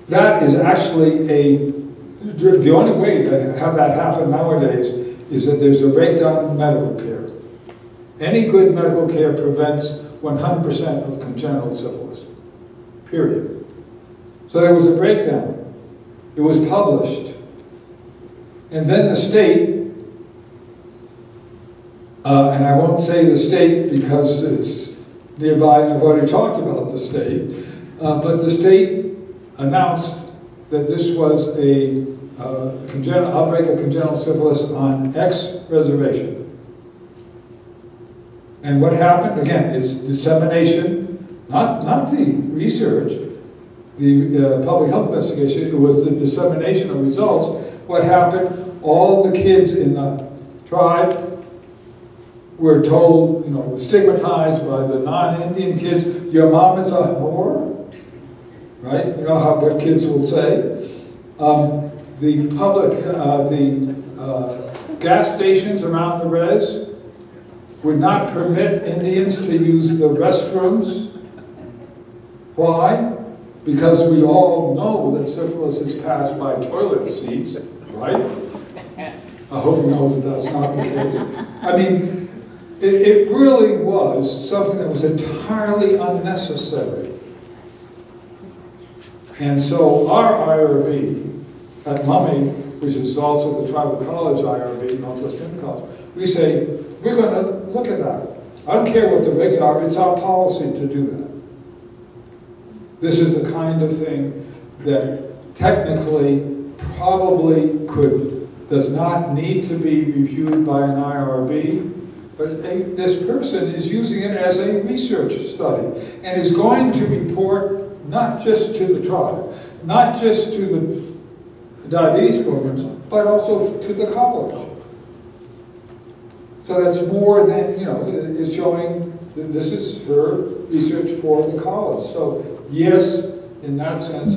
that is actually the only way to have that happen nowadays is that there's a breakdown in medical care. Any good medical care prevents 100% of congenital syphilis, period. So there was a breakdown. It was published. And then the state, and I won't say the state because it's nearby and I've already talked about the state, but the state announced that this was a outbreak of congenital syphilis on X reservation. And what happened? Again, it's dissemination, not the research, the public health investigation, it was the dissemination of results. What happened? All the kids in the tribe were told, stigmatized by the non-Indian kids, your mom is a whore, right? You know what kids will say. The gas stations around the res would not permit Indians to use the restrooms. Why? Because we all know that syphilis is passed by toilet seats, right? I hope you know that that's not the case. I mean, it really was something that was entirely unnecessary. And so our IRB at Mummy, which is also the Tribal College IRB, Northwest Community College, we say, we're going to look at that. I don't care what the regs are, it's our policy to do that. This is the kind of thing that technically probably does not need to be reviewed by an IRB, but this person is using it as a research study and is going to report not just to the tribe, not just to the diabetes programs, but also to the college. So that's more than, it's showing that this is her research for the college. So yes, in that sense,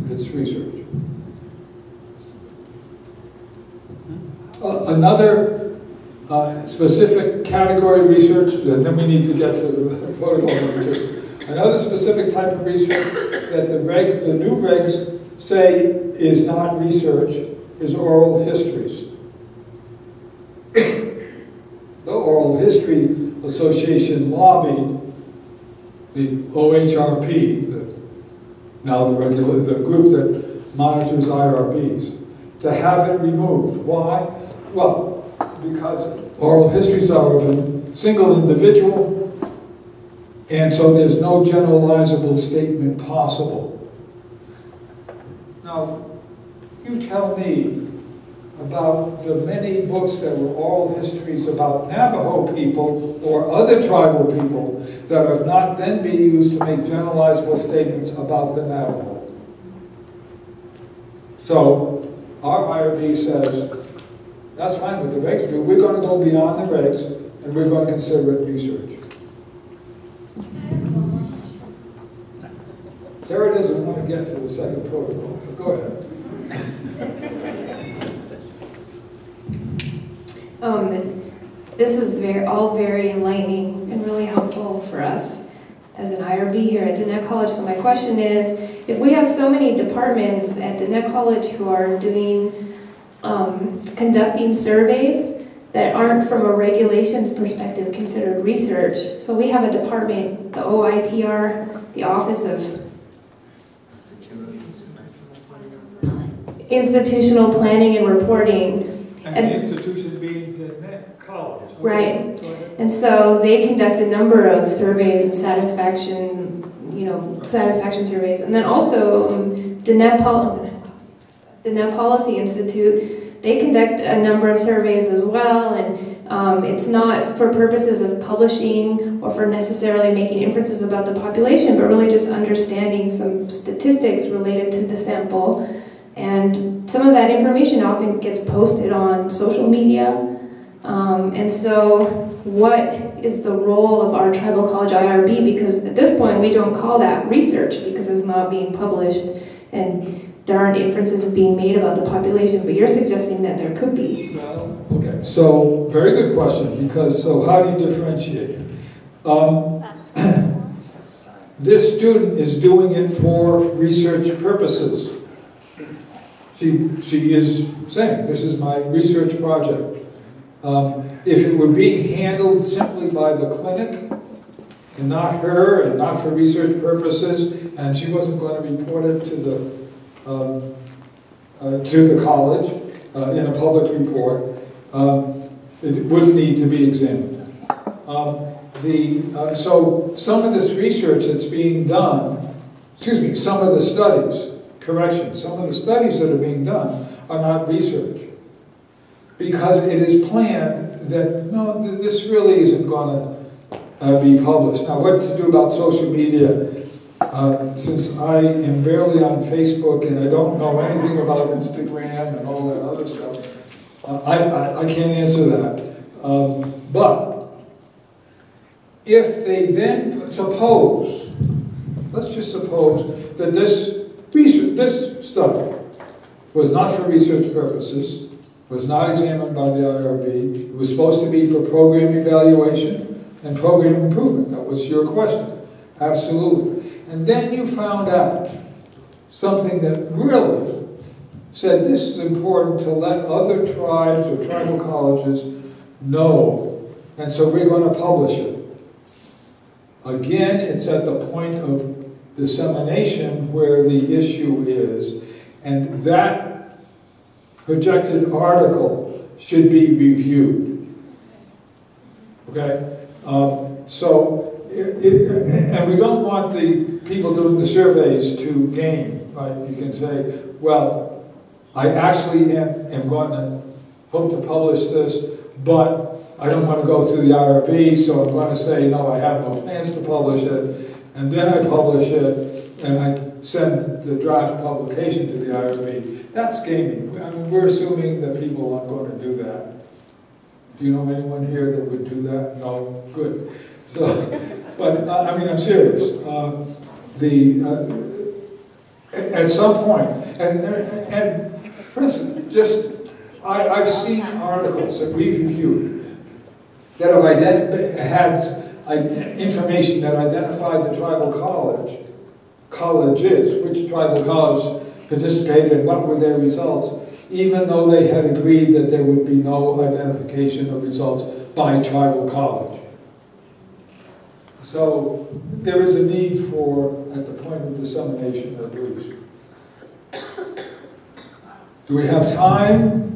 it's research. Another specific category research, and then we need to get to the protocol research. Another specific type of research that the new regs say is not research is oral histories. The Oral History Association lobbied the OHRP, now the group that monitors IRBs, to have it removed. Why? Well, because oral histories are of a single individual, and so there's no generalizable statement possible. Now, you tell me about the many books that were oral histories about Navajo people or other tribal people that have not then been used to make generalizable statements about the Navajo. So, our IRB says, that's fine with the regs, but we're going to go beyond the regs and we're going to consider it research. Sarah doesn't want to get to the second protocol, but go ahead. This is all very enlightening and really helpful for us as an IRB here at Diné College. So my question is, if we have so many departments at Diné College who are doing, conducting surveys that aren't from a regulations perspective considered research. So we have a department, the OIPR, the Office of Institutional Planning and Reporting. And the institution being the college. Okay. Right. And so they conduct a number of surveys and satisfaction surveys. And then also the Net Policy Institute, they conduct a number of surveys as well. And it's not for purposes of publishing or for necessarily making inferences about the population, but really just understanding some statistics related to the sample. And some of that information often gets posted on social media. And so what is the role of our tribal college IRB? Because at this point we don't call that research because it's not being published and there aren't inferences being made about the population, but you're suggesting that there could be. Well, okay, so very good question, because so how do you differentiate? This student is doing it for research purposes. She is saying, this is my research project. If it were being handled simply by the clinic, and not her, and not for research purposes, and she wasn't going to report it to the college in a public report, it would need to be examined. So some of this research that's being done, some of the studies, some of the studies that are being done are not research. Because it is planned that, no, this really isn't going to be published. Now, what to do about social media? Since I am barely on Facebook and I don't know anything about Instagram and all that other stuff, I can't answer that. But if they then let's just suppose that this study was not for research purposes, was not examined by the IRB, it was supposed to be for program evaluation and program improvement. That was your question. Absolutely. And then you found out something that really said this is important to let other tribes or tribal colleges know, and so we're going to publish it. Again, it's at the point of dissemination where the issue is, and that projected article should be reviewed. Okay? And we don't want the people doing the surveys to game, right? You can say, well, I actually am going to hope to publish this, but I don't want to go through the IRB, so I'm going to say, no, I have no plans to publish it, and then I publish it, and I send the draft publication to the IRB. That's gaming. I mean, we're assuming that people aren't going to do that. Do you know anyone here that would do that? No? Good. So, but I mean, I'm serious. At some point, and President, I've seen articles that we've reviewed that have had information that identified the tribal colleges, which tribal college participated and what were their results, even though they had agreed that there would be no identification of results by tribal college. So there is a need for, at the point of dissemination at least. Do we have time?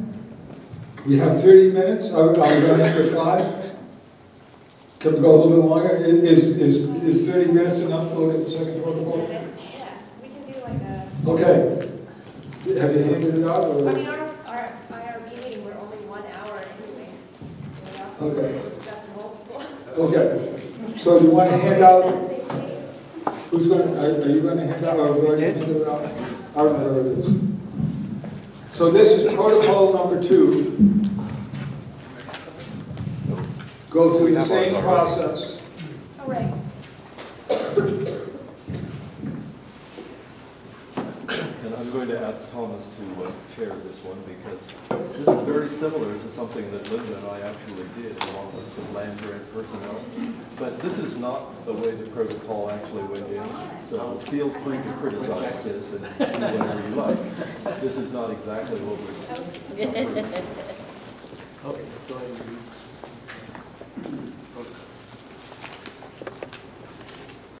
We have 30 minutes. Are we going to end at 5? Can we go a little bit longer? Is 30 minutes enough to look at the second protocol? Yeah, we can do like a... Okay. Have you handed it out? Or? I mean, our IRB meeting, we're only 1 hour anyways. Okay. Okay. So you want to hand out? Who's going to? Are you going to hand out? Or are we going to hand it out? I don't know where it is. So this is protocol number 2. Go through the same process. All right. And I'm going to ask Thomas to chair this one because this is very similar to something that Linda and I actually did along with some land grant personnel. But this is not the way the protocol actually went in. So feel free to criticize this and do whatever you like. This is not exactly what was approved. Okay, go ahead.